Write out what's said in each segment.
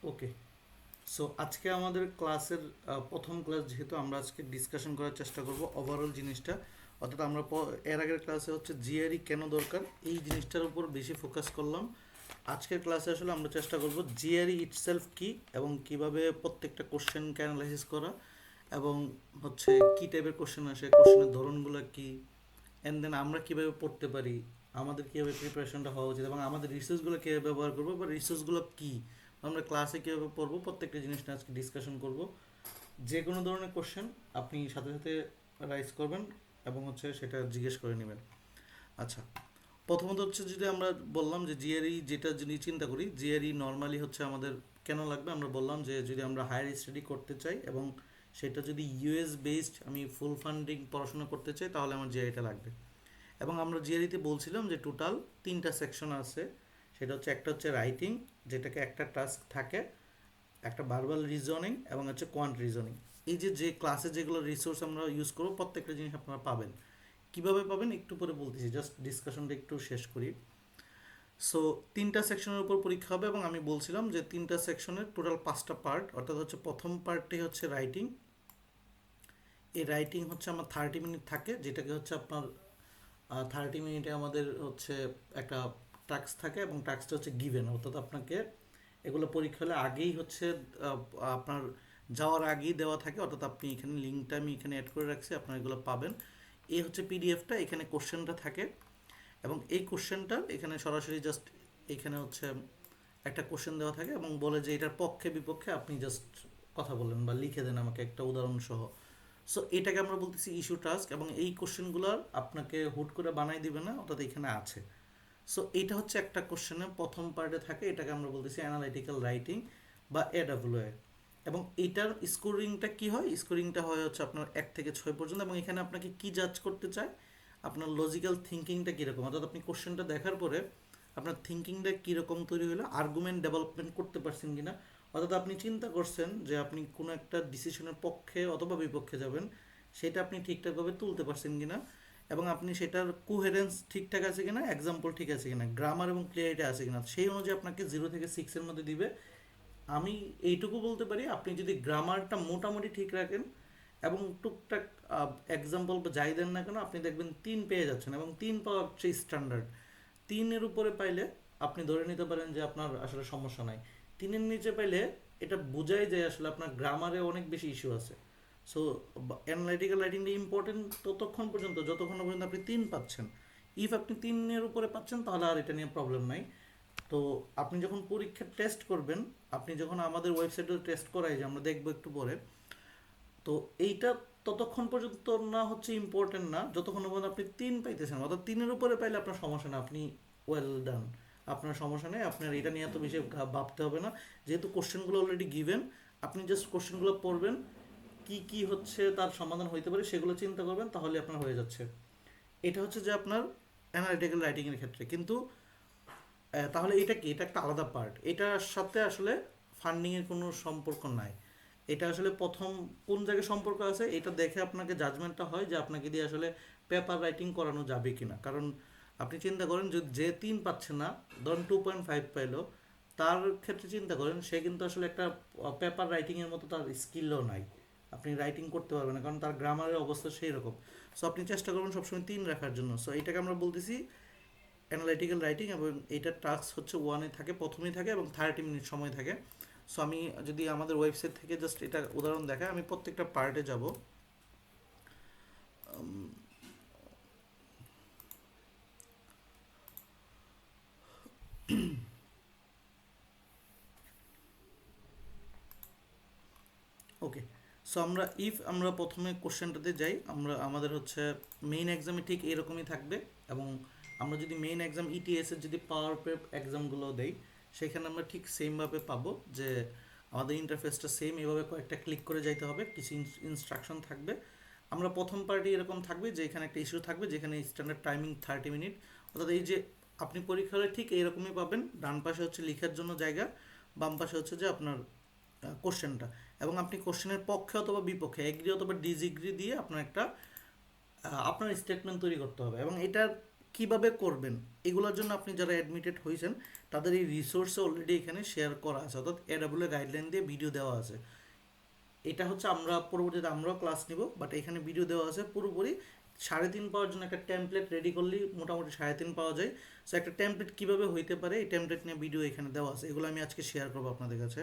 ওকে, so আজকে আমাদের ক্লাসের প্রথম ক্লাস, যেহেতু আমরা আজকে ডিসকাশন করার চেষ্টা করব ওভারঅল জিনিসটা। অর্থাৎ আমরা এর আগের ক্লাসে হচ্ছে জিআরই কেন দরকার এই জিনিসটার উপর বেশি ফোকাস করলাম। আজকের ক্লাসে আসলে আমরা চেষ্টা করব জিআরই ইটসেলফ কি এবং কিভাবে প্রত্যেকটা কোশ্চেনকে অ্যানালাইসিস করা, এবং হচ্ছে কি টাইপের কোশ্চেন আসে, কোশ্চেনের ধরনগুলো কি, অ্যান্ড দেন আমরা কীভাবে পড়তে পারি, আমাদের কীভাবে প্রিপারেশনটা হওয়া উচিত, এবং আমাদের রিসোর্সগুলো কীভাবে ব্যবহার করবো বা রিসোর্সগুলো কী, আমরা ক্লাসে কীভাবে পড়বো, প্রত্যেকটা জিনিস নিয়ে আজকে ডিসকাশন করব। যে কোনো ধরনের কোশ্চেন আপনি সাথে সাথে রাইজ করবেন এবং হচ্ছে সেটা জিজ্ঞেস করে নেবেন। আচ্ছা, প্রথমত হচ্ছে যদি আমরা বললাম যে জিআরই যেটা যদি চিন্তা করি, জিআরই নর্মালি হচ্ছে আমাদের কেন লাগবে, আমরা বললাম যে যদি আমরা হায়ার স্টাডি করতে চাই এবং সেটা যদি ইউএস বেসড আমি ফুল ফান্ডিং পড়াশোনা করতে চাই, তাহলে আমার জিআরইটা লাগবে। এবং আমরা জিআরইতে বলছিলাম যে টোটাল তিনটা সেকশন আছে। সেটা হচ্ছে একটা হচ্ছে রাইটিং, যেটাকে একটা টাস্ক থাকে, একটা ভার্বাল রিজনিং এবং হচ্ছে কোয়ান্ট রিজনিং। এই যে যে ক্লাসে যেগুলো রিসোর্স আমরা ইউজ করবো প্রত্যেকটা জিনিস আপনারা পাবেন। কিভাবে পাবেন একটু পরে বলতেছি, জাস্ট ডিসকাশনটা একটু শেষ করি। সো তিনটা সেকশনের উপর পরীক্ষা হবে এবং আমি বলছিলাম যে তিনটা সেকশনের টোটাল 5টা পার্ট, অর্থাৎ হচ্ছে প্রথম পার্টটি হচ্ছে রাইটিং। এই রাইটিং হচ্ছে আমার 30 মিনিট থাকে, যেটাকে হচ্ছে আপনার 30 মিনিটে আমাদের হচ্ছে একটা টাস্ক থাকে এবং টাস্কটা হচ্ছে গিভেন, অর্থাৎ আপনাকে এগুলো পরীক্ষা হলে আগেই হচ্ছে আহ, আপনার যাওয়ার আগেই দেওয়া থাকে, অর্থাৎ আপনি এখানে লিঙ্কটা আমি এখানে অ্যাড করে রাখছি, আপনারা এগুলো পাবেন। এই হচ্ছে পিডিএফটা, এখানে কোশ্চেনটা থাকে এবং এই কোশ্চেনটা এখানে সরাসরি জাস্ট এখানে হচ্ছে একটা কোশ্চেন দেওয়া থাকে এবং বলে যে এটার পক্ষে বিপক্ষে আপনি জাস্ট কথা বলেন বা লিখে দেন আমাকে একটা উদাহরণ সহ। সো এটাকে আমরা বলতেছি ইস্যু টাস্ক, এবং এই কোশ্চেনগুলোর আপনাকে হুট করে বানাই দিবে না, অর্থাৎ এখানে আছে। সো এটা হচ্ছে একটা কোশ্চেনের প্রথম পার্টে থাকে, এটাকে আমরা বলতেছি অ্যানালাইটিক্যাল রাইটিং বা এডাব্লিউএ। এবং এটার স্কোরিংটা কি হয়, স্কোরিংটা হয় হচ্ছে আপনার 1 থেকে 6 পর্যন্ত, এবং এখানে আপনাকে কি জাজ করতে চায়, আপনার লজিক্যাল থিঙ্কিংটা কীরকম, অর্থাৎ আপনি কোশ্চেনটা দেখার পরে আপনার থিঙ্কিংটা কীরকম তৈরি হলো, আর্গুমেন্ট ডেভেলপমেন্ট করতে পারছেন কিনা, অর্থাৎ আপনি চিন্তা করছেন যে আপনি কোনো একটা ডিসিশনের পক্ষে অথবা বিপক্ষে যাবেন, সেটা আপনি ঠিকঠাকভাবে তুলতে পারছেন কিনা, এবং আপনি সেটার কোহেরেন্স ঠিকঠাক আছে কিনা, এক্সাম্পল ঠিক আছে কিনা, গ্রামার এবং ক্লিয়ারিটি আছে কিনা, সেই অনুযায়ী আপনাকে 0 থেকে 6-এর মধ্যে দিবে। আমি এইটুকু বলতে পারি, আপনি যদি গ্রামারটা মোটামুটি ঠিক রাখেন এবং টুকটাক এক্সাম্পল বা যাই দেন না কেন, আপনি দেখবেন 3 পেয়ে যাচ্ছেন, এবং 3 পাওয়া হচ্ছে স্ট্যান্ডার্ড। 3-এর উপরে পাইলে আপনি ধরে নিতে পারেন যে আপনার আসলে সমস্যা নাই। 3-এর নিচে পাইলে এটা বোঝাই যায় আসলে আপনার গ্রামারে অনেক বেশি ইস্যু আছে। সো অ্যানালাইটিক্যাল রাইটিংটা ইম্পর্টেন্ট ততক্ষণ পর্যন্ত যতক্ষণ পর্যন্ত আপনি 3 পাচ্ছেন। ইফ আপনি 3-এর উপরে পাচ্ছেন তাহলে আর এটা নিয়ে প্রবলেম নাই। তো আপনি যখন পরীক্ষা টেস্ট করবেন, আপনি যখন আমাদের ওয়েবসাইটে টেস্ট করাই যে আমরা দেখবো একটু পরে, তো এইটা ততক্ষণ পর্যন্ত না হচ্ছে ইম্পর্টেন্ট না যতক্ষণ না পর্যন্ত আপনি 3 পাইতেছেন, অর্থাৎ 3-এর উপরে পাইলে আপনার সমস্যা না, আপনি ওয়েল ডান, আপনার সমস্যা নেই, আপনার এটা নিয়ে এত বেশি ভাবতে হবে না। যেহেতু কোশ্চেনগুলো অলরেডি গিভেন, আপনি জাস্ট কোশ্চেনগুলো পড়বেন, কি কি হচ্ছে তার সমাধান হইতে পারে সেগুলো চিন্তা করবেন, তাহলে আপনার হয়ে যাচ্ছে। এটা হচ্ছে যে আপনার অ্যানালিটিক্যাল রাইটিংয়ের ক্ষেত্রে। কিন্তু তাহলে এটা কি, এটা একটা আলাদা পার্ট, এটার সাথে আসলে ফান্ডিংয়ের কোনো সম্পর্ক নাই। এটা আসলে প্রথম কোন জায়গায় সম্পর্ক আছে এটা দেখে আপনাকে জাজমেন্টটা হয় যে আপনাকে দিয়ে আসলে পেপার রাইটিং করানো যাবে কিনা। কারণ আপনি চিন্তা করেন যে 3 পাচ্ছে না, ধরুন 2.5 পাইলো, তার ক্ষেত্রে চিন্তা করেন সে কিন্তু আসলে একটা পেপার রাইটিংয়ের মতো তার স্কিলও নাই, আপনি রাইটিং করতে পারবেন না, কারণ তার গ্রামারের অবস্থা সেই রকম। সো আপনি চেষ্টা করবেন সবসময় 3 রাখার জন্য। সো এটাকে আমরা বলতেছি অ্যানালাইটিক্যাল রাইটিং, এবং এইটার টাস্ক হচ্ছে 1-এ থাকে, প্রথমেই থাকে এবং 30 মিনিট সময় থাকে। সো আমি যদি আমাদের ওয়েবসাইট থেকে জাস্ট এটা উদাহরণ দেখায়, আমি প্রত্যেকটা পার্টে যাব। ওকে, সো আমরা প্রথমে কোশ্চেনটাতে যাই, আমরা আমাদের হচ্ছে মেইন এক্সামে ঠিক এরকমই থাকবে, এবং আমরা যদি মেইন এক্সাম ইটিএসের যদি পাওয়ার পেপ এক্সামগুলো দেই, সেখানে আমরা ঠিক সেমভাবে পাবো যে আমাদের ইন্টারফেসটা সেম, এভাবে কয়েকটা ক্লিক করে যাইতে হবে, কিছু ইনস্ট্রাকশন থাকবে। আমরা প্রথম পার্টি এরকম থাকবে যে এখানে একটা ইস্যু থাকবে যেখানে স্ট্যান্ডার্ড টাইমিং 30 মিনিট, অর্থাৎ এই যে আপনি পরীক্ষা হলে ঠিক এরকমই পাবেন, ডান পাশে হচ্ছে লেখার জন্য জায়গা, বাম পাশে হচ্ছে যে আপনার কোশ্চেনটা, এবং আপনি কোশ্চেনের পক্ষে অথবা বিপক্ষে এগ্রি অথবা ডিসএগ্রি দিয়ে আপনার একটা আপনার স্টেটমেন্ট তৈরি করতে হবে। এবং এটার কিভাবে করবেন এগুলোর জন্য আপনি যারা অ্যাডমিটেড হয়েছেন তাদের এই রিসোর্সে অলরেডি এখানে শেয়ার করা আছে, অর্থাৎ এডাব্লিউ গাইডলাইন দিয়ে ভিডিও দেওয়া আছে। এটা হচ্ছে আমরা পরবর্তীতে আমরাও ক্লাস নিব, বাট এখানে ভিডিও দেওয়া আছে পুরোপুরি 3.5 পাওয়ার জন্য একটা টেমপ্লেট রেডি করলেই মোটামুটি 3.5 পাওয়া যায়। সো একটা টেমপ্লেট কীভাবে হইতে পারে এই টেমপ্লেট নিয়ে ভিডিও এখানে দেওয়া আছে, এগুলো আমি আজকে শেয়ার করবো আপনাদের কাছে।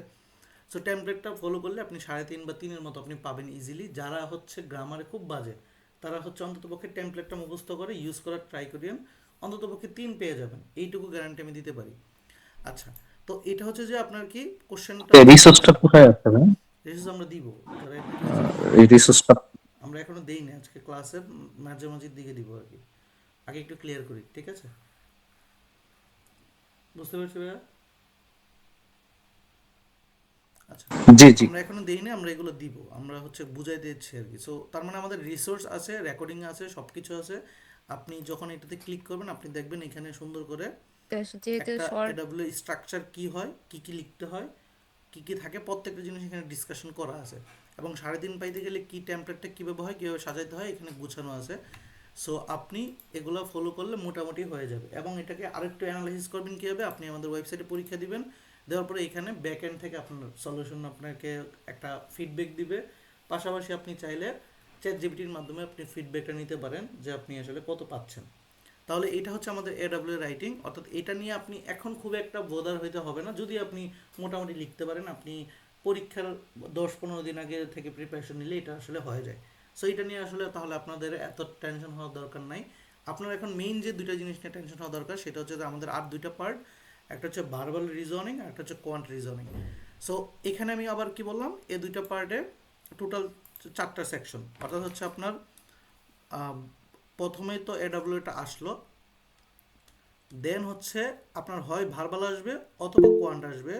সো টেমপ্লেটটা ফলো করলে আপনি 3.5 বা 3-এর মতো আপনি পাবেন ইজিলি। যারা হচ্ছে গ্রামারে খুব বাজে তারা হচ্ছে অন্ততপক্ষে টেমপ্লেটটা মুখস্থ করে ইউজ করার ট্রাই করিয়েন, অন্ততপক্ষে 3 পেয়ে যাবেন, এইটুকু গ্যারান্টি আমি দিতে পারি। আচ্ছা, তো এটা হচ্ছে যে আপনার কি কোশ্চেনটা রিসোর্সটা কোথায় আছে ভাই? রিসোর্স আমরা দিব, যারা অ্যাডমিট হয়েছে তাদের এই জন্য। রিসোর্সটা আমরা এখনো দেই না, আজকে ক্লাসের মাঝামাঝির দিকে দিব আর কি। আগে একটু ক্লিয়ার করি, ঠিক আছে? বুঝতে পারছি ভাইয়া? আচ্ছা, জি জি। আমরা এখনো দেই না, আমরা এগুলো দিব, আমরা হচ্ছে বুঝাই দিচ্ছি আর কি। সো তার মানে আমাদের রিসোর্স আছে, রেকর্ডিং আছে, সব কিছু আছে। আপনি যখন এটাতে ক্লিক করবেন আপনি দেখবেন এখানে সুন্দর করে তো যেহেতু একটা শর্ট এডাব্লিউ স্ট্রাকচার কি হয়, কি কি লিখতে হয়, কি কি থাকে, প্রত্যেকটা জিনিস এখানে ডিসকাশন করা আছে। এবং 3.5 পাইতে গেলে কি টেমপ্লেটটা কীভাবে হয়, কীভাবে সাজাইতে হয় এখানে গুছানো আছে। সো আপনি এগুলো ফলো করলে মোটামুটি হয়ে যাবে। এবং এটাকে আরেকটু অ্যানালাইসিস করবেন কীভাবে, আপনি আমাদের ওয়েবসাইটে পরীক্ষা দিবেন, দেওয়ার পরে এখানে ব্যাক এন্ড থেকে আপনার সলিউশন আপনাকে একটা ফিডব্যাক দিবে। পাশাপাশি আপনি চাইলে চ্যাট জিপিটির মাধ্যমে আপনি ফিডব্যাকটা নিতে পারেন যে আপনি আসলে কত পাচ্ছেন। তাহলে এটা হচ্ছে আমাদের এডাব্লিউ রাইটিং, অর্থাৎ এটা নিয়ে আপনি এখন খুব একটা বোদার হইতে হবে না, যদি আপনি মোটামুটি লিখতে পারেন। আপনি পরীক্ষার 10-15 দিন আগে থেকে প্রিপারেশন নিলে এটা আসলে হয়ে যায়। সো এটা নিয়ে আসলে তাহলে আপনাদের এত টেনশন হওয়ার দরকার নাই। আপনার এখন মেইন যে দুইটা জিনিস নিয়ে টেনশন হওয়া দরকার সেটা হচ্ছে যে আমাদের আর দুইটা পার্ট, একটা হচ্ছে ভার্বাল রিজনিং আর একটা হচ্ছে কোয়ান্ট রিজনিং। সো এখানে আমি আবার কি বললাম, এই দুইটা পার্টে টোটাল 4টা সেকশন, অর্থাৎ হচ্ছে আপনার প্রথমেই তো এডাব্লিউটা আসলো, দেন হচ্ছে আপনার হয় ভার্বাল আসবে অথবা কোয়ান্ট আসবে।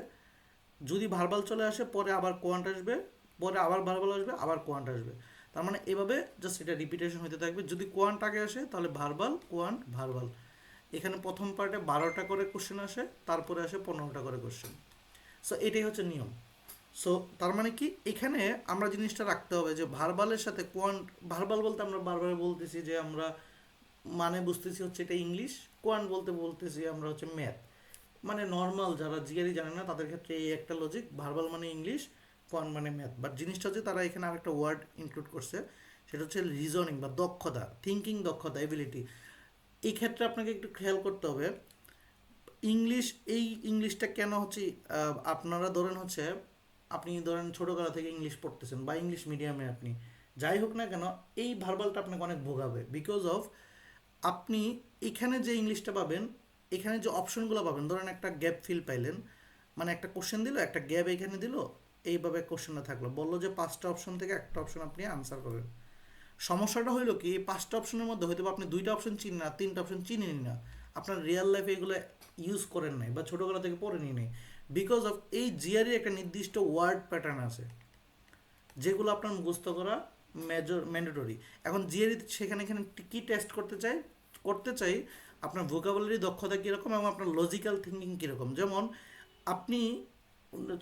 যদি ভার্বাল চলে আসে পরে আবার কোয়ান্ট আসবে, পরে আবার ভার্বাল আসবে, আবার কোয়ান্ট আসবে। তার মানে এভাবে জাস্ট এটা রিপিটেশন হতে থাকবে। যদি কোয়ান্ট আগে আসে তাহলে ভার্বাল, কোয়ান্ট, ভার্বাল। এখানে প্রথম পার্টে 12টা করে কোশ্চেন আসে, তারপরে আসে 15টা করে কোশ্চেন। সো এটাই হচ্ছে নিয়ম। সো তার মানে কি এখানে আমরা জিনিসটা রাখতে হবে যে ভার্বালের সাথে কোয়ান্ট, ভার্বাল বলতে আমরা বারবার বলতেছি যে আমরা মানে বুঝতেছি হচ্ছে এটা ইংলিশ, কোয়ান্ট বলতে বলতেছি আমরা হচ্ছে ম্যাথ। মানে নর্মাল যারা জিআরই জানে না তাদের ক্ষেত্রে এই একটা লজিক, ভার্বাল মানে ইংলিশ, কোয়ান্ট মানে ম্যাথ। বাট জিনিসটা হচ্ছে তারা এখানে আরেকটা ওয়ার্ড ইনক্লুড করছে, সেটা হচ্ছে রিজনিং বা দক্ষতা, থিঙ্কিং দক্ষতা, এবিলিটি। এই ক্ষেত্রে আপনাকে একটু খেয়াল করতে হবে ইংলিশ, এই ইংলিশটা কেন হচ্ছে আপনারা ধরেন হচ্ছে আপনি ধরেন ছোটোবেলা থেকে ইংলিশ পড়তেছেন বা ইংলিশ মিডিয়ামে আপনি যাই হোক না কেন, এই ভার্বালটা আপনাকে অনেক ভোগাবে। বিকজ অফ আপনি এখানে যে ইংলিশটা পাবেন, এখানে যে অপশনগুলো পাবেন, ধরেন একটা গ্যাপ ফিল পাইলেন, মানে একটা কোশ্চেন দিল, একটা গ্যাপ এখানে দিল, এইভাবে কোশ্চেনটা থাকলো, বললো যে 5টা অপশন থেকে একটা অপশন আপনি আনসার করবেন। সমস্যাটা হইলো কি, এই 5টা অপশনের মধ্যে হয়তো আপনি 2টা অপশন চিনেন না, 3টা অপশন চিনেন না, আপনার রিয়েল লাইফে এগুলো ইউজ করেন নাই বা ছোটোবেলা থেকে পড়ে নিয়ে নেই। বিকজ অফ এই জিআরই একটা নির্দিষ্ট ওয়ার্ড প্যাটার্ন আছে যেগুলো আপনার মুখস্থ করা ম্যান্ডেটরি। এখন জিআরই সেখানে এখানে কি টেস্ট করতে চাই আপনার ভোকাবুলারি দক্ষতা কীরকম এবং আপনার লজিক্যাল থিঙ্কিং কীরকম। যেমন আপনি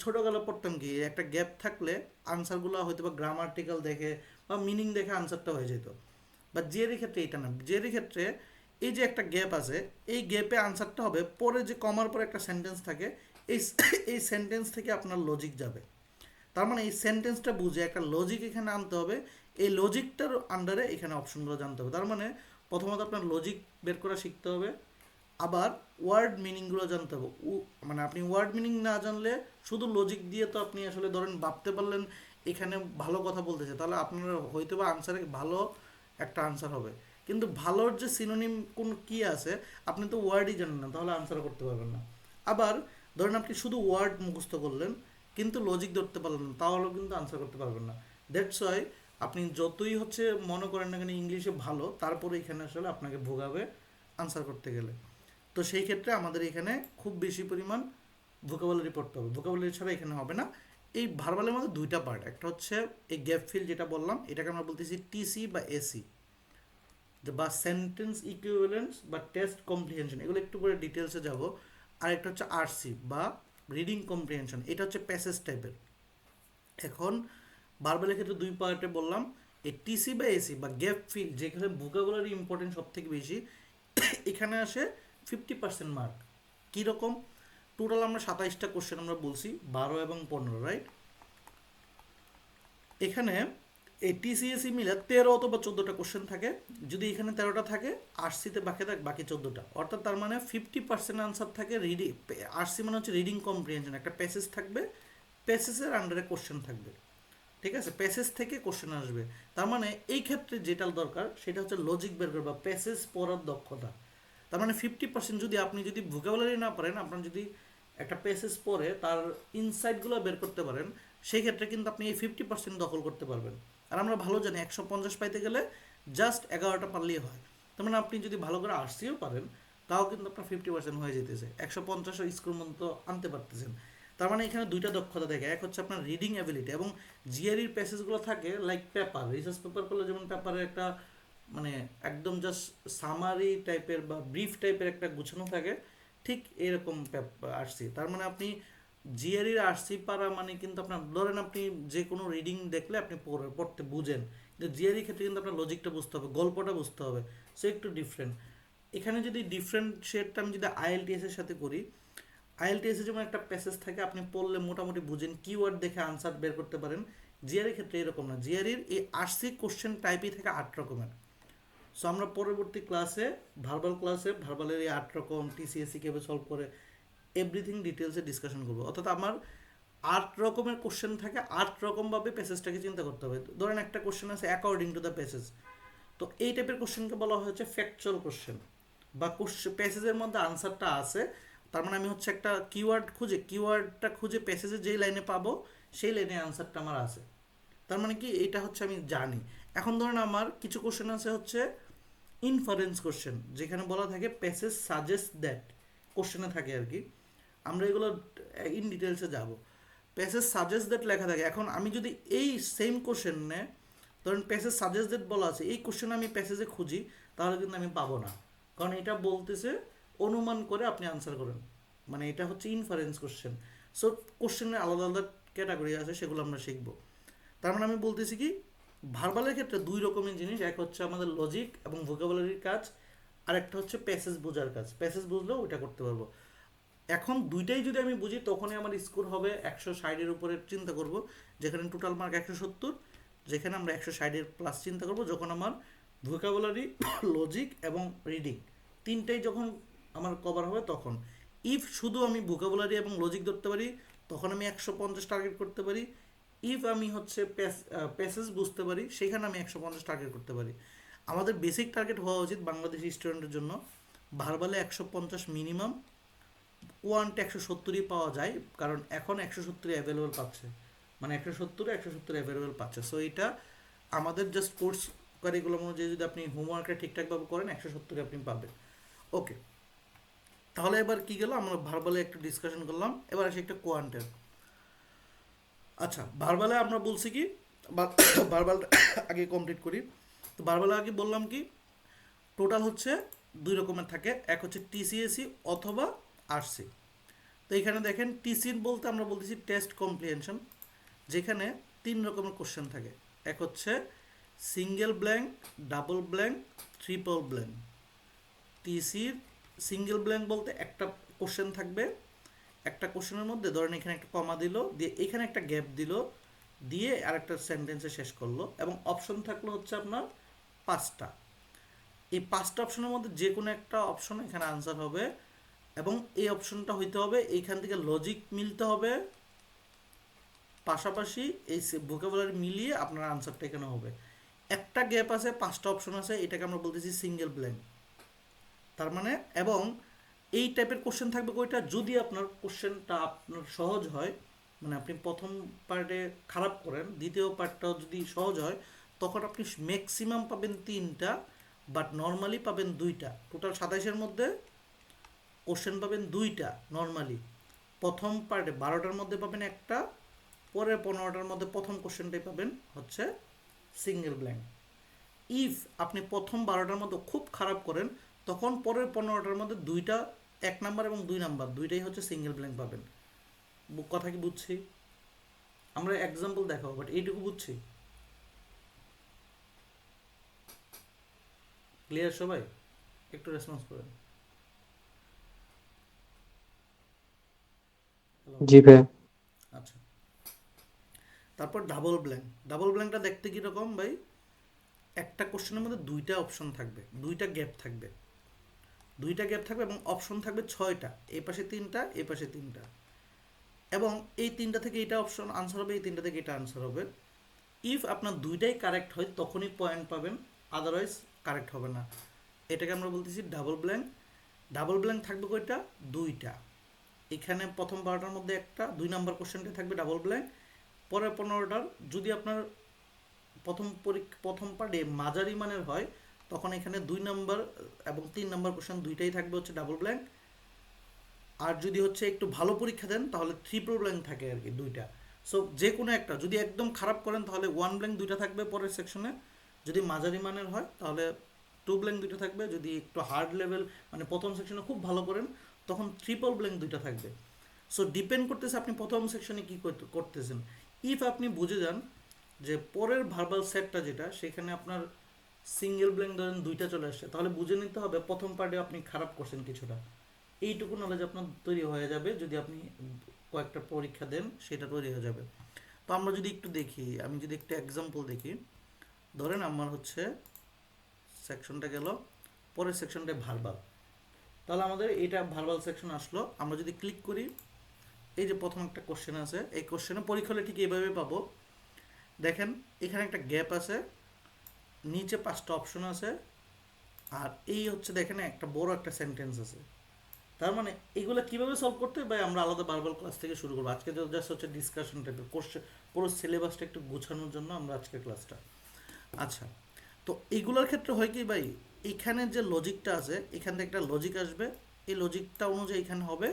ছোটোবেলা পড়তাম কি একটা গ্যাপ থাকলে আনসারগুলো হয়তো বা গ্রামাটিক্যাল দেখে বা মিনিং দেখে আনসারটা হয়ে যেত। বা জিআরই ক্ষেত্রে এটা না, জিআরই ক্ষেত্রে এই যে একটা গ্যাপ আছে, এই গ্যাপে আনসারটা হবে পরে যে কমার পরে একটা সেন্টেন্স থাকে, এই এই সেন্টেন্স থেকে আপনার লজিক যাবে। তার মানে এই সেন্টেন্সটা বুঝে একটা লজিক এখানে আনতে হবে, এই লজিকটার আন্ডারে এখানে অপশনগুলো জানতে হবে। তার মানে প্রথমত আপনার লজিক বের করা শিখতে হবে, আবার ওয়ার্ড মিনিংগুলো জানতে হবে। মানে আপনি ওয়ার্ড মিনিং না জানলে শুধু লজিক দিয়ে তো আপনি আসলে ধরেন ভাবতে পারলেন এখানে ভালো কথা বলতেছে, তাহলে আপনার হয়তো বা আনসারে ভালো একটা আনসার হবে, কিন্তু ভালোর যে সিনোনিম কোন কি আছে আপনি তো ওয়ার্ডই জানেন না, তাহলে আনসার করতে পারবেন না। আবার ধরেন আপনি শুধু ওয়ার্ড মুখস্থ করলেন কিন্তু লজিক ধরতে পারলেন না, তাহলেও কিন্তু আনসার করতে পারবেন না। দ্যাটস ওয়াই আপনি যতই হচ্ছে মনে করেন না কেন ইংলিশে ভালো, তারপরে এখানে আসলে আপনাকে ভোগাবে আনসার করতে গেলে। তো সেই ক্ষেত্রে আমাদের এখানে খুব বেশি পরিমাণ ভোকাবুলারি পড়তে হবে, ভোকাবুলারি ছাড়া এখানে হবে না। এই ভার্বালের মধ্যে দুইটা পার্ট, একটা হচ্ছে এই গ্যাপ ফিল যেটা বললাম, এটাকে আমরা বলতেছি টিসি বা এসি, বা সেন্টেন্স ইকুইভ্যালেন্স বা টেস্ট কম্প্রিহেনশন, এগুলো একটু করে ডিটেলসে যাব। আর একটা হচ্ছে আরসি বা রিডিং কম্প্রিহেনশন, এটা হচ্ছে প্যাসেজ টাইপের। এখন ভার্বালের ক্ষেত্রে দুই পার্টে বললাম, এই টিসি বা এসি বা গ্যাপ ফিল যেখানে ভোকাবুলারি ইম্পর্টেন্ট সব থেকে বেশি, এখানে আসে 50% মার্ক। কীরকম? টোটাল আমরা 27টা কোশ্চেন আমরা বলছি, 12 এবং 15, রাইট? এখানে এই টিসিএসি মিলে 13 অথবা 14টা কোশ্চেন থাকে। যদি এখানে 13টা থাকে, আরসিতে বাকি 14টা, অর্থাৎ তার মানে 50% আনসার থাকে রিডিং। আরসি মানে হচ্ছে রিডিং কম্প্রিহেনশন, একটা প্যাসেজ থাকবে, প্যাসেজের আন্ডারে কোশ্চেন থাকবে, ঠিক আছে? প্যাসেজ থেকে কোশ্চেন আসবে। তার মানে এই ক্ষেত্রে যেটা দরকার সেটা হচ্ছে লজিক বের করা বা প্যাসেজ পড়ার দক্ষতা। তার মানে 50% আপনি যদি ভোকাবুলারি না পারেন, আপনার যদি একটা প্যাসেজ পড়ে তার ইনসাইটগুলো বের করতে পারেন, সেই ক্ষেত্রে কিন্তু আপনি এই 50% দখল করতে পারবেন। আর আমরা ভালো জানি 150 পাইতে গেলে জাস্ট 11টা পারলেই হয়। তার মানে আপনি যদি ভালো করে আরসিও পারেন, তাও কিন্তু আপনার 50% হয়ে যেতেছে, 150 স্কোর মতো আনতে পারতেছেন। তার মানে এখানে দুইটা দক্ষতা দেখে, এক হচ্ছে আপনার রিডিং অ্যাবিলিটি, এবং জিআরইর প্যাসেজগুলো থাকে লাইক পেপার, রিসার্চ পেপার করলে যেমন পেপারে একটা মানে একদম জাস্ট সামারি টাইপের বা ব্রিফ টাইপের একটা গুছানো থাকে, ঠিক এরকম আরসি। তার মানে আপনি জিআরইর আরসি পারা মানে কিন্তু আপনার, ধরেন আপনি যে কোনো রিডিং দেখলে আপনি পড়তে বুঝেন, কিন্তু জিআরই ক্ষেত্রে কিন্তু আপনার লজিকটা বুঝতে হবে, গল্পটা বুঝতে হবে, সো একটু ডিফারেন্ট। এখানে যদি ডিফারেন্ট আমি যদি আইএলটিএস এর সাথে করি, আইএলটিএস এ যেমন একটা প্যাসেজ থাকে, আপনি পড়লে মোটামুটি বুঝেন, কিওয়ার্ড দেখে আনসার বের করতে পারেন। জিআরইর ক্ষেত্রে এরকম না, জিআরইর এই আরসি কোশ্চেন টাইপই থাকে 8 রকমের। সো আমরা পরবর্তী ক্লাসে ভার্বালের এই 8 রকম টিসিএসসি কীভাবে সলভ করে এভরিথিং ডিটেলসে ডিসকাশন করবো। অর্থাৎ আমার 8 রকমের কোশ্চেন থাকে, 8 রকমভাবে প্যাসেজটাকে চিন্তা করতে হবে। ধরেন একটা কোশ্চেন আছে অ্যাকর্ডিং টু দ্য প্যাসেজ, তো এই টাইপের কোশ্চেনকে বলা হচ্ছে ফ্যাকচুয়াল কোশ্চেন, বা প্যাসেজের মধ্যে আনসারটা আছে, তার মানে আমি হচ্ছে একটা কিওয়ার্ডটা খুঁজে প্যাসেজে যেই লাইনে পাবো সেই লাইনে আনসারটা আমার আছে। তার মানে কি, এটা হচ্ছে আমি জানি। এখন ধরেন আমার কিছু কোশ্চেন আছে হচ্ছে ইনফারেন্স কোশ্চেন, যেখানে বলা থাকে প্যাসেজ সাজেস্ট দ্যাট, কোশ্চেনে থাকে আর কি। আমরা এগুলো ইন ডিটেলসে যাব। প্যাসেজ সাজেস্ট দ্যাট লেখা থাকে, এখন আমি যদি এই সেম কোশ্চেনে ধরেন প্যাসেজ সাজেস্ট দ্যাট বলা আছে, এই কোশ্চেন আমি প্যাসেজে খুঁজি, তাহলে কিন্তু আমি পাবো না, কারণ এটা বলতেছে অনুমান করে আপনি আনসার করেন, মানে এটা হচ্ছে ইনফারেন্স কোশ্চেন। সো কোশ্চেনের আলাদা আলাদা ক্যাটাগরি আছে, সেগুলো আমরা শিখবো। তার মানে আমি বলতেছি কি, ভার্বালের ক্ষেত্রে দুই রকমের জিনিস, এক হচ্ছে আমাদের লজিক এবং ভোকাবুলারির কাজ, আর একটা হচ্ছে প্যাসেজ বোঝার কাজ। প্যাসেজ বুঝলেও ওইটা করতে পারবো। এখন দুইটাই যদি আমি বুঝি, তখনই আমার স্কোর হবে 160-এর উপরে চিন্তা করব, যেখানে টোটাল মার্ক 170, যেখানে আমরা 160-এর প্লাস চিন্তা করব যখন আমার ভোকাবুলারি, লজিক এবং রিডিং তিনটাই যখন আমার কভার হবে তখন। ইফ শুধু আমি ভোকাবুলারি এবং লজিক ধরতে পারি, তখন আমি 150 টার্গেট করতে পারি। ইফ আমি হচ্ছে প্যাসেজ বুঝতে পারি, সেখানে আমি 150 টার্গেট করতে পারি। আমাদের বেসিক টার্গেট হওয়া উচিত বাংলাদেশি স্টুডেন্টের জন্য ভার্বালে 150 মিনিমাম, কোয়ান্টে 170ই পাওয়া যায়, কারণ এখন 170 অ্যাভেলেবেল পাচ্ছে, মানে 170 অ্যাভেলেবেল পাচ্ছে। সো এটা আমাদের জাস্ট কোর্স কারিকুলাম অনুযায়ী যদি আপনি হোমওয়ার্কটা ঠিকঠাকভাবে করেন, 170 আপনি পাবেন। ওকে, তাহলে এবার কি গেল, আমরা ভার্বালে একটা ডিসকাশন করলাম, এবার আসি একটা কোয়ান্টের। আচ্ছা, ভার্বালে আমরা বলছি কি, ভার্বালটা আগে কমপ্লিট করি। তো ভার্বালে আগে বললাম কি, টোটাল হচ্ছে দুই রকমের থাকে, এক হচ্ছে টিসিএসি অথবা আরসি। তো এখানে দেখেন টিসির বলতে আমরা বলতেছি টেস্ট কম্প্রিহেনশন, যেখানে 3 রকমের কোশ্চেন থাকে। এক হচ্ছে single blank, double blank, triple blank. টিসির সিঙ্গেল ব্ল্যাঙ্ক বলতে একটা কোশ্চেন থাকবে, একটা কোশ্চেনের মধ্যে ধরেন এখানে একটা কমা দিল, দিয়ে এখানে একটা গ্যাপ দিল, দিয়ে আরেকটা সেন্টেন্সে শেষ করলো, এবং অপশন থাকলো হচ্ছে আপনার 5টা। এই 5টা অপশনের মধ্যে যে কোনো একটা অপশন এখানে আনসার হবে, এবং এই অপশনটা হইতে হবে এইখান থেকে লজিক মিলতে হবে, পাশাপাশি এই ভোকাবুলারি মিলিয়ে আপনার আনসারটা এখানে হবে। একটা গ্যাপ আছে, 5টা অপশন আছে, এটাকে আমরা বলতেছি সিঙ্গেল ব্ল্যাঙ্ক। তার মানে, এবং এই টাইপের কোশ্চেন থাকবে কয়টা, যদি আপনার কোশ্চেনটা আপনার সহজ হয়, মানে আপনি প্রথম পার্টে খারাপ করেন, দ্বিতীয় পার্টটাও যদি সহজ হয়, তখন আপনি ম্যাক্সিমাম পাবেন 3টা, বাট নর্মালি পাবেন 2টা। টোটাল 27-এর মধ্যে কোশ্চেন পাবেন 2টা নর্মালি। প্রথম পার্টে 12টার মধ্যে পাবেন একটা, পরের 15টার মধ্যে প্রথম কোশ্চেনটাই পাবেন হচ্ছে সিঙ্গেল ব্ল্যাঙ্ক। ইফ আপনি প্রথম 12টার মধ্যে খুব খারাপ করেন, তখন পরের 15টার মধ্যে 2টা, 1 নাম্বার এবং 2 নাম্বার দুইটাই হচ্ছে সিঙ্গেল ব্ল্যাঙ্ক পাবেন। কথা কি বুঝছি? আমরা এক্সাম্পল দেখাবো, বাট এইটুকু বুঝছি। ক্লিয়ার সবাই? একটু রেসপন্স করেন। হ্যালো। জি ভাই। আচ্ছা, তারপর ডাবল ব্ল্যাঙ্ক। ডাবল ব্ল্যাঙ্কটা দেখতে কীরকম ভাই? একটা কোশ্চেনের মধ্যে দুইটা অপশন থাকবে, দুইটা গ্যাপ থাকবে, দুইটা গ্যাপ থাকবে এবং অপশন থাকবে ছয়টা, এই পাশে তিনটা, এই পাশে তিনটা, এবং এই তিনটা থেকে এটা অপশন আনসার হবে, এই তিনটা থেকে এটা আনসার হবে। ইফ আপনার দুইটাই কারেক্ট হয় তখনই পয়েন্ট পাবেন, আদারওয়াইজ কারেক্ট হবে না। এটাকে আমরা বলতেছি ডাবল ব্ল্যাঙ্ক। ডাবল ব্ল্যাঙ্ক থাকবে কয়টা? দুইটা। এখানে প্রথম 12টার মধ্যে একটা, 2 নম্বর কোশ্চেনটা থাকবে ডাবল ব্ল্যাঙ্ক। পরের 15টার যদি আপনার প্রথম পার্টে মাঝারি মানের হয় তখন এখানে 2 নম্বর এবং 3 নম্বর কোশ্চেন দুইটাই থাকবে হচ্ছে ডাবল ব্ল্যাঙ্ক। আর যদি হচ্ছে একটু ভালো পরীক্ষা দেন তাহলে ট্রিপল ব্ল্যাঙ্ক থাকে আর কি, দুইটা। সো যে কোনো একটা, যদি একদম খারাপ করেন তাহলে ওয়ান ব্ল্যাঙ্ক দুইটা থাকবে পরের সেকশনে, যদি মাঝারি মানের হয় তাহলে টু ব্ল্যাঙ্ক দুইটা থাকবে, যদি একটু হার্ড লেভেল মানে প্রথম সেকশনে খুব ভালো করেন তখন ট্রিপল ব্ল্যাঙ্ক দুইটা থাকবে। সো ডিপেন্ড করতেছে আপনি প্রথম সেকশনে কী করতেছেন। ইফ আপনি বুঝে যান যে পরের ভার্বাল সেটটা যেটা সেখানে আপনার সিঙ্গেল ব্ল্যাঙ্ক ধরেন দুইটা চলে আসছে, তাহলে বুঝে নিতে হবে প্রথম পার্টে আপনি খারাপ করছেন কিছুটা। এইটুকু নলেজ আপনার তৈরি হয়ে যাবে, যদি আপনি কয়েকটা পরীক্ষা দেন সেটা তৈরি হয়ে যাবে। তো আমরা যদি একটু দেখি, আমি যদি একটু এক্সাম্পল দেখি, ধরেন আমার হচ্ছে সেকশনটা গেল, পরের সেকশনটা ভার্বাল, তাহলে আমাদের এটা ভার্বাল সেকশন আসলো। আমরা যদি ক্লিক করি, এই যে প্রথম একটা কোশ্চেন আছে, এই কোশ্চেনে পরীক্ষা হলে ঠিক এইভাবে পাবো। দেখেন এখানে একটা গ্যাপ আছে, নিচে 5টা অপশন আছে, আর এই হচ্ছে দেখেন একটা বড় একটা সেন্টেন্স আছে। তার মানে এগুলো কিভাবে সলভ করতে হবে ভাই, আমরা আলাদা বারবার ক্লাস থেকে শুরু করবো। আজকে তো জাস্ট হচ্ছে ডিসকাশন টাইপের কোর্সে, পুরো সিলেবাসটা একটু গোছানোর জন্য আমরা আজকের ক্লাসটা। আচ্ছা, তো এইগুলোর ক্ষেত্রে হয় কি ভাই, এখানে যে লজিকটা আছে এখান থেকে একটা লজিক আসবে, এই লজিকটা অনুযায়ী এখানে হবে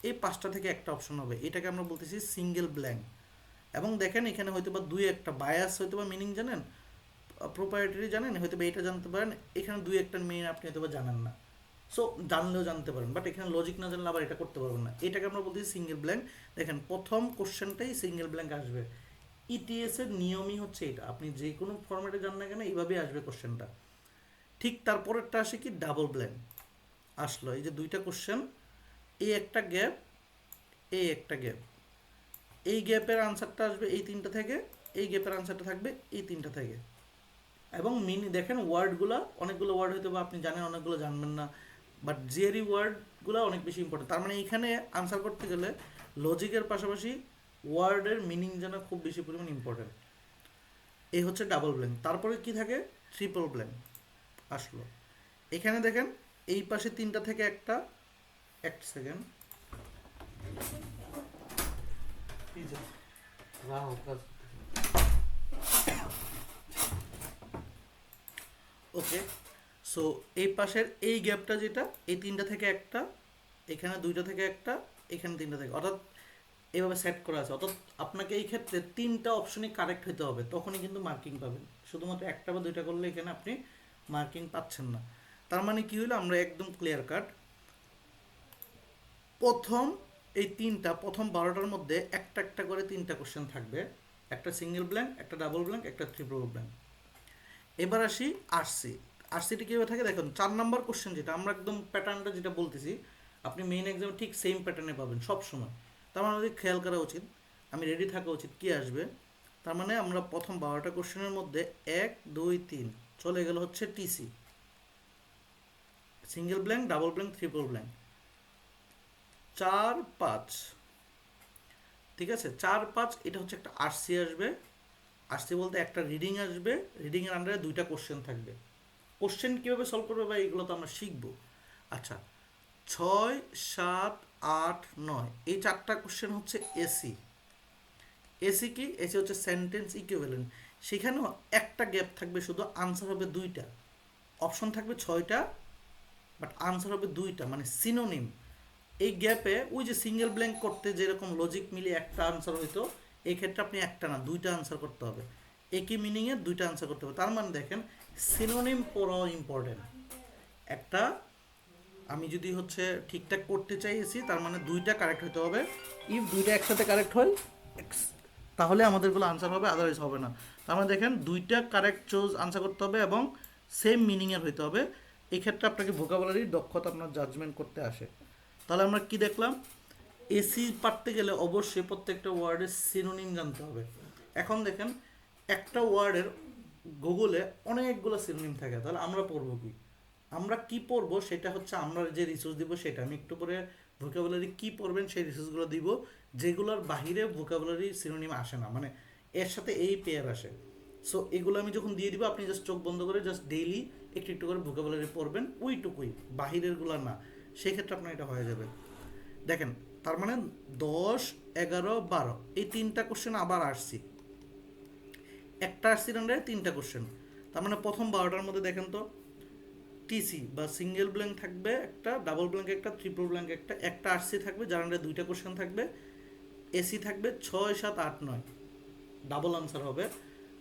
এই 5টা থেকে একটা অপশন হবে, এটাকে আমরা বলতেছি সিঙ্গেল ব্ল্যাঙ্ক। এবং দেখেন এখানে হয়তো বা দুই একটা বায়াস হয়তো বা মিনিং জানেন, প্রোপাইটারি জানেন, হয়তো বা এটা জানতে পারেন, এখানে দুই একটা মিনিং আপনি হয়তো বা জানেন না। সো জানলেও জানতে পারেন, বাট এখানে লজিক না জানলে আবার এটা করতে পারবেন না, এটাকে আমরা বলতেছি সিঙ্গেল ব্ল্যাঙ্ক। দেখেন প্রথম কোশ্চেনটাই সিঙ্গেল ব্ল্যাঙ্ক আসবে। ইটিএস এর নিয়মই হচ্ছে এটা, আপনি যে কোনো ফরম্যাটে যান না কেন এইভাবেই আসবে কোশ্চেনটা। ঠিক তারপরেরটা আসে কি ডাবল ব্ল্যাঙ্ক আসলো, এই যে দুইটা কোশ্চেন, এই একটা গ্যাপ, এই একটা গ্যাপ, এই গ্যাপের আনসারটা আসবে এই তিনটা থেকে, এই গ্যাপের আনসারটা থাকবে এই তিনটা থেকে। এবং মিনি দেখেন ওয়ার্ডগুলো, অনেকগুলো ওয়ার্ড হয়তো বা আপনি জানেন, অনেকগুলো জানবেন না, বাট জিআরই ওয়ার্ডগুলো অনেক বেশি ইম্পর্টেন্ট। তার মানে এখানে আনসার করতে গেলে লজিকের পাশাপাশি ওয়ার্ডের মিনিং যেন খুব বেশি পরিমাণ ইম্পর্টেন্ট। এই হচ্ছে ডাবল ব্ল্যাঙ্ক। তারপরে কি থাকে? ট্রিপল ব্ল্যাঙ্ক আসলো। এখানে দেখেন এই পাশে তিনটা থেকে একটা, এক সেকেন্ড, ওকে। সো এই পাশের এই গ্যাপটা যেটা, এই তিনটা থেকে একটা, এখানে দুইটা থেকে একটা, এখানে তিনটা থেকে, অর্থাৎ এভাবে সেট করা আছে। অর্থাৎ আপনাকে এই ক্ষেত্রে তিনটা অপশনই কারেক্ট হতে হবে, তখনই কিন্তু মার্কিং পাবেন। শুধুমাত্র একটা বা দুইটা করলে এখানে আপনি মার্কিং পাচ্ছেন না। তার মানে কি হলো, আমরা একদম ক্লিয়ার কাট, প্রথম এই তিনটা, প্রথম 12টার মধ্যে একটা একটা করে তিনটা কোশ্চেন থাকবে, একটা সিঙ্গেল ব্ল্যাঙ্ক, একটা ডাবল ব্ল্যাঙ্ক, একটা ট্রিপল ব্ল্যাঙ্ক। এবার আসি আরসি। আরসিটি কীভাবে থাকে দেখুন, 4 নম্বর কোশ্চেন যেটা, আমরা একদম প্যাটার্নটা যেটা বলতেছি, আপনি মেইন এক্সামে ঠিক সেম প্যাটার্নে পাবেন সব সময়। তার মানে আমাদের খেয়াল করা উচিত, আমি রেডি থাকা উচিত কি আসবে। তার মানে আমরা প্রথম 12টা কোশ্চেনের মধ্যে 1 2 3 চলে গেল হচ্ছে TC, single blank, double blank, triple blank. 4 5, ঠিক আছে, 4 5 এটা হচ্ছে একটা আরসি আসবে। আরসি বলতে একটা রিডিং আসবে, রিডিংয়ের আন্ডারে দুইটা কোশ্চেন থাকবে। কোশ্চেন কীভাবে সলভ করবে বা এগুলো তো আমরা শিখবো। আচ্ছা, 6 7 8 9 এই 4টা কোশ্চেন হচ্ছে এসি। এসি কি? এসি হচ্ছে সেন্টেন্স ইকুইভ্যালেন্ট। সেখানেও একটা গ্যাপ থাকবে, শুধু আনসার হবে দুইটা, অপশন থাকবে 6টা, বাট আনসার হবে দুইটা, মানে সিনোনিম। এই গ্যাপে ওই যে সিঙ্গেল ব্ল্যাঙ্ক করতে যেরকম লজিক মিলিয়ে একটা আনসার হইতো, এই ক্ষেত্রে আপনি একটা না দুইটা আনসার করতে হবে, একই মিনিংয়ের দুইটা আনসার করতে হবে। তার মানে দেখেন সিনোনিম পড়াও ইম্পর্টেন্ট। একটা আমি যদি হচ্ছে ঠিকঠাক করতে চাইছি, তার মানে দুইটা কারেক্ট হতে হবে। ইফ দুইটা একসাথে কারেক্ট হয় তাহলে আমাদেরগুলো আনসার হবে, আদারওয়াইজ হবে না। তার মানে দেখেন দুইটা কারেক্ট চুজ আনসার করতে হবে এবং সেম মিনিংয়ের হইতে হবে। এই ক্ষেত্রে আপনাকে ভোকাবুলারি দক্ষতা আপনার জাজমেন্ট করতে আসে। তাহলে আমরা কি দেখলাম, এসি পারতে গেলে অবশ্যই প্রত্যেকটা ওয়ার্ডের সিনোনিম জানতে হবে। এখন দেখেন একটা ওয়ার্ডের গুগলে অনেকগুলো সিনোনিম থাকে, তাহলে আমরা পড়বো কি, আমরা কি পড়বো সেটা হচ্ছে আমরা যে রিসোর্স দিব সেটা, আমি একটু পরে ভোকাবুলারি কি পড়বেন সেই রিসোর্সগুলো দিব, যেগুলোর বাহিরে ভোকাবুলারি সিনোনিম আসে না, মানে এর সাথে এই পেয়ার আসে। সো এগুলো আমি যখন দিয়ে দিব, আপনি জাস্ট চোখ বন্ধ করে জাস্ট ডেইলি একটু একটু করে ভোকাবুলারি পড়বেন, ওইটুকুই, বাহিরেরগুলো না। সেই ক্ষেত্রে আপনার এটা হয়ে যাবে। দেখেন, তার মানে 10, 11, 12 এই তিনটা কোশ্চেন আবার আসছি, একটা আসছি রান্ডারে তিনটা কোশ্চেন। তার মানে প্রথম 12টার মধ্যে দেখেন তো, টিসি বা সিঙ্গেল ব্ল্যাঙ্ক থাকবে একটা, ডাবল ব্ল্যাঙ্ক একটা, ট্রিপল ব্ল্যাঙ্ক একটা, একটা আরসি থাকবে যার আন্ডারে দুইটা কোশ্চেন থাকবে, এসি থাকবে 6, 7, 8, 9, ডাবল আনসার হবে,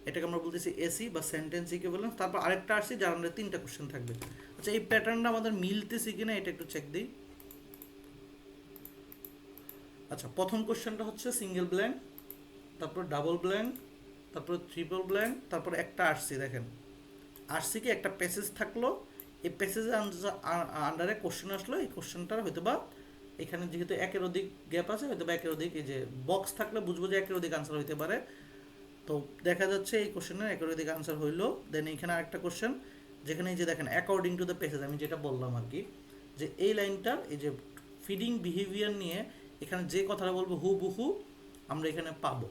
এটাকে আমরা বলতেছি এসি বা সেন্টেন্স ইকুইভ্যালেন্স। তারপর আরেকটা আরসি যার আন্ডারে তিনটা কোশ্চেন থাকবে। আচ্ছা, এই প্যাটার্নটা আমাদের মিলতেছে কিনা এটা একটু চেক দিই। আচ্ছা, প্রথম কোশ্চেনটা হচ্ছে সিঙ্গেল ব্ল্যাঙ্ক, তারপর ডাবল ব্ল্যাঙ্ক, তারপর ট্রিপল ব্ল্যাঙ্ক, তারপর একটা আরসি। দেখেন আরসি কি একটা প্যাসেজ থাকলো, এই প্যাসেজের আন্ডারে কোশ্চেন আসলো, এই কোশ্চেনটার হয়তো বা এখানে যেহেতু একের অধিক গ্যাপ আছে, হয়তো বা একের অধিক, এই যে বক্স থাকলে বুঝবো যে একের অধিক আনসার হইতে পারে। তো দেখা যাচ্ছে এই কোশ্চেনের একের অধিক আনসার হইলো। দেন এখানে আরেকটা কোশ্চেন, যেখানে এই যে দেখেন অ্যাকর্ডিং টু দ্য প্যাসেজ, আমি যেটা বললাম আর কি, যে এই লাইনটার এই যে ফিডিং বিহেভিয়ার নিয়ে এখানে যে কথাটা বলবো হুবহু আমরা এখানে পাবো।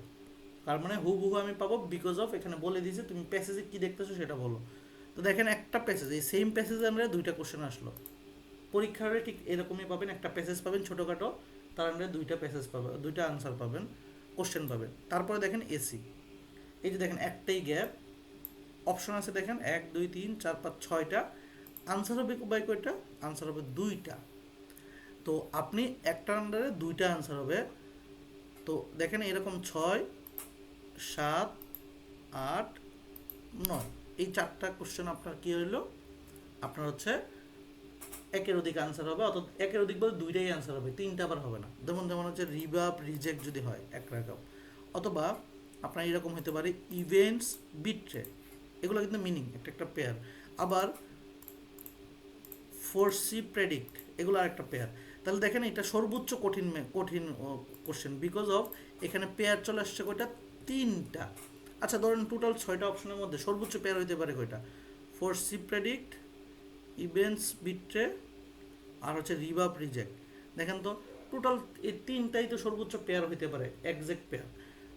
তার মানে হুবহু আমি পাবো বিকজ অফ এখানে বলে দিয়েছে তুমি প্যাসেজে কি দেখতেছো সেটা বলো। তো দেখেন একটা প্যাসেজ, এই সেম প্যাসেজে আমরা দুইটা কোশ্চেন আসলো, পরীক্ষার ঠিক এরকমই পাবেন, একটা প্যাসেজ পাবেন ছোটোখাটো, তার আন্ডারে দুইটা প্যাসেজ পাবেন, দুইটা আনসার পাবেন, কোশ্চেন পাবেন। তারপরে দেখেন এসি, এই যে দেখেন একটাই গ্যাপ, অপশন আছে দেখেন 1, 2, 3, 4, 5, 6টা, আনসার হবে বাই কয়টা, আনসার হবে দুইটা। তো আপনি একটা আন্ডারে দুইটা আনসার হবে। তো দেখেন এরকম 6, 7, 8, 9 এই চারটা কোশ্চেন আপনার কি হইলো, আপনার হচ্ছে একের অধিক আনসার হবে, অর্থাৎ একের অধিক বলতে দুইটাই আনসার হবে, তিনটা আবার হবে না। যেমন যেমন হচ্ছে রিভাব রিজেক্ট যদি হয় একরকম, অথবা আপনার এরকম হতে পারে ইভেন্টস বিট্রে, এগুলো কিন্তু মিনিং একটা একটা পেয়ার। আবার ফোর্সি প্রেডিক্ট, এগুলো আরেকটা পেয়ার। তাহলে দেখেন এটা সর্বোচ্চ কঠিন কঠিন কোশ্চেন, বিকজ অফ এখানে পেয়ার চলে আসছে কয়টা, তিনটা। আচ্ছা ধরেন টোটাল 6টা অপশনের মধ্যে সর্বোচ্চ পেয়ার হইতে পারে কয়টা, ফোর্সি প্রেডিক্ট, ইভেন্টস বিট্রে, আর হচ্ছে রিভাব রিজেক্ট। দেখেন তো টোটাল এই তিনটাই তো সর্বোচ্চ পেয়ার হইতে পারে, এক্সাক্ট পেয়ার।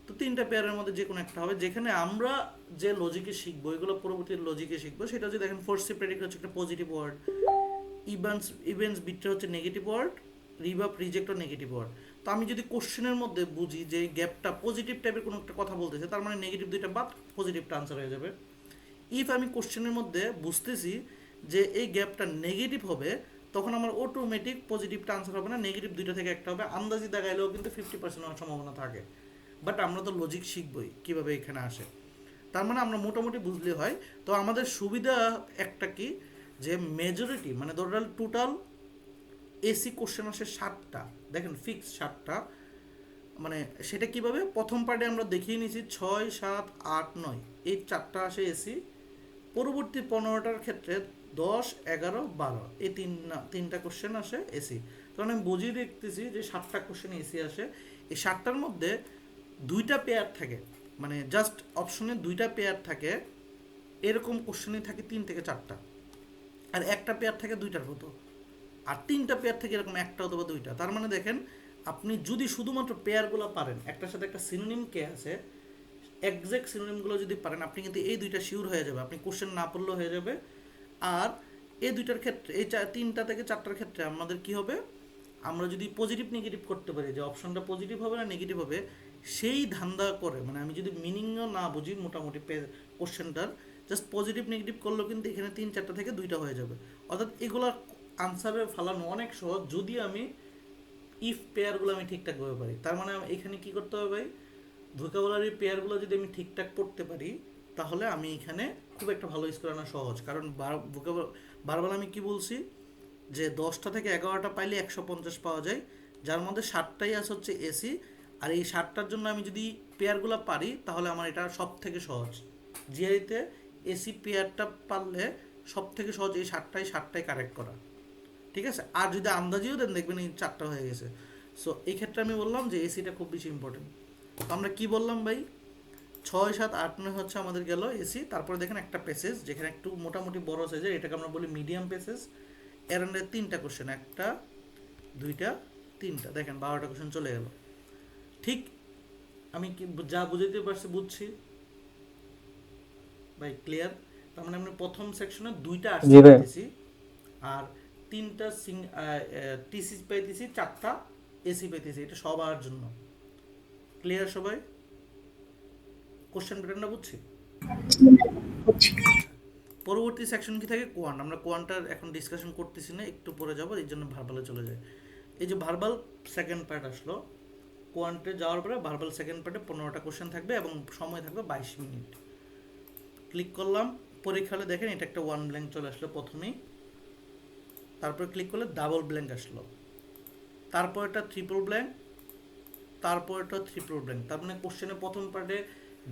তো তিনটা পেয়ারের মধ্যে যে কোনো একটা হবে, যেখানে আমরা যে লজিকে শিখবো, এগুলো পরবর্তী লজিকে শিখবো, সেটা হচ্ছে দেখেন ফোর্সি প্রেডিক্ট হচ্ছে একটা পজিটিভ ওয়ার্ড, ইভেন্টস বিট্রে হচ্ছে নেগেটিভ ওয়ার্ড, রিভাব রিজেক্টও নেগেটিভ ওয়ার্ড। তো আমি যদি কোশ্চেনের মধ্যে বুঝি যে গ্যাপটা পজিটিভ টাইপের কোনো একটা কথা বলতেছে, তার মানে নেগেটিভ দুইটা বাদ, পজিটিভটা আনসার হয়ে যাবে। ইফ আমি কোশ্চেনের মধ্যে বুঝতেছি যে এই গ্যাপটা নেগেটিভ হবে, তখন আমার অটোমেটিক পজিটিভটা আনসার হবে না, নেগেটিভ দুইটা থেকে একটা হবে। আন্দাজি দাগাইলেও কিন্তু 50% হওয়ার সম্ভাবনা থাকে, বাট আমরা তো লজিক শিখবই কীভাবে এখানে আসে। তার মানে আমরা মোটামুটি বুঝলে হয়। তো আমাদের সুবিধা একটা কি, যে মেজরিটি মানে ধরেন টোটাল এসি কোশ্চেন আসে 7টা, দেখেন ফিক্স 7টা। মানে সেটা কিভাবে, প্রথম পার্টে আমরা দেখিয়ে নিয়েছি 6, 7, 8, 9 এই চারটা আসে এসি। পরবর্তী 15টার ক্ষেত্রে 10, 11, 12 এই তিনটা কোশ্চেন আসে এসি। তখন আমি বুঝিয়ে দেখতেছি যে 7টা কোশ্চেন এসি আসে। এই 7টার মধ্যে দুইটা পেয়ার থাকে, মানে জাস্ট অপশনে দুইটা পেয়ার থাকে, এরকম কোশ্চেনই থাকে 3 থেকে 4টা। আর একটা পেয়ার থাকে দুইটার মতো, আর তিনটা পেয়ার থেকে এরকম একটা অথবা দুইটা। তার মানে দেখেন আপনি যদি শুধুমাত্র পেয়ারগুলো পারেন, একটার সাথে একটা সিনোনিম কে আছে, এক্সাক্ট সিনোনিমগুলো যদি পারেন, আপনি কিন্তু এই দুইটা শিওর হয়ে যাবে, আপনি কোশ্চেন না পড়লেও হয়ে যাবে। আর এই দুইটার ক্ষেত্রে, এই তিনটা থেকে চারটার ক্ষেত্রে আমাদের কি হবে, আমরা যদি পজিটিভ নেগেটিভ করতে পারি, যে অপশনটা পজিটিভ হবে না নেগেটিভ হবে, সেই ধান্দা করে, মানে আমি যদি মিনিংও না বুঝি মোটামুটি কোশ্চেনটার, জাস্ট পজিটিভ নেগেটিভ করলেও কিন্তু এখানে 3-4টা থেকে দুইটা হয়ে যাবে। অর্থাৎ এগুলো আনসারে ফালানো অনেক সহজ, যদি আমি ইফ পেয়ারগুলো আমি ঠিকঠাকভাবে পারি। তার মানে এখানে কি করতে হবে ভাই, ভোকাবুলারি পেয়ারগুলো যদি আমি ঠিকঠাক পড়তে পারি, তাহলে আমি এখানে খুব একটা ভালো স্কোর আনা সহজ। কারণ বারবার আমি কি বলছি, যে 10টা থেকে 11টা পাইলে 150 পাওয়া যায়, যার মধ্যে 7টাই আছে হচ্ছে এসি। আর এই 7টার জন্য আমি যদি পেয়ারগুলো পারি, তাহলে আমার এটা সব থেকে সহজ। জিআইতে এসি পেয়ারটা পারলে সব থেকে সহজ এই 7টাই কারেক্ট করা, ঠিক আছে। আর যদি আন্দাজিও দেন দেখবেন এই 4টা হয়ে গেছে। সো এই ক্ষেত্রে আমি বললাম যে এসিটা খুব বেশি ইম্পর্টেন্ট। তো আমরা কি বললাম ভাই, 6, 7, 8, 9 হচ্ছে আমাদের গেল এসি। তারপরে দেখেন একটা প্যাসেজ যেখানে একটু মোটামুটি বড় সাইজের, এটাকে আমরা বলি মিডিয়াম প্যাসেজ। এর আন্ডারে 3টা কোশ্চেন, 1টা 2টা 3টা, দেখেন 12টা কোশ্চেন চলে গেল। ঠিক আমি কি যা বুঝাইতে পারছি বুঝছি ভাই, ক্লিয়ার? তার মানে আমরা প্রথম সেকশনে 2টা আরসি জি ভাই। পাইতেছি, আর 3টা টিসি পাইতেছি, 4টা এসি পাইতেছি। এটা সবার জন্য ক্লিয়ার সবাই? কোশ্চেন প্যাটার্নটা বুঝছি। আচ্ছা, পরবর্তী সেকশন কি থাকে, কোয়ান্ট। আমরা কোয়ান্টার এখন ডিসকাশন করতেছি না, একটু পরে যাব, এই জন্য ভার্বালে চলে যায়। এই যে ভার্বাল সেকেন্ড পার্ট আসলো, কোয়ান্টে যাওয়ার পরে ভার্বাল সেকেন্ড পার্টে 15টা কোশ্চেন থাকবে এবং সময় থাকবে 22 মিনিট। ক্লিক করলাম, পরীক্ষা হলে দেখেন এটা একটা ওয়ান ব্ল্যাঙ্ক চলে আসলো প্রথমেই। তারপরে ক্লিক করলে ডাবল ব্ল্যাঙ্ক আসলো, তারপর এটা ট্রিপল ব্ল্যাঙ্ক, তারপর এটা ট্রিপল ব্ল্যাঙ্ক। তার মানে কোশ্চেনের প্রথম পার্টে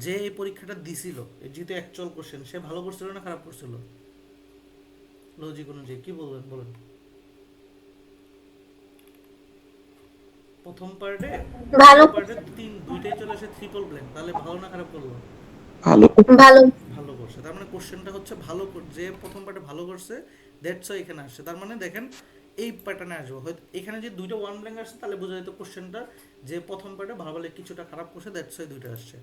যে এই পরীক্ষাটা দিছিল, যেহেতু অ্যাকচুয়াল কোশ্চেন, সে ভালো করছিল না খারাপ করছিল? লজিক অনুযায়ী কি বলবেন বলেন? প্রথম পার্টে ভালো। দুইটাই চলে আসে ট্রিপল ব্ল্যাঙ্ক, তাহলে ভালো না খারাপ করলো? ভালো। ভালো। ভালো করছে। তার মানে কোশ্চেনটা হচ্ছে ভালো যে প্রথম পার্টে ভালো করছে, দ্যাটস ওয়াই এখানে আসছে। তার মানে দেখেন এই প্যাটার্নে আসবে। হয়তো এখানে যে দুইটা ওয়ান ব্ল্যাঙ্ক আসছে তাহলে বোঝা যেত কোশ্চেনটা যে প্রথম পার্টে ভালো বলে কিছুটা খারাপ করছে, দ্যাটস ওয়াই দুইটা আসছে।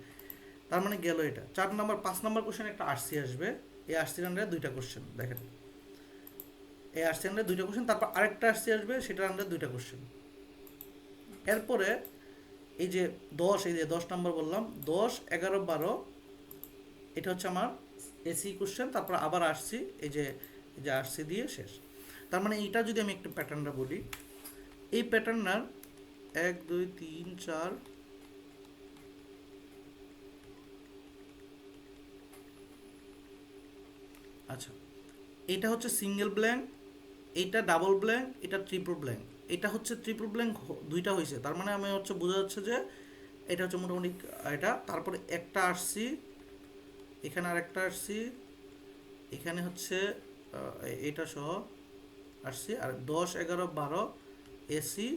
তার মানে গেল এটা 4 নাম্বার। 5 নাম্বার কোশ্চেন একটা আরসি আসবে, এই আরসির আন্ডারে 2টা কোশ্চেন। দেখেন এই আরসির আন্ডারে 2টা কোশ্চেন, তারপর আরেকটা আরসি আসবে, সেটার আন্ডারে 2টা কোশ্চেন। এরপরে এই যে 10, এই যে 10 নাম্বার বললাম, 10, 11, 12, এটা হচ্ছে আমার এসি কোশ্চেন। তারপর আবার আসছি, এই যে আসছি দিয়ে শেষ। তার মানে এইটা যদি আমি একটু প্যাটার্নটা বলি, এই প্যাটার্নার 1, 2, 3, 4, আচ্ছা এটা হচ্ছে সিঙ্গেল ব্ল্যাঙ্ক, এইটা ডাবল ব্ল্যাঙ্ক, এটা ট্রিপল ব্ল্যাঙ্ক। এটা হচ্ছে ট্রিপল ব্ল্যাঙ্ক, দুইটা হয়েছে। তার মানে আমি হচ্ছে বোঝা যাচ্ছে যে এটা হচ্ছে মোটামুটি এটা। তারপরে একটা আসছি, এখানে আরেকটা আসছি, এখানে হচ্ছে এটা সহ আসছি, আর 10, 11, 12 এসি,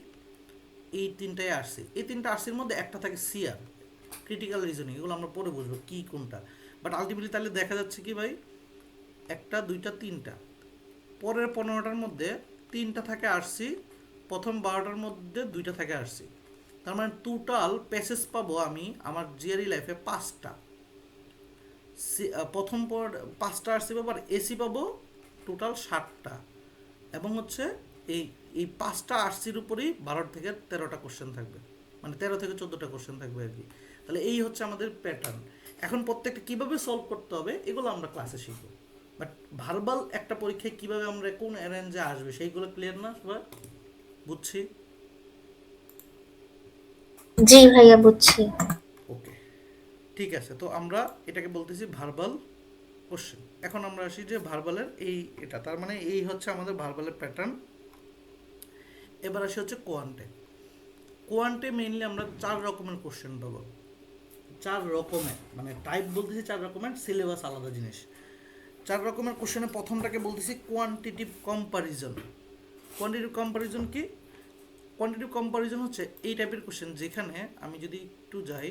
এই 3টাই আসছি। এই 3টা আসছির মধ্যে একটা থাকে সিআর, ক্রিটিক্যাল রিজনিং। এগুলো আমরা পরে বুঝবো কি কোনটা। বাট আলটিমেটলি তাহলে দেখা যাচ্ছে কি ভাই, 1টা 2টা 3টা, পরের 15টার মধ্যে 3টা থাকে আসছি, প্রথম 12টার মধ্যে 2টা থাকে আসছি। তার মানে টোটাল প্যাসেজ পাবো আমি আমার জিআরই লাইফে 5টা। প্রথম পর 5টা আসছি পাবো, আর এসি পাবো টোটাল 7টা। এবং হচ্ছে এই এই 5টা আরসির উপরেই 12 থেকে 13টা কোশ্চেন থাকবে, মানে 13 থেকে 14টা কোশ্চেন থাকবে আর কি। তাহলে এই হচ্ছে আমাদের প্যাটার্ন। এখন প্রত্যেকটা কিভাবে সলভ করতে হবে এগুলো আমরা ক্লাসে শিখবো। বাট ভার্বাল একটা পরীক্ষায় কিভাবে আমরা কোন অ্যারেঞ্জে আসবে সেইগুলো ক্লিয়ার না সবাই? বুঝছি? জি ভাইয়া বুঝছি। ওকে, ঠিক আছে। তো আমরা এটাকে বলতেছি ভার্বাল কোশ্চেন। এখন আমরা আসি যে ভার্বালের এটা, তার মানে এই হচ্ছে আমাদের ভার্বালের প্যাটার্ন। এবার আসি হচ্ছে কোয়ান্টে। কোয়ান্টে মেইনলি আমরা 4 রকমের কোশ্চেন পাবো। 4 রকমের মানে টাইপ বলতেছি 4 রকমের, সিলেবাস আলাদা জিনিস। 4 রকমের কোশ্চেনে প্রথমটাকে বলতেছি কোয়ান্টিটিভ কম্পারিজন। কোয়ান্টিটিভ কম্পারিজন কি? কোয়ান্টিটিভ কম্পারিজন হচ্ছে এই টাইপের কোশ্চেন যেখানে আমি যদি একটু যাই,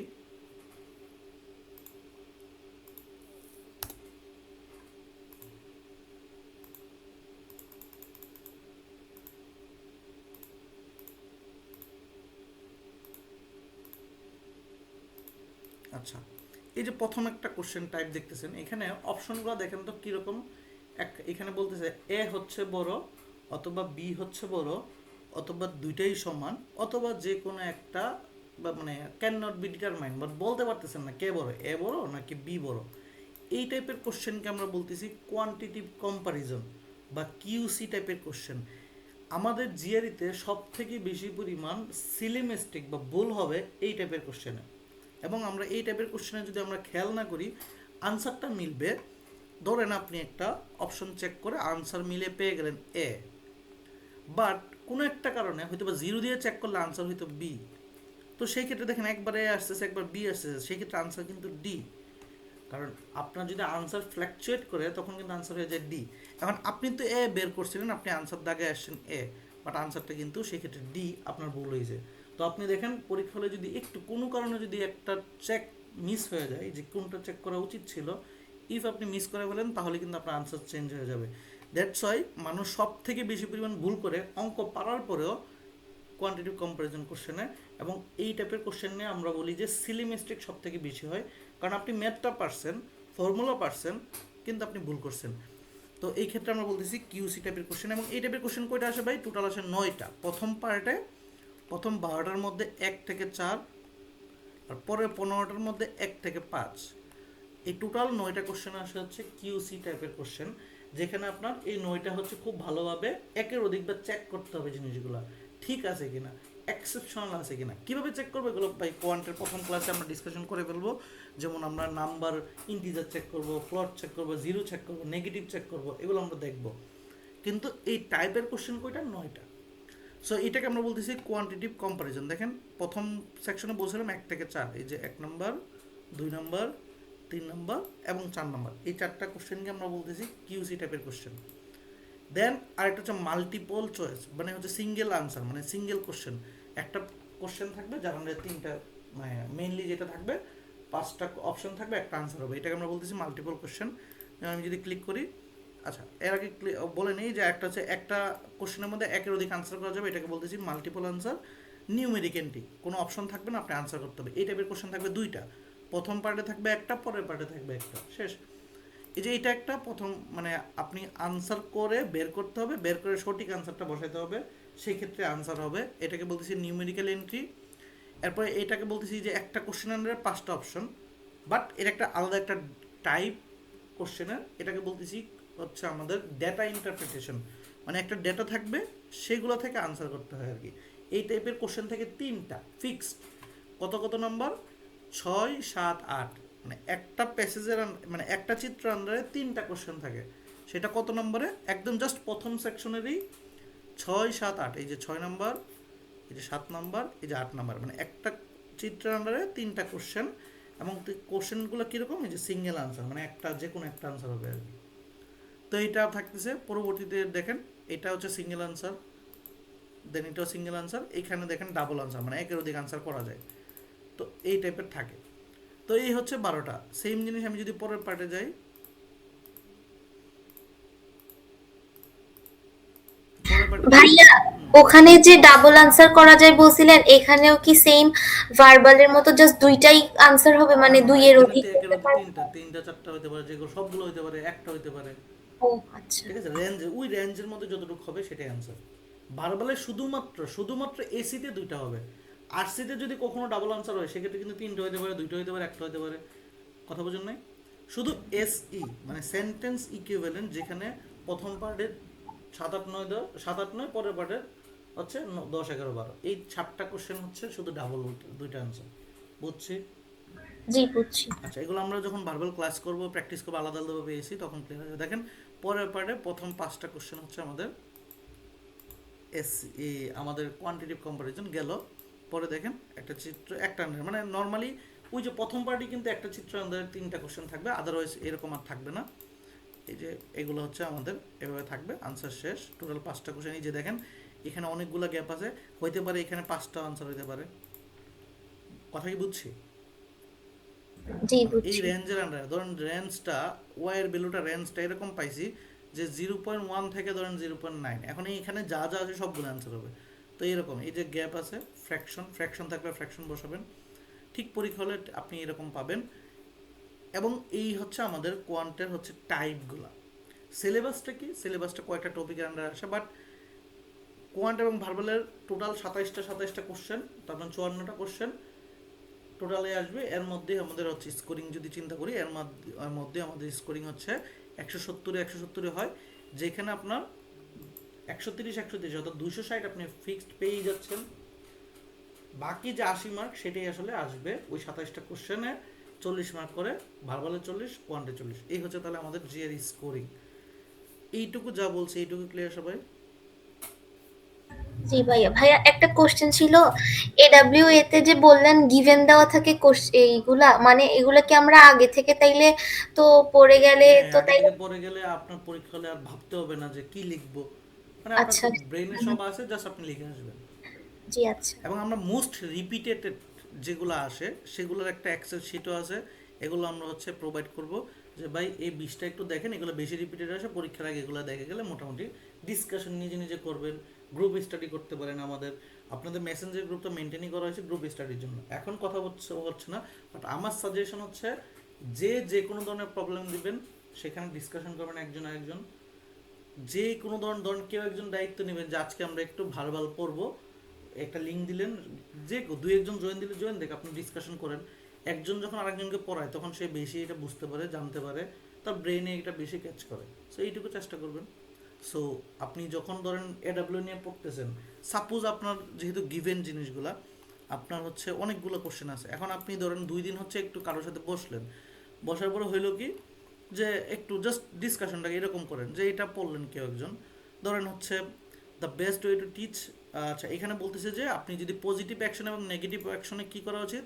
আচ্ছা এই যে প্রথম একটা কোশ্চেন টাইপ দেখতেছেন, এখানে অপশনগুলো দেখেন তো কীরকম। এখানে বলতেছে এ হচ্ছে বড়, অথবা বি হচ্ছে বড়, অথবা দুইটাই সমান, অথবা যে কোনো একটা, বা মানে can not be determined, but বলতে পারতেছেন না কে বড়, এ বড় নাকি বি বড়। এই টাইপের কোশ্চেনকে আমরা বলতেছি কোয়ান্টিটিভ কম্পারিজন বা কিউসি টাইপের কোশ্চেন। আমাদের জিআরিতে সব থেকে বেশি পরিমাণ সিলি মিস্টেক বা ভুল হবে এই টাইপের কোশ্চেনে। এবং আমরা এই টাইপের কোশ্চেনে যদি আমরা খেয়াল না করি, আনসারটা মিলবে। ধরেন আপনি একটা অপশন চেক করে আনসার মিলে পেয়ে গেলেন এ, বাট কোনো একটা কারণে হয়তো বা 0 দিয়ে চেক করলে আনসার হয়তো বি। তো সেই ক্ষেত্রে দেখেন একবার এ আসতেছে একবার বি আসতেছে, সেই ক্ষেত্রে আনসার কিন্তু ডি। কারণ আপনার যদি আনসার ফ্ল্যাকচুয়েট করে তখন কিন্তু আনসার হয়ে যায় ডি। এখন আপনি তো এ বের করছিলেন, আপনি আনসার দাগে আসছেন এ, বাট আনসারটা কিন্তু সেক্ষেত্রে ডি আপনার ভুল হয়েছে। তো আপনি দেখেন পরীক্ষা হলে যদি একটু কোনো কারণে যদি একটা চেক মিস হয়ে যায়, যে কোনটা চেক করা উচিত ছিল, ইফ আপনি মিস করে ফেলেন তাহলে কিন্তু আপনার আনসার চেঞ্জ হয়ে যাবে। দ্যাটস ওয়াই মানুষ সব থেকে বেশি পরিমাণ ভুল করে অঙ্ক পারার পরেও কোয়ান্টিটিভ কম্পারিজন কোশ্চেনে, এবং এই টাইপের কোশ্চেন নিয়ে আমরা বলি যে সিলি মিস্টেক সব থেকে বেশি হয়, কারণ আপনি ম্যাথটা পারছেন, ফর্মুলা পারছেন, কিন্তু আপনি ভুল করছেন। তো এই ক্ষেত্রে আমরা বলতেছি কিউসি টাইপের কোশ্চেন। এবং এই টাইপের কোশ্চেন কয়টা আসে ভাই? টোটাল আসে 9টা। প্রথম পার্টে প্রথম 12টার মধ্যে 1 থেকে 4, আর পরের 15টার মধ্যে 1 থেকে 5। এই টোটাল 9টা কোশ্চেন আসে হচ্ছে কিউসি টাইপের কোশ্চেন, যেখানে আপনার এই 9টা হচ্ছে খুব ভালোভাবে একের অধিকবার চেক করতে হবে জিনিসগুলো ঠিক আছে কিনা, এক্সেপশনাল আছে কিনা। কিভাবে চেক করবো এগুলো ভাই কোয়ান্টের প্রথম ক্লাসে আমরা ডিসকাশন করে ফেলবো। যেমন আমরা নাম্বার, ইন্টিজার চেক করব, ফ্লট চেক করব, জিরো চেক করব, নেগেটিভ চেক করব, এগুলো আমরা দেখব। কিন্তু এই টাইপের কোশ্চেন কয়টা? 9টা। সো এটাকে আমরা বলতেছি কোয়ান্টিটিভ কম্পারিজন। দেখেন প্রথম সেকশনে বলছিলাম 1 থেকে 4, এই যে 1 নম্বর, 2 নম্বর, 3 নম্বর এবং 4 নম্বর, এই 4টা কোশ্চেনকে আমরা বলতেছি কিউসি টাইপের কোশ্চেন। দেন আরেকটা হচ্ছে মাল্টিপল চয়েস, মানে হচ্ছে সিঙ্গেল আনসার, মানে সিঙ্গেল কোশ্চেন। একটা কোশ্চেন থাকবে যার মধ্যে 3টা, মানে মেইনলি যেটা থাকবে 5টা অপশন থাকবে, একটা আনসার হবে, এটাকে আমরা বলতেছি মাল্টিপল কোশ্চেন। আমি যদি ক্লিক করি, আচ্ছা এর আগে বলে নেই যে একটা হচ্ছে একটা কোশ্চেনের মধ্যে একের অধিক আনসার করা যাবে, এটাকে বলতেছি মাল্টিপল আনসার। নিউমেরিক এন্ট্রি, কোনো অপশন থাকবে না, আপনি আনসার করতে হবে। এই টাইপের কোশ্চেন থাকবে 2টা, প্রথম পার্টে থাকবে একটা, পরের পার্টে থাকবে একটা, শেষ। এই যে এটা একটা প্রথম, মানে আপনি আনসার করে বের করতে হবে, বের করে সঠিক আনসারটা বসাইতে হবে, সেই ক্ষেত্রে আনসার হবে, এটাকে বলতেছি নিউমেরিক্যাল এন্ট্রি। এরপরে এটাকে বলতেছি যে একটা কোশ্চেন আন্ডারে 5টা অপশন, বাট এর একটা আলাদা একটা টাইপ কোশ্চেনের, এটাকে বলতেছি হচ্ছে আমাদের ডেটা ইন্টারপ্রিটেশন, মানে একটা ডেটা থাকবে সেগুলো থেকে আনসার করতে হয় আর কি। এই টাইপের কোশ্চেন থেকে 3টা ফিক্সড। কত কত নম্বর? 6, 7, 8, মানে একটা প্যাসেজের মানে একটা চিত্র আন্ডারে 3টা কোশ্চেন থাকে। সেটা কত নম্বরে? একদম জাস্ট প্রথম সেকশনেরই 6, 7, 8, এই যে 6 নম্বর, এই যে 7 নম্বর, এই যে 8 নম্বর, মানে একটা চিত্রের আন্ডারে 3টা কোশ্চেন। এবং কোশ্চেনগুলো কীরকম? এই যে সিঙ্গেল আনসার, মানে একটা যে কোনো একটা আনসার হবে আর কি। তো এইটা থাকতেছে পরবর্তীতে দেখেন, এটা হচ্ছে সিঙ্গেল আনসার, দেন এটাও সিঙ্গেল আনসার, এইখানে দেখেন ডাবল আনসার, মানে একের অধিক আনসার করা যায়। তো এই টাইপের থাকে। তো এই হচ্ছে 12টা। সেম জিনিস আমি যদি পরের পার্টে যাই, পরের পার্টে ভাইয়া, ওখানে যে ডাবল আনসার করা যায় বলছিলেন, এখানেও কি সেম ভার্বালের মতো জাস্ট দুইটাই আনসার হবে, না মানে না, দুইয়ের এখানে অধিক একের হতে অধিক পারবে? 3টা, 3টা 4টা হতে পারে, যেগুলো সবগুলো হতে পারে, একটা হতে পারে। ও আচ্ছা। ঠিক আছে, রেঞ্জ, ওই রেঞ্জের মধ্যে যতটুকু হবে সেটাই আনসার। ভার্বালে শুধুমাত্র শুধুমাত্র এসিতে 2টা হবে। আরসিতে যদি কখনো ডাবল আনসার হয় সেক্ষেত্রে কিন্তু 3টা হতে পারে, 2টা হতে পারে, একটা হতে পারে। কথা বোঝেন নাই? শুধু এসই মানে সেন্টেন্স ইকুইভ্যালেন্ট, যেখানে প্রথম পার্টের 7, 8, 9, 10, 7, 8, 9, পরের পার্টের হচ্ছে 10, 11, 12, এই 4টা কোশ্চেন হচ্ছে শুধু ডাবল 2টা আনসার। বুঝছি? জি বুঝছি। আচ্ছা, এগুলো আমরা যখন ভার্বাল ক্লাস করবো, প্র্যাকটিস করবো আলাদা আলাদাভাবে এসি, তখন ক্লিয়ার হয়ে যাবে। দেখেন পরের পার্টে প্রথম 5টা কোশ্চেন হচ্ছে আমাদের এস, আমাদের কোয়ান্টিটিভ কম্পারিজন গেল। পরে দেখেন একটা চিত্র একটা আন্ডার, মানে নর্মালি ওই যে প্রথম পার্টি কিন্তু একটা চিত্র আন্ডারে 3টা কোশ্চেন থাকবে, আদারওয়াইজ এরকম আর থাকবে না। এই যে এগুলো হচ্ছে আমাদের এভাবে থাকবে, আনসার শেষ। টোটাল 5টা কোশ্চেন। এই যে দেখেন এখানে অনেকগুলো গ্যাপ আছে, হইতে পারে এখানে 5টা আনসার হইতে পারে। কথা কি বুঝছি? জি এই বুঝছি। রেঞ্জের আন্ডারে ধরেন রেঞ্জটা, ওয়াইয়ের ভ্যালুটা রেঞ্জটা এরকম পাইছি যে 0.1 থেকে ধরেন 0.9, এখন এখানে যা যা আছে সবগুলো অ্যান্সার হবে। তো এরকম এই যে গ্যাপ আছে, ফ্র্যাকশন, ফ্র্যাকশন থাকলে ফ্র্যাকশন বসাবেন, ঠিক পরীক্ষা হলে আপনি এরকম পাবেন। এবং এই হচ্ছে আমাদের কোয়ান্টের হচ্ছে টাইপগুলো। সিলেবাসটা কি? সিলেবাসটা কয়েকটা টপিকের আন্ডারে আসে, বাট কোয়ান্ট এবং ভার্বালের টোটাল 27টা কোশ্চেন, তারপর 54টা কোশ্চেন টোটালে আসবে। এর মধ্যে আমাদের হচ্ছে স্কোরিং যদি চিন্তা করি, এর মধ্যে আমাদের স্কোরিং হচ্ছে 170-170 হয়, যেখানে আপনার 130-130 অর্থাৎ 260 আপনি ফিক্সড পেয়ে যাচ্ছেন। বাকি যে 80 মার্ক সেটাই আসলে আসবে ওই 27টা কোশ্চেনে, 40 মার্ক করে, ভার্বালে 40, কোয়ান্টে 40। এই হচ্ছে তাহলে আমাদের জিআর স্কোরিং। এইটুকু যা বলছে এইটুকু ক্লিয়ার সবাই? জি ভাইয়া, ভাইয়া একটা কোশ্চেন ছিল, এডাব্লিউএ তে যে বললেন গিভেন দেওয়া থাকে এইগুলা, মানে এগুলা কি আমরা আগে থেকে তাইলে তো পড়ে গেলে হ্যাঁ, তো আগে তাইলে? থেকে পড়ে গেলে আপনার পরীক্ষা হলে আর ভাবতে হবে না যে কি লিখবো, মানে আপনার আচ্ছা। ব্রেনে হুম, সব আছে, জাস্ট আপনি লিখে আসবেন। জি আচ্ছা। এবং আমরা মোস্ট রিপিটেড যেগুলো আসে সেগুলোর একটা এক্সেল শিটও আছে, এগুলো আমরা হচ্ছে প্রোভাইড করব, যে ভাই এই 20টা একটু দেখেন, এগুলো বেশি রিপিটেড আসে পরীক্ষার আগে, এগুলো দেখে গেলে মোটামুটি ডিসকাশন নিজে নিজে করবেন, গ্রুপ স্টাডি করতে পারেন। আমাদের আপনাদের মেসেঞ্জার গ্রুপটা মেনটেনই করা হয়েছে গ্রুপ স্টাডির জন্য, এখন কথা হচ্ছে না, বাট আমার সাজেশন হচ্ছে যে যে কোনো ধরনের প্রবলেম দিবেন সেখানে ডিসকাশন করবেন একজন আরেকজন, যে কোনো ধরনের ধরুন কেউ একজন দায়িত্ব নেবেন যে আজকে আমরা একটু ভালো ভালো পড়বো, একটা লিঙ্ক দিলেন, যে দুই একজন জয়েন দিলে জয়েন দেখ, আপনি ডিসকাশন করেন। একজন যখন আরেকজনকে পড়ায় তখন সে বেশি এটা বুঝতে পারে, জানতে পারে, তার ব্রেনে এটা বেশি ক্যাচ করে। সো এইটুকু চেষ্টা করবেন। সো আপনি যখন ধরেন এডাব্লিউ নিয়ে পড়তেছেন, সাপোজ আপনার যেহেতু গিভেন জিনিসগুলা, আপনার হচ্ছে অনেকগুলো কোশ্চেন আছে, এখন আপনি ধরেন 2 দিন হচ্ছে একটু কারোর সাথে বসলেন, বসার পরে হইলো কি যে একটু জাস্ট ডিসকাশনটাকে এরকম করেন যে এটা পড়লেন কেউ একজন, ধরেন হচ্ছে the best way to teach. আচ্ছা, এখানে বলতেছে যে আপনি যদি পজিটিভ অ্যাকশন এবং নেগেটিভ অ্যাকশনে কী করা উচিত,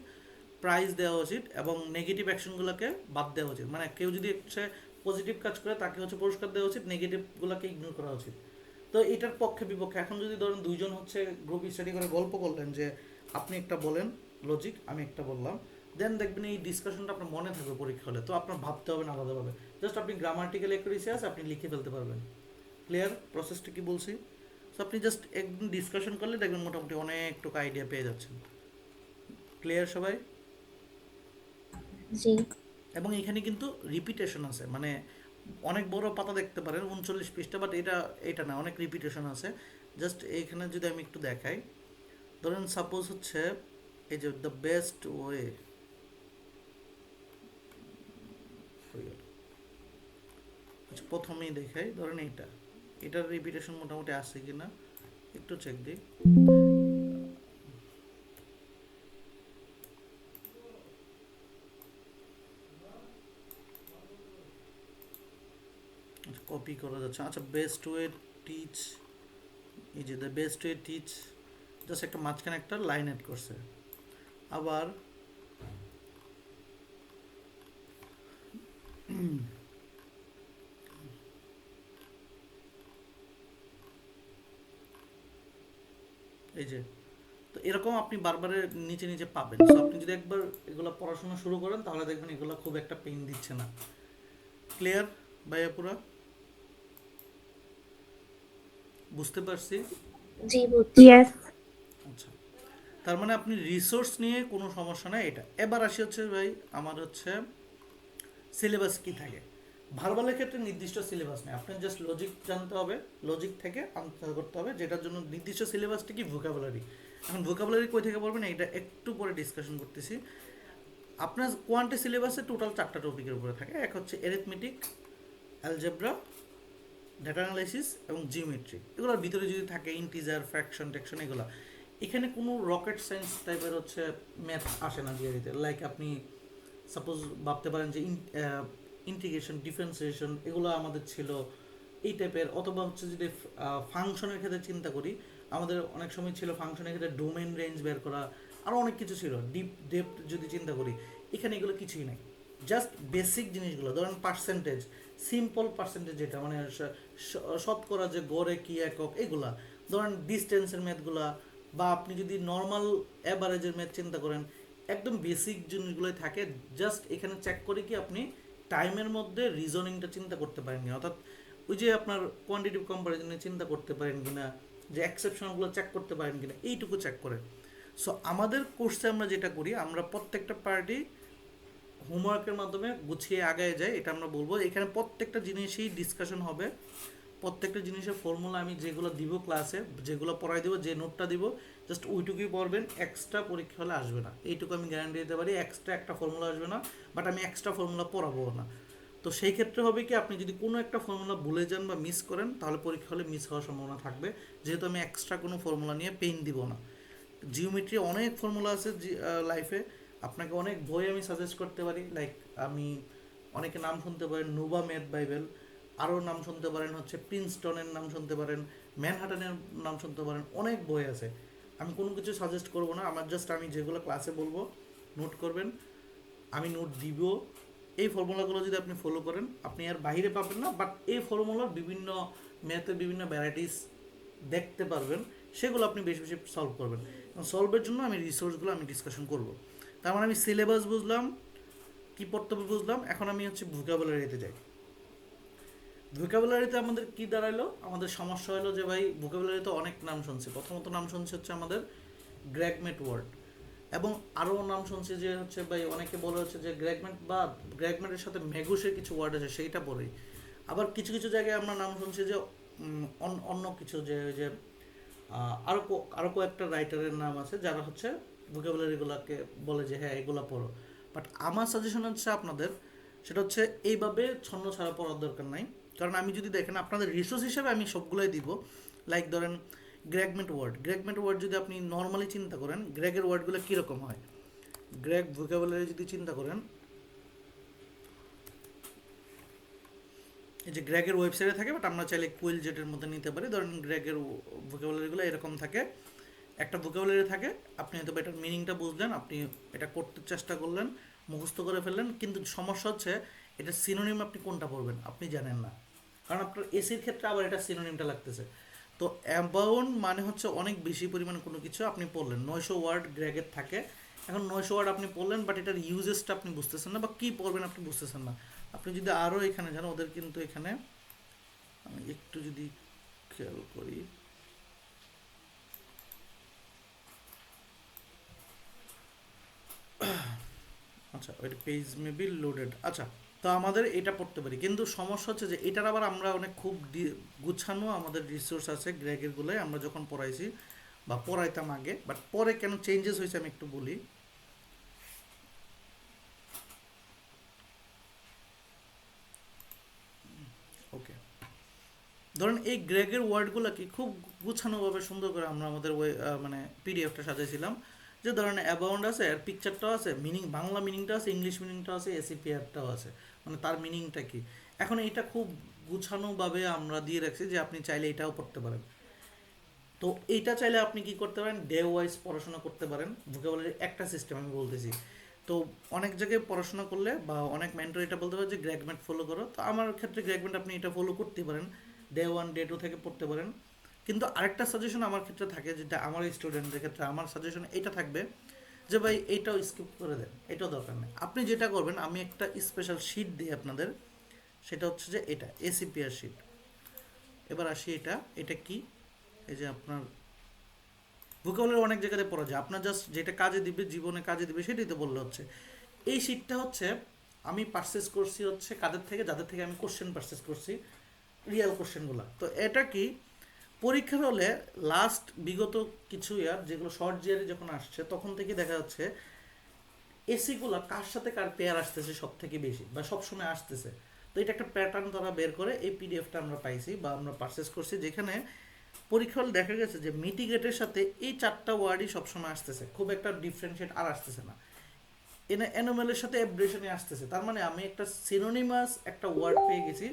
প্রাইজ দেওয়া উচিত, এবং নেগেটিভ অ্যাকশনগুলোকে বাদ দেওয়া উচিত, মানে কেউ যদি হচ্ছে পজিটিভ কাজ করে তাকে হচ্ছে পুরস্কার দেওয়া উচিত, নেগেটিভগুলোকে ইগনোর করা উচিত। তো এটার পক্ষে বিপক্ষে, এখন যদি ধরেন দুইজন হচ্ছে গ্রুপ স্টাডি করে গল্প করলেন, যে আপনি একটা বলেন লজিক, আমি একটা বললাম, দেন দেখবেন এই ডিসকাশনটা আপনার মনে থাকবে পরীক্ষা হলে, তো আপনার ভাবতে হবে না আলাদাভাবে, জাস্ট আপনি গ্রামাটিক্যাল অ্যাকুরেসি আছে আপনি লিখে ফেলতে পারবেন। ক্লিয়ার প্রসেসটা কি বলছি? সো আপনি জাস্ট একদিন ডিসকাশন করলে দেখবেন মোটামুটি অনেকটুকু আইডিয়া পেয়ে যাচ্ছেন। ক্লিয়ার সবাই? জি। এবং এখানে কিন্তু রিপিটেশন আছে, মানে অনেক বড় পাতা দেখতে পারেন 39 পৃষ্ঠা, বাট এটা এটা না, অনেক রিপিটেশন আছে। জাস্ট এইখানে যদি আমি একটু দেখাই, ধরেন সাপোজ হচ্ছে এই যে দ্য বেস্ট ওয়ে, আচ্ছা প্রথমেই দেখাই, ধরেন এইটা, এটার রিপিটেশন মোটামুটি আছে কিনা একটু চেক দিই। আচ্ছা কপি করা যাচ্ছে, আচ্ছা বেস্ট ওয়ে টিচ, এই যে the best way teach, just একটা মাঝখানে একটা লাইন অ্যাড করছে। আবার এই যে, তো এরকম আপনি বারবার নিচে নিচে পাবেন। সো আপনি যদি একবার এগুলো পড়াশোনা শুরু করেন তাহলে দেখবেন এগুলো খুব একটা পেইন দিচ্ছে না। ক্লিয়ার ভাইয়া পুরা? বুঝতে পারছি। জি বুঝছি। Yes. আচ্ছা, তার মানে আপনি রিসোর্স নিয়ে কোনো সমস্যা নাই এটা। এবার আসি হচ্ছে ভাই আমার হচ্ছে সিলেবাস কি থাকে। ভার্বালের ক্ষেত্রে নির্দিষ্ট সিলেবাস নেই, আপনার জাস্ট লজিক জানতে হবে, লজিক থেকে আনসার করতে হবে, যেটার জন্য নির্দিষ্ট সিলেবাসটা কি ভোকাবুলারি। এখন ভোকাবুলারি কই থেকে পড়বেন এটা একটু পরে ডিসকাশন করতেছি। আপনার কোয়ান্টি সিলেবাসে টোটাল 4টা টপিকের উপরে থাকে, এক হচ্ছে এরিথমেটিক, অ্যালজেব্রা, ডেটা অ্যানালাইসিস এবং জিওমেট্রি। এগুলোর ভিতরে যদি থাকে ইন্টিজার, ফ্র্যাকশন, টেকশন, এগুলো এখানে কোনো রকেট সায়েন্স টাইপের হচ্ছে ম্যাথ আসে না জিওরিতে। লাইক আপনি সাপোজ ভাবতে পারেন যে ইন্টিগ্রেশন, ডিফারেন্সিয়েশন এগুলো আমাদের ছিল এই টাইপের, অথবা হচ্ছে যদি ফাংশনের ক্ষেত্রে চিন্তা করি, আমাদের অনেক সময় ছিল ফাংশনের ক্ষেত্রে ডোমেন রেঞ্জ বের করা, আরও অনেক কিছু ছিল, ডিপ ডেপথ যদি চিন্তা করি, এখানে এগুলো কিছুই নাই। জাস্ট বেসিক জিনিসগুলো, ধরেন পার্সেন্টেজ, সিম্পল পার্সেন্টেজ যেটা মানে শতকরা যে গড়ে কি একক, এগুলা ধরেন ডিস্টেন্সের ম্যাথগুলা, বা আপনি যদি নর্মাল অ্যাভারেজের ম্যাথ চিন্তা করেন, একদম বেসিক জিনিসগুলোই থাকে। জাস্ট এখানে চেক করে কি আপনি টাইমের মধ্যে রিজনিংটা চিন্তা করতে পারেন কিনা, অর্থাৎ ওই যে আপনার কোয়ান্টিটিভ কম্পারিজনে চিন্তা করতে পারেন কিনা, যে এক্সেপশনগুলো চেক করতে পারেন কিনা, এইটুকু চেক করে। সো আমাদের কোর্সে আমরা যেটা করি, আমরা প্রত্যেকটা পার্টি হোমওয়ার্কের মাধ্যমে গুছিয়ে আগায় যায়, এটা আমরা বলবো। এখানে প্রত্যেকটা জিনিসই ডিসকাশন হবে, প্রত্যেকটা জিনিসের ফর্মুলা আমি যেগুলো দিব ক্লাসে, যেগুলো পড়াই দেবো, যে নোটটা দিব, জাস্ট ওইটুকুই পড়বেন, এক্সট্রা পরীক্ষা হলে আসবে না, এইটুকু আমি গ্যারান্টি দিতে পারি। এক্সট্রা একটা ফর্মুলা আসবে না, বাট আমি এক্সট্রা ফর্মুলা পড়াবো না। তো সেই ক্ষেত্রে হবে কি, আপনি যদি কোনো একটা ফর্মুলা ভুলে যান বা মিস করেন, তাহলে পরীক্ষা হলে মিস হওয়ার সম্ভাবনা থাকবে, যেহেতু আমি এক্সট্রা কোনো ফর্মুলা নিয়ে পেইন দিব না। জিওমেট্রি অনেক ফর্মুলা আছে লাইফে, আপনাকে অনেক বই আমি সাজেস্ট করতে পারি। লাইক আমি অনেকে নাম শুনতে পারেন নোভা ম্যাথ বাইবেল, আরও নাম শুনতে পারেন হচ্ছে প্রিন্সটনের নাম শুনতে পারেন, ম্যানহাটানের নাম শুনতে পারেন, অনেক বই আছে। আমি কোনো কিছু সাজেস্ট করব না, আমি যেগুলো ক্লাসে বলবো নোট করবেন, আমি নোট দিব। এই ফর্মুলাগুলো যদি আপনি ফলো করেন আপনি আর বাইরে পাবেন না, বাট এই ফর্মুলার বিভিন্ন ম্যাথের বিভিন্ন ভ্যারাইটিস দেখতে পারবেন, সেগুলো আপনি বেশি বেশি সলভ করবেন। সলভের জন্য আমি রিসোর্সগুলো আমি ডিসকাশন করব। তার মানে আমি সিলেবাস বুঝলাম, কী পড়তে হবে বুঝলাম, এখন আমি হচ্ছে ভোকাবুলারিতে যাই। ভোকাবুলারিতে আমাদের কি দাঁড়ালো, আমাদের সমস্যা হলো যে ভাই ভোকাবুলারিতে অনেক নাম শুনছি। প্রথমত নাম শুনছি হচ্ছে আমাদের গ্র্যাগমেট ওয়ার্ড, এবং আরও নাম শুনছি যে হচ্ছে ভাই অনেকে বলে হচ্ছে যে গ্র্যাগমেট বা গ্র্যাগমেটের সাথে মেগুসের কিছু ওয়ার্ড আছে সেইটা পড়েই। আবার কিছু কিছু জায়গায় আমরা নাম শুনছি যে অন্য কিছু যে ওই যে আরও কয়েকটা রাইটারের নাম আছে যারা হচ্ছে ভোকাবুলারিগুলোকে বলে যে হ্যাঁ এগুলো পড়ো। বাট আমার সাজেশন হচ্ছে আপনাদের, সেটা হচ্ছে এইভাবে ছন্ন ছাড়া পড়ার দরকার নাই। কারণ আমি যদি দেখেন আপনাদের রিসোর্স হিসেবে আমি সবগুলোই দিব। লাইক ধরেন গ্র্যাগমেট ওয়ার্ড যদি আপনি নর্মালি চিন্তা করেন, গ্র্যাগের ওয়ার্ডগুলো কীরকম হয়, গ্র্যাগ ভোকাবুলারি যদি চিন্তা করেন, এই যে গ্র্যাগের ওয়েবসাইটে থাকে, বাট আমরা চাইলে কুইল জেটের মধ্যে নিতে পারি। ধরেন গ্র্যাগের ভোকাবুলারিগুলো এরকম থাকে, একটা ভোকাবুলারি থাকে, আপনি হয়তো এটার মিনিংটা বুঝলেন, আপনি এটা করতে চেষ্টা করলেন, মুখস্থ করে ফেললেন, কিন্তু সমস্যা হচ্ছে এটা সিনোনিম আপনি কোনটা পড়বেন আপনি জানেন না, কারণ আপনার এসির ক্ষেত্রে আবার এটা সিনোনিমটা লাগতেছে। তো অ্যাবাউন্ড মানে হচ্ছে অনেক বেশি পরিমাণে কোনো কিছু আপনি পড়লেন, 900 ওয়ার্ড গ্র্যাগের থাকে। এখন 900 ওয়ার্ড আপনি পড়লেন, বাট এটার ইউজেসটা আপনি বুঝতেছেন না, বা কী পড়বেন আপনি বুঝতেছেন না। আপনি যদি আরও এখানে যান, ওদের কিন্তু এখানে আমি একটু যদি খেয়াল করি, আচ্ছা ওইটা পেজ মেবি লোডেড, আচ্ছা। তো আমাদের এটা পড়তে পারি, কিন্তু সমস্যা হচ্ছে যে এটার আবার আমরা অনেক খুব গুছানো আমাদের রিসোর্স আছে গ্র্যাগেরগুলোয়, আমরা যখন পড়াইছি বা পড়াইতাম আগে, বাট পরে কেন চেঞ্জেস হয়েছে আমি একটু বলি। ওকে, ধরেন এই গ্র্যাগের ওয়ার্ডগুলোকে খুব গুছানোভাবে সুন্দর করে আমরা আমাদের মানে পিডিএফটা সাজাইছিলাম। যে ধরেন অ্যাবাউন্ড আছে, আর পিকচারটাও আছে, মিনিং বাংলা মিনিংটা আছে, ইংলিশ মিনিংটাও আছে, এসিপিআরটাও আছে, মানে তার মিনিংটা কি। এখন এটা খুব গুছানোভাবে আমরা দিয়ে রাখছি যে আপনি চাইলে এটাও পড়তে পারেন। তো এইটা চাইলে আপনি কি করতে পারেন, ডে ওয়াইজ পড়াশোনা করতে পারেন। ভোকাবুলারির একটা সিস্টেম আমি বলতেছি। তো অনেক জায়গায় পড়াশোনা করলে বা অনেক মেন্টর এটা বলতে পারে যে গ্র্যাগমেট ফলো করো, তো আমার ক্ষেত্রে গ্র্যাগমেট আপনি এটা ফলো করতে পারেন, ডে ওয়ান ডে টু থেকে পড়তে পারেন। কিন্তু আরেকটা সাজেশন আমার ক্ষেত্রে থাকে, যেটা আমার স্টুডেন্টদের ক্ষেত্রে আমার সাজেশন এটা থাকবে যে ভাই এইটাও স্কিপ করে দেন, এটাও দরকার নেই। আপনি যেটা করবেন, আমি একটা স্পেশাল শিট দিই আপনাদের, সেটা হচ্ছে যে এটা এসিপিআর শিট। এবার আসি, এটা কি, এই যে আপনার ভোকাবুলারি অনেক জায়গাতে পড়া যায়, আপনার জাস্ট যেটা কাজে দিবে, জীবনে কাজে দিবে সেটাই তো বললে হচ্ছে। এই শিটটা হচ্ছে আমি পারচেস করছি হচ্ছে কাদের থেকে, যাদের থেকে আমি কোশ্চেন পারচেস করছি, রিয়েল কোশ্চেনগুলো। তো এটা কি, পরীক্ষার হলে লাস্ট বিগত কিছু ইয়ার যেগুলো শর্ট জিয়ারে যখন আসছে তখন থেকে দেখা যাচ্ছে এসিগুলো কার সাথে কার পেয়ার আসতেছে সব থেকে বেশি বা সবসময় আসতেছে। তো এটা একটা প্যাটার্ন তারা বের করে, এই পিডিএফটা আমরা পাইছি বা আমরা পারচেস করছি, যেখানে পরীক্ষা হলে দেখা গেছে যে মিটিগেটের সাথে এই চারটা ওয়ার্ডই সবসময় আসতেছে, খুব একটা ডিফারেন্সিয়েট আর আসতেছে না। অ্যানোমেলের সাথে অ্যাব্রেশনে আসতেছে, তার মানে আমি একটা সিনোনিমাস একটা ওয়ার্ড পেয়ে গেছি,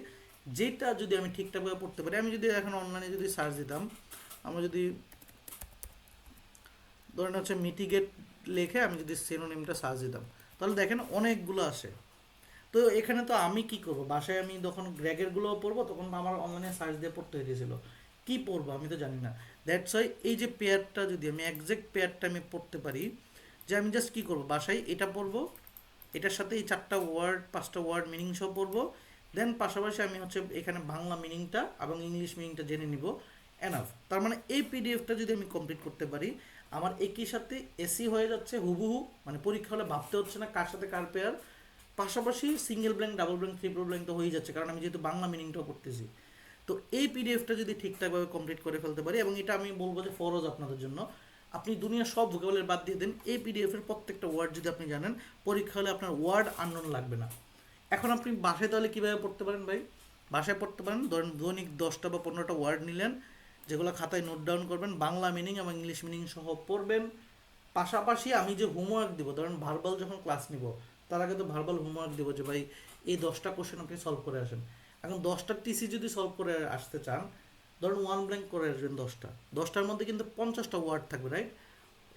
যেটা যদি আমি ঠিকঠাকভাবে পড়তে পারি। আমি যদি এখন অনলাইনে যদি সার্চ দিতাম, আমরা যদি ধরেন হচ্ছে মিটিগেট লিখে আমি যদি সিনোনিমটা সার্চ দিতাম, তাহলে দেখেন অনেকগুলো আসে। তো এখানে তো আমি কি করব, বাসায় আমি যখন গ্র্যাগেরগুলোও পড়বো তখন আমার অনলাইনে সার্চ দিয়ে পড়তে হয়েছিল, কি পড়বো আমি তো জানি না। দ্যাটস ওয়াই এই যে পেয়ারটা যদি আমি একজ্যাক্ট পেয়ারটা আমি পড়তে পারি, যে আমি জাস্ট কী করবো, বাসায় এটা পড়বো, এটার সাথে এই চারটা ওয়ার্ড পাঁচটা ওয়ার্ড মিনিং সহ পড়বো, দেন পাশাপাশি আমি হচ্ছে এখানে বাংলা মিনিংটা এবং ইংলিশ মিনিংটা জেনে নিব, এনাফ। তার মানে এই পিডিএফটা যদি আমি কমপ্লিট করতে পারি, আমার একই সাথে এসি হয়ে যাচ্ছে হুবহু, মানে পরীক্ষা হলে ভাবতে হচ্ছে না কার সাথে কার পেয়ার, পাশাপাশি single blank double blank triple blank তো হয়ে যাচ্ছে, কারণ আমি যেহেতু বাংলা মিনিংটাও করতেছি। তো এই পিডিএফটা যদি ঠিকঠাকভাবে কমপ্লিট করে ফেলতে পারি, এবং এটা আমি বলবো যে ফরজ আপনাদের জন্য, আপনি দুনিয়ার সব ভোকাবুলারি বাদ দিয়ে দেন, এই পিডিএফের প্রত্যেকটা ওয়ার্ড যদি আপনি জানেন, পরীক্ষা হলে আপনার ওয়ার্ড আননোন লাগবে না। এখন আপনি বাসায় তাহলে কীভাবে পড়তে পারেন ভাই, বাসায় পড়তে পারেন, ধরেন দৈনিক 10টা বা 15টা ওয়ার্ড নিলেন, যেগুলো খাতায় নোট ডাউন করবেন, বাংলা মিনিং এবং ইংলিশ মিনিং সহ পড়বেন। পাশাপাশি আমি যে হোমওয়ার্ক দিব, ধরেন ভার্বাল যখন ক্লাস নিব তার আগে তো ভার্বাল হোমওয়ার্ক দিব যে ভাই এই 10টা কোশ্চেন আপনি সলভ করে আসেন। এখন 10টা টিসি যদি সলভ করে আসতে চান, ধরুন ওয়ান ব্ল্যাঙ্ক করে আসবেন 10টার মধ্যে কিন্তু 50টা ওয়ার্ড থাকবে, রাইট?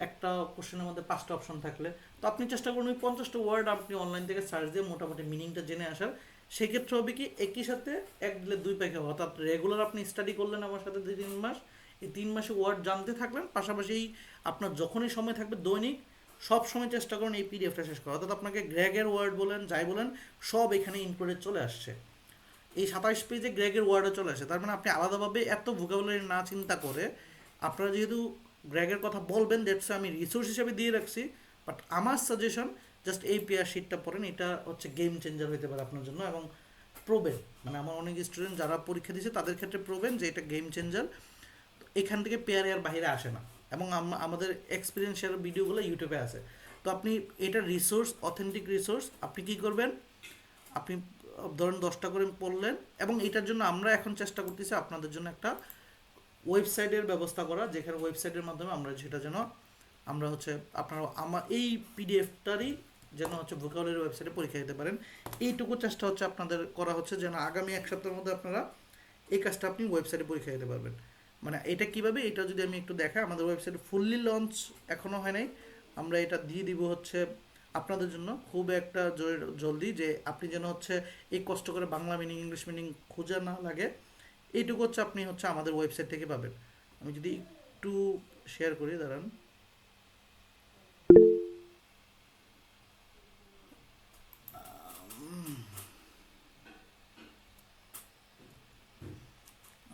একটা কোশ্চেনের মধ্যে 5টা অপশন থাকলে তো আপনি চেষ্টা করুন ওই 50টা ওয়ার্ড আপনি অনলাইন থেকে সার্চ দিয়ে মোটামুটি মিনিংটা জেনে আসার। সেক্ষেত্রে হবে কি, একই সাথে এক দিলে দুই পাখি হবে, অর্থাৎ রেগুলার আপনি স্টাডি করলেন আমার সাথে 2-3 মাস, এই 3 মাসে ওয়ার্ড জানতে থাকলেন, পাশাপাশি আপনার যখনই সময় থাকবে দৈনিক সব সময় চেষ্টা করুন এই পিডিএফটা শেষ করা, অর্থাৎ আপনাকে গ্র্যাগের ওয়ার্ড বলেন যাই বলেন সব এখানে ইনক্লুডেড চলে আসছে। এই 27 পেজে গ্র্যাগের ওয়ার্ডও চলে আসে, তার মানে আপনি আলাদাভাবে এত ভোকাবুলারি না চিন্তা করে আপনারা যেহেতু গ্র্যাগের কথা বলবেন, দ্যাটস আমি রিসোর্স হিসেবে দিয়ে রাখছি, বাট আমার সাজেশন জাস্ট এই পেয়ার শিটটা পড়েন, এটা হচ্ছে গেম চেঞ্জার হতে পারে আপনার জন্য, এবং প্রোবেন মানে আমার অনেক স্টুডেন্ট যারা পরীক্ষা দিয়েছে তাদের ক্ষেত্রে প্রোবেন যে এটা গেম চেঞ্জার। এখান থেকে পেয়ার এর বাইরে আসে না, এবং আমাদের এক্সপিরিয়েন্সিয়াল ভিডিওগুলো ইউটিউবে আছে। তো আপনি এটা রিসোর্স, অথেন্টিক রিসোর্স, আপনি কি করবেন, আপনি ধরেন 10টা করে পড়লেন, এবং এটার জন্য আমরা এখন চেষ্টা করতেছি আপনাদের জন্য একটা ওয়েবসাইটের ব্যবস্থা করা, যেখানে ওয়েবসাইটের মাধ্যমে আমরা সেটা যেন আমরা হচ্ছে আপনারা আমার এই পিডিএফটারই যেন হচ্ছে ভোকাবুলারি ওয়েবসাইটে পরীক্ষা দিতে পারেন, এইটুকু চেষ্টা হচ্ছে আপনাদের করা হচ্ছে, যেন আগামী 1 সপ্তাহের মধ্যে আপনারা এই কাজটা আপনি ওয়েবসাইটে পরীক্ষা দিতে পারবেন। মানে এটা কিভাবে, এটা যদি আমি একটু দেখাই, আমাদের ওয়েবসাইট ফুললি লঞ্চ এখনও হয় নাই, আমরা এটা দিয়ে দিব হচ্ছে আপনাদের জন্য খুব একটা জলদি, যে আপনি যেন হচ্ছে এই কষ্ট করে বাংলা মিনিং ইংলিশ মিনিং খোঁজা না লাগে, এইটুকু হচ্ছে আপনি হচ্ছে আমাদের ওয়েবসাইট থেকে পাবেন। আমি যদি একটু শেয়ার করি, দাঁড়ান।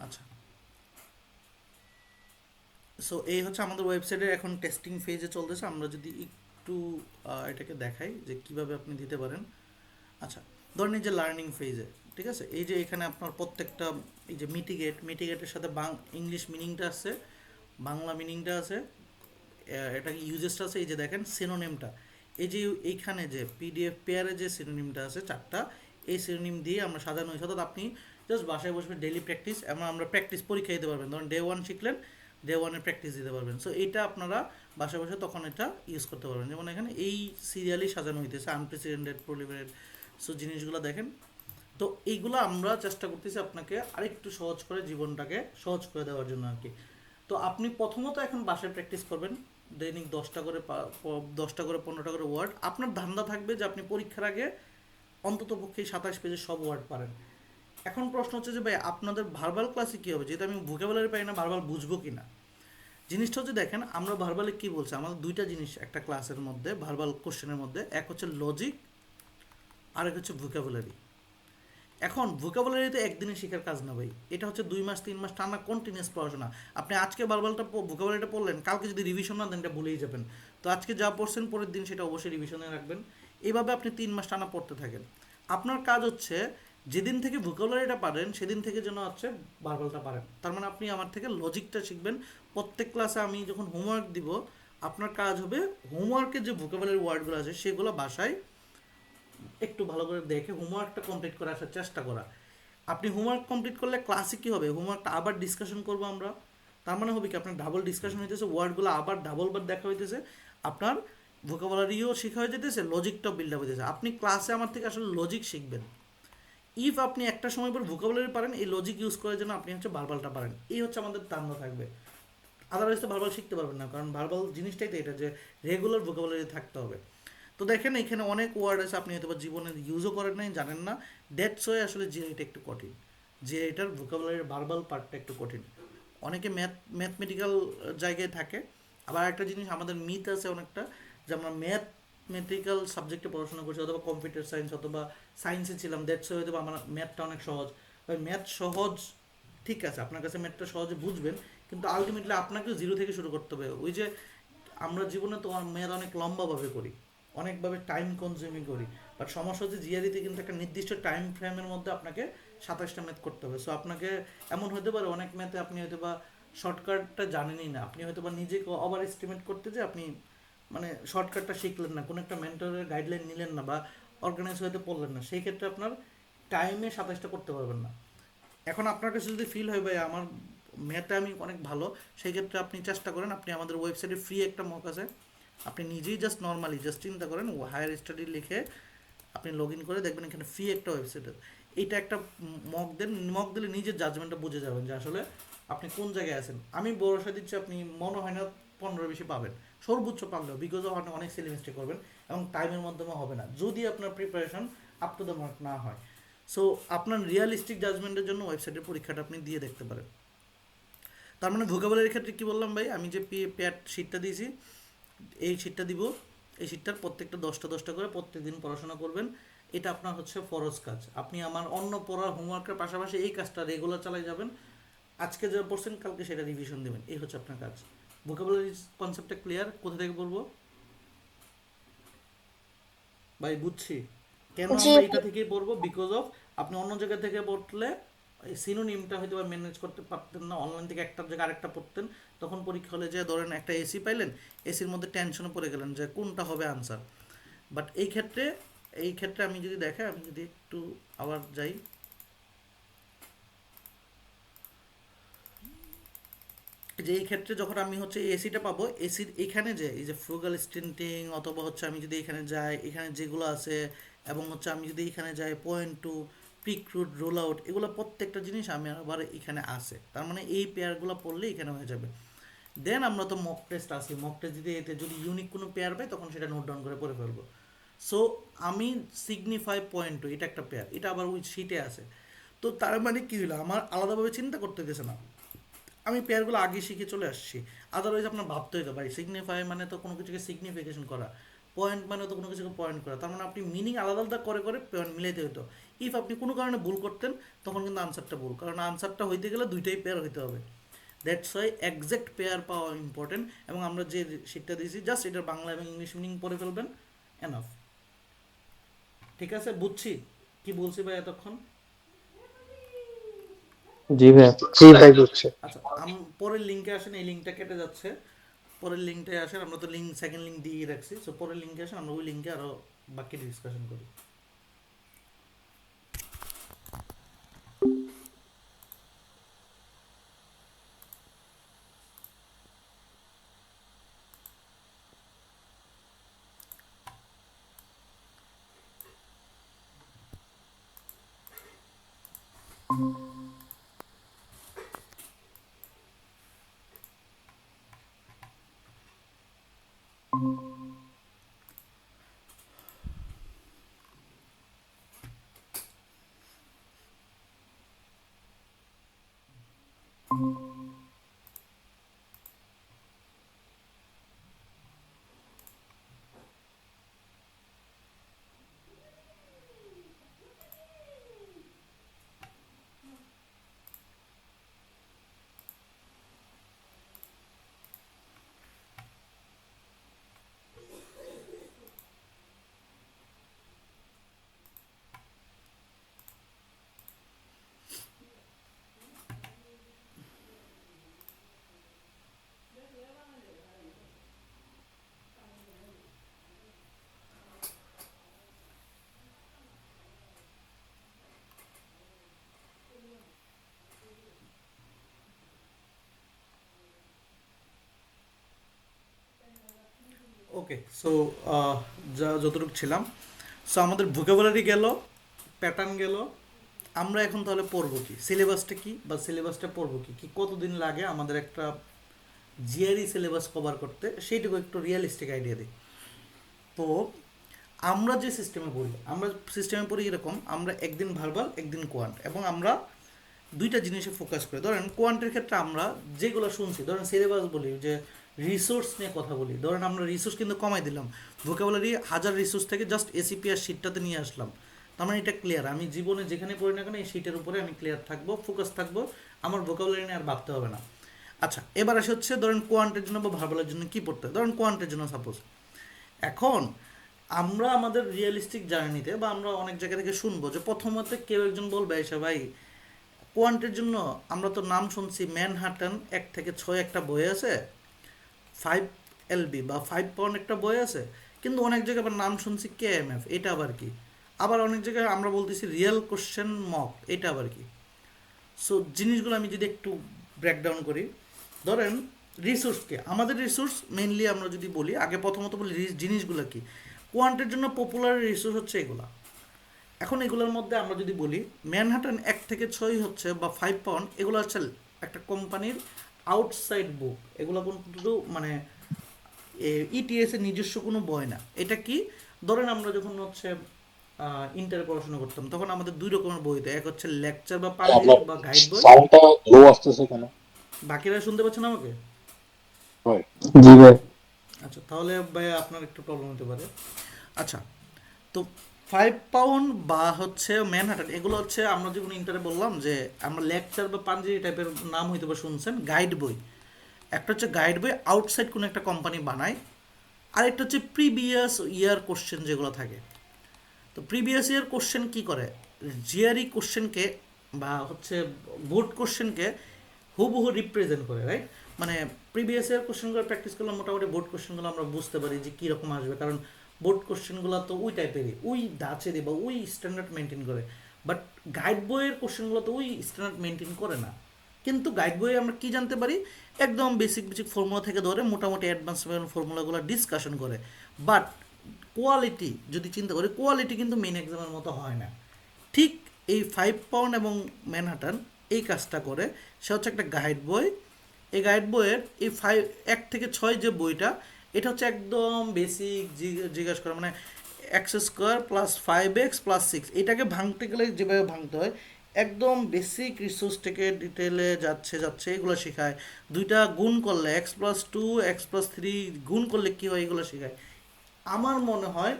আচ্ছা, সো এই হচ্ছে আমাদের ওয়েবসাইটের এখন টেস্টিং ফেজে চলতেছে, আমরা যদি একটু এটাকে দেখাই যে কিভাবে আপনি দিতে পারেন। আচ্ছা, ধরেন এই যে লার্নিং ফেজে, ঠিক আছে, এই যে এখানে আপনার প্রত্যেকটা এই যে মিটিগেটের সাথে ইংলিশ মিনিংটা আছে, বাংলা মিনিংটা আছে, এটা ইউজেসটা আছে, এই যে দেখেন সিনোনিমটা, এই যে এইখানে যে পিডিএফ পেয়ারে যে সিনোনিমটা আছে 4টা, এই সিনোনিম দিয়ে আমরা সাজানো হয়েছে, অর্থাৎ আপনি জাস্ট বাসায় বসবে ডেইলি প্র্যাকটিস, এবং আমরা প্র্যাকটিস পরীক্ষা দিতে পারবেন, ধরেন ডে 1 শিখলেন, ডে 1-এর প্র্যাকটিস দিতে পারবেন। সো এটা আপনারা বাসায় বসে তখন এটা ইউজ করতে পারবেন, যেমন এখানে এই সিরিয়ালি সাজানো হইতেছে আনপ্রেসিডেন্টেড প্রিলিমিনারি, সো জিনিসগুলো দেখেন। তো এইগুলো আমরা চেষ্টা করতেছি আপনাকে আরেকটু সহজ করে জীবনটাকে সহজ করে দেওয়ার জন্য আর কি। তো আপনি প্রথমত এখন বাসায় প্র্যাকটিস করবেন দৈনিক 10টা করে 15টা করে ওয়ার্ড, আপনার ধান্দা থাকবে যে আপনি পরীক্ষার আগে অন্তত পক্ষে 27 পেজের সব ওয়ার্ড পারেন। এখন প্রশ্ন হচ্ছে যে ভাই আপনাদের ভার্বাল ক্লাসে কী হবে, যেহেতু আমি ভোকাবুলারি পাই না, ভার্বাল বুঝবো কি না। জিনিসটা হচ্ছে দেখেন, আমরা ভার্বালে কী বলছি, আমাদের দুইটা জিনিস একটা ক্লাসের মধ্যে ভার্বাল কোশ্চেনের মধ্যে, এক হচ্ছে লজিক আর এক হচ্ছে ভোকাবুলারি। এখন ভোকাবুলারি তো একদিনে শেখার কাজ না ভাই, এটা হচ্ছে 2 মাস 3 মাস টানা কন্টিনিউয়াস পড়াশোনা। আপনি আজকে বারবারটা ভোকাবুলারিটা পড়লেন, কালকে যদি রিভিশন না দেন এটা ভুলেই যাবেন। তো আজকে যা পড়ছেন পরের দিন সেটা অবশ্যই রিভিশনে রাখবেন, এইভাবে আপনি 3 মাস টানা পড়তে থাকেন। আপনার কাজ হচ্ছে যেদিন থেকে ভোকাবুলারিটা পারেন সেদিন থেকে যেন হচ্ছে বারবারটা পারেন, তার মানে আপনি আমার থেকে লজিকটা শিখবেন। প্রত্যেক ক্লাসে আমি যখন হোমওয়ার্ক দিব, আপনার কাজ হবে হোমওয়ার্কের যে ভোকাবুলারি ওয়ার্ডগুলো আছে সেগুলো বাসায় একটু ভালো করে দেখে হোমওয়ার্কটা কমপ্লিট করে আসার চেষ্টা করা। আপনি হোমওয়ার্ক কমপ্লিট করলে ক্লাসে কী হবে, হোমওয়ার্কটা আবার ডিসকাশন করবো আমরা, তার মানে হবে কি আপনার ডাবল ডিসকাশন হইতেছে, ওয়ার্ডগুলো আবার ডাবলবার দেখা হইতেছে, আপনার ভোকাবুলারিও শেখা হয়ে যেতেছে, লজিকটাও বিল্ড আপ হইতেছে। আপনি ক্লাসে আমার থেকে আসলে লজিক শিখবেন। ইফ আপনি একটা সময় পর ভোকাবুলারি পারেন, এই লজিক ইউজ করার জন্য আপনি হচ্ছে ভার্বালটা পারেন, এই হচ্ছে আমাদের ধারণা থাকবে। আদারওয়াইজ তো ভার্বাল শিখতে পারবেন না, কারণ ভার্বাল জিনিসটাই তো এটা যে রেগুলার ভোকাবুলারি থাকতে হবে। তো দেখেন এখানে অনেক ওয়ার্ড আছে আপনি হয়তো বা জীবনে ইউজও করেন নাই, জানেন না, দ্যাটস ওয়াই আসলে যে এটা একটু কঠিন, যে এটার ভোকাবুলারির ভার্বাল পার্টটা একটু কঠিন। অনেকে ম্যাথমেটিক্যাল জায়গায় থাকে, আবার একটা জিনিস আমাদের মিথ আছে অনেকটা, যে আমরা ম্যাথমেটিক্যাল সাবজেক্টে পড়াশোনা করছি, অথবা কম্পিউটার সায়েন্স অথবা সায়েন্সে ছিলাম, দ্যাটস ওয়াই হয়তো আমার ম্যাথটা অনেক সহজ। ওই ম্যাথ সহজ ঠিক আছে, আপনার কাছে ম্যাথটা সহজে বুঝবেন, কিন্তু আলটিমেটলি আপনাকেও জিরো থেকে শুরু করতে হবে। ওই যে আমরা জীবনে তো ম্যাথ অনেক লম্বাভাবে করি, অনেকভাবে টাইম কনজিউমিং করি, বাট সমস্যা হচ্ছে জিআরিতে কিন্তু একটা নির্দিষ্ট টাইম ফ্রেমের মধ্যে আপনাকে 27টা ম্যাথ করতে হবে। সো আপনাকে এমন হতে পারে অনেক ম্যাথে আপনি হয়তো বা শর্টকাটটা জানেনই না, আপনি হয়তো বা নিজেকে ওভার এস্টিমেট করতে যে আপনি মানে শর্টকাটটা শিখলেন না, কোনো একটা মেন্টরের গাইডলাইন নিলেন না, বা অর্গানাইজ হতে পড়লেন না, সেই ক্ষেত্রে আপনার টাইমে 27টা করতে পারবেন না। এখন আপনার কাছে যদি ফিল হয় ভাই আমার ম্যাথে আমি অনেক ভালো, সেই ক্ষেত্রে আপনি চেষ্টা করেন, আপনি আমাদের ওয়েবসাইটে ফ্রি একটা মক আছে, আপনি নিজেই জাস্ট নর্মালি জাস্ট চিন্তা করেন হায়ার স্টাডি লিখে আপনি লগ ইন করে দেখবেন এখানে ফ্রি একটা ওয়েবসাইট আছে, এটা একটা মক দেন, মক দিলে নিজের জাজমেন্টটা বুঝে যাবেন যে আসলে আপনি কোন জায়গায় আছেন। আমি ভরসা দিচ্ছি আপনি মনে হয় না 15 বেশি পাবেন, সর্বোচ্চ পারলেও, বিকজ আপনি অনেক সিলি মিস্টেক করবেন এবং টাইমের মাধ্যমে হবে না যদি আপনার preparation up to the mark না হয়। সো আপনার রিয়ালিস্টিক জাজমেন্টের জন্য ওয়েবসাইটের পরীক্ষাটা আপনি দিয়ে দেখতে পারেন। তার মানে ভোকাবুলারির ক্ষেত্রে কি বললাম ভাই, আমি যে প্যাট শিটটা দিয়েছি, এই শিটটা দিব, এই শিটটার প্রত্যেকটা 10টা 10টা করে প্রত্যেক দিন পড়াশোনা করবেন। এটা আপনার হচ্ছে ফরজ কাজ। আপনি আমার অন্য পড়ার হোমওয়ার্কের পাশাপাশি এই কাজটা রেগুলার চালাই যাবেন। আজকে যা পড়ছেন কালকে সেটা রিভিশন দেবেন, এই হচ্ছে আপনার কাজ। ভোকাবুলারি কনসেপ্টটা ক্লিয়ার? কোথা থেকে বলবো ভাই? বুঝছি কেন জি আমরা এটা ভাই। থেকেই পড়বো, বিকজ অফ আপনি অন্য জায়গা থেকে পড়লে এই সিনোনিমটা হয়তো ম্যানেজ করতে পারতেন না, অনলাইন থেকে একটার জায়গায় আরেকটা পড়তেন, তখন পরীক্ষা হলে যে ধরেন একটা এসি পাইলেন, এসির মধ্যে টেনশনে পড়ে গেলেন যে কোনটা হবে আনসার। বাট এই ক্ষেত্রে আমি যদি দেখে, আমি যদি একটু আবার যাই, যে এই ক্ষেত্রে যখন আমি হচ্ছে এসিটা পাবো, এসির এখানে যে এই যে ফ্রুগাল স্টিন্টিং, অথবা হচ্ছে আমি যদি এখানে যাই, এখানে যেগুলো আছে, এবং হচ্ছে আমি যদি এখানে যাই point two, pick route, roll out, এগুলো প্রত্যেকটা জিনিস আমি আবার এখানে আছে। তার মানে এই পেয়ারগুলো পড়লে এখানে হয়ে যাবে। দেন আমরা তো মক টেস্ট আছে, মক টেস্ট যদি এতে যদি ইউনিক কোনো পেয়ার পাই তখন সেটা নোট ডাউন করে পড়ে ফেলবো। সো আমি সিগনিফাই পয়েন্ট টু, এটা একটা পেয়ার, এটা আবার ওই শিটে আছে। তো তার মানে কি হলো, আমার আলাদাভাবে চিন্তা করতে গেছে না, আমি পেয়ারগুলো আগে শিখে চলে আসছি। আদারওয়াইজ আপনার ভাবতে হতো ভাই সিগনিফাই মানে তো কোনো কিছুকে সিগনিফিকেশন করা, পয়েন্ট মানে তো কোনো কিছুকে পয়েন্ট করা, তার মানে আপনি মিনিং আলাদা আলাদা করে করে পয়েন্ট মিলাইতে হতো। ইফ আপনি কোনো কারণে ভুল করতেন তখন কিন্তু আনসারটা ভুল, কারণ আনসারটা হইতে গেলে দুইটাই পেয়ার হইতে হবে। দ্যাটস ওয়াই এক্সাক্ট পেয়ার পাওয়া ইম্পর্টেন্ট। এবং আমরা যে শিটটা দিয়েছি জাস্ট এটার বাংলা এবং ইংলিশ মিনিং পড়ে ফেলবেন, এনাফ। ঠিক আছে, বুঝছি কি বলছি ভাই এতক্ষণ? জি ভাই, জি ভাই বুঝছি। আচ্ছা, পরের লিঙ্কে আসেন, এই লিঙ্কটা কেটে যাচ্ছে, পরের লিঙ্কটায় আসেন। আমরা তো লিঙ্ক সেকেন্ড লিঙ্ক দিয়ে রাখছি, সো পরের লিঙ্কে আসেন, আমরা ওই লিঙ্কে আরও বাকি ডিসকাশন করি। ওকে, সো যা যতটুকু ছিলাম, সো আমাদের ভোকাবুলারি গেল, প্যাটার্ন গেল। আমরা এখন তাহলে পড়বো কি, সিলেবাসটা কি, বা সিলেবাসটা পড়বো কি, কি কতদিন লাগে আমাদের একটা জিআরই সিলেবাস কভার করতে, সেইটুকু একটু রিয়েলিস্টিক আইডিয়া দিই। তো আমরা যে সিস্টেমে পড়ি, আমরা সিস্টেমে পড়ি এরকম, আমরা একদিন ভার্বাল একদিন কোয়ান্ট, এবং আমরা দুইটা জিনিসে ফোকাস করি। ধরেন কোয়ান্টের ক্ষেত্রে আমরা যেগুলো শুনছি, ধরেন সিলেবাস বলি যে রিসোর্স নিয়ে কথা বলি, ধরেন আমরা রিসোর্স কিন্তু কমাই দিলাম, ভোকাবুলারি 1000 রিসোর্স থেকে জাস্ট এসিপি আর শিটটাতে নিয়ে আসলাম। তার মানে এটা ক্লিয়ার, আমি জীবনে যেখানে পড়ি না কেন এই শিটের উপরে আমি ক্লিয়ার থাকবো, ফোকাস থাকবো, আমার ভোকাবুলারি নিয়ে আর ভাবতে হবে না। আচ্ছা, এবার আসে হচ্ছে ধরেন কোয়ান্টের জন্য বা ভার্বালের জন্য কী পড়তে হয়। ধরেন কোয়ান্টের জন্য সাপোজ এখন আমরা আমাদের রিয়েলিস্টিক জার্নিতে, বা আমরা অনেক জায়গা থেকে শুনবো যে প্রথমত কেউ একজন বলবে এসে ভাই কোয়ান্টের জন্য আমরা তো নাম শুনছি ম্যানহাটন 1 থেকে 6 একটা বই আছে, 5 LB বা 5 পাউন্ড একটা বই আছে, কিন্তু অনেক জায়গায় আবার নাম শুনছি KMF, এটা আবার কি? আবার অনেক জায়গায় আমরা বলতেছি রিয়েল কোশ্চেন মক, এটা আবার কি? সো জিনিসগুলো আমি যদি একটু ব্রেকডাউন করি, ধরেন রিসোর্সকে, আমাদের রিসোর্স মেইনলি আমরা যদি বলি, আগে প্রথমত বলি জিনিসগুলো কি। কোয়ান্টের জন্য পপুলার রিসোর্স হচ্ছে এগুলা, এখন এগুলোর মধ্যে আমরা যদি বলি ম্যানহাটন 1 থেকে 6 হচ্ছে বা 5 পাউন্ড, এগুলো হচ্ছে একটা কোম্পানির আউটসাইড বুক, এগুলো কিন্তু মানে ইটিএস এর নিজস্ব কোনো বই না। এটা কি, ধরেন আমরা যখন হচ্ছে ইন্টারে পড়াশোনা করতাম তখন আমাদের দুই রকমের বই হতো, এক হচ্ছে লেকচার বা আপনার পান্ডিত বা গাইড বই। সাউন্ডটা লো আসতেছে কেন? বাকিরা শুনতে পাচ্ছেন আমাকে? হয় জি ভাই। আচ্ছা, তাহলে ভাই আপনার একটু প্রবলেম হতে পারে। আচ্ছা, তো 5 পাউন্ড বা হচ্ছে ম্যানহাটন, এগুলো হচ্ছে আমরা যখন ইন্টারে বললাম যে আমরা লেকচার বা পাঞ্জাবি টাইপের নাম হইতে বা শুনছেন গাইড বই। একটা হচ্ছে গাইড বই আউটসাইড কোনো একটা কোম্পানি বানায়, আর একটা হচ্ছে প্রিভিয়াস ইয়ার কোশ্চেন যেগুলো থাকে। তো প্রিভিয়াস ইয়ার কোশ্চেন কি করে, জিআরই কোশ্চেনকে বা হচ্ছে বোর্ড কোশ্চেনকে হুবহু রিপ্রেজেন্ট করে, রাইট? মানে প্রিভিয়াস ইয়ার কোশ্চেনগুলো প্র্যাকটিস করলে মোটামুটি বোর্ড কোশ্চেনগুলো আমরা বুঝতে পারি যে কীরকম আসবে, কারণ বোর্ড কোশ্চেনগুলো তো ওই টাইপেরই, ওই ধাঁচেরই বা ওই স্ট্যান্ডার্ড মেনটেন করে। বাট গাইড বইয়ের কোশ্চেনগুলো তো ওই স্ট্যান্ডার্ড মেনটেন করে না। কিন্তু গাইড বইয়ে আমরা কি জানতে পারি, একদম বেসিক বেসিক ফর্মুলা থেকে ধরে মোটামুটি অ্যাডভান্স ফর্মুলাগুলো ডিসকাশন করে। বাট কোয়ালিটি যদি চিন্তা করি, কোয়ালিটি কিন্তু মেন এক্সামের মতো হয় না। ঠিক এই 5 পাউন্ড এবং ম্যানহাটন এই কাজটা করে। সে হচ্ছে একটা গাইড বই। এই গাইড বইয়ের এই 1 থেকে 6 যে বইটা, এটা হচ্ছে একদম বেসিক জিজ্ঞাসা করা, মানে x² + 5x + 6, এটাকে ভাঙতে গেলে যেভাবে ভাঙতে হয় একদম বেসিক রিসোর্স থেকে ডিটেলে যাচ্ছে যাচ্ছে এগুলো শেখায়। দুইটা গুণ করলে x+2 x+3 গুণ করলে কী হয় এগুলো শেখায়। আমার মনে হয়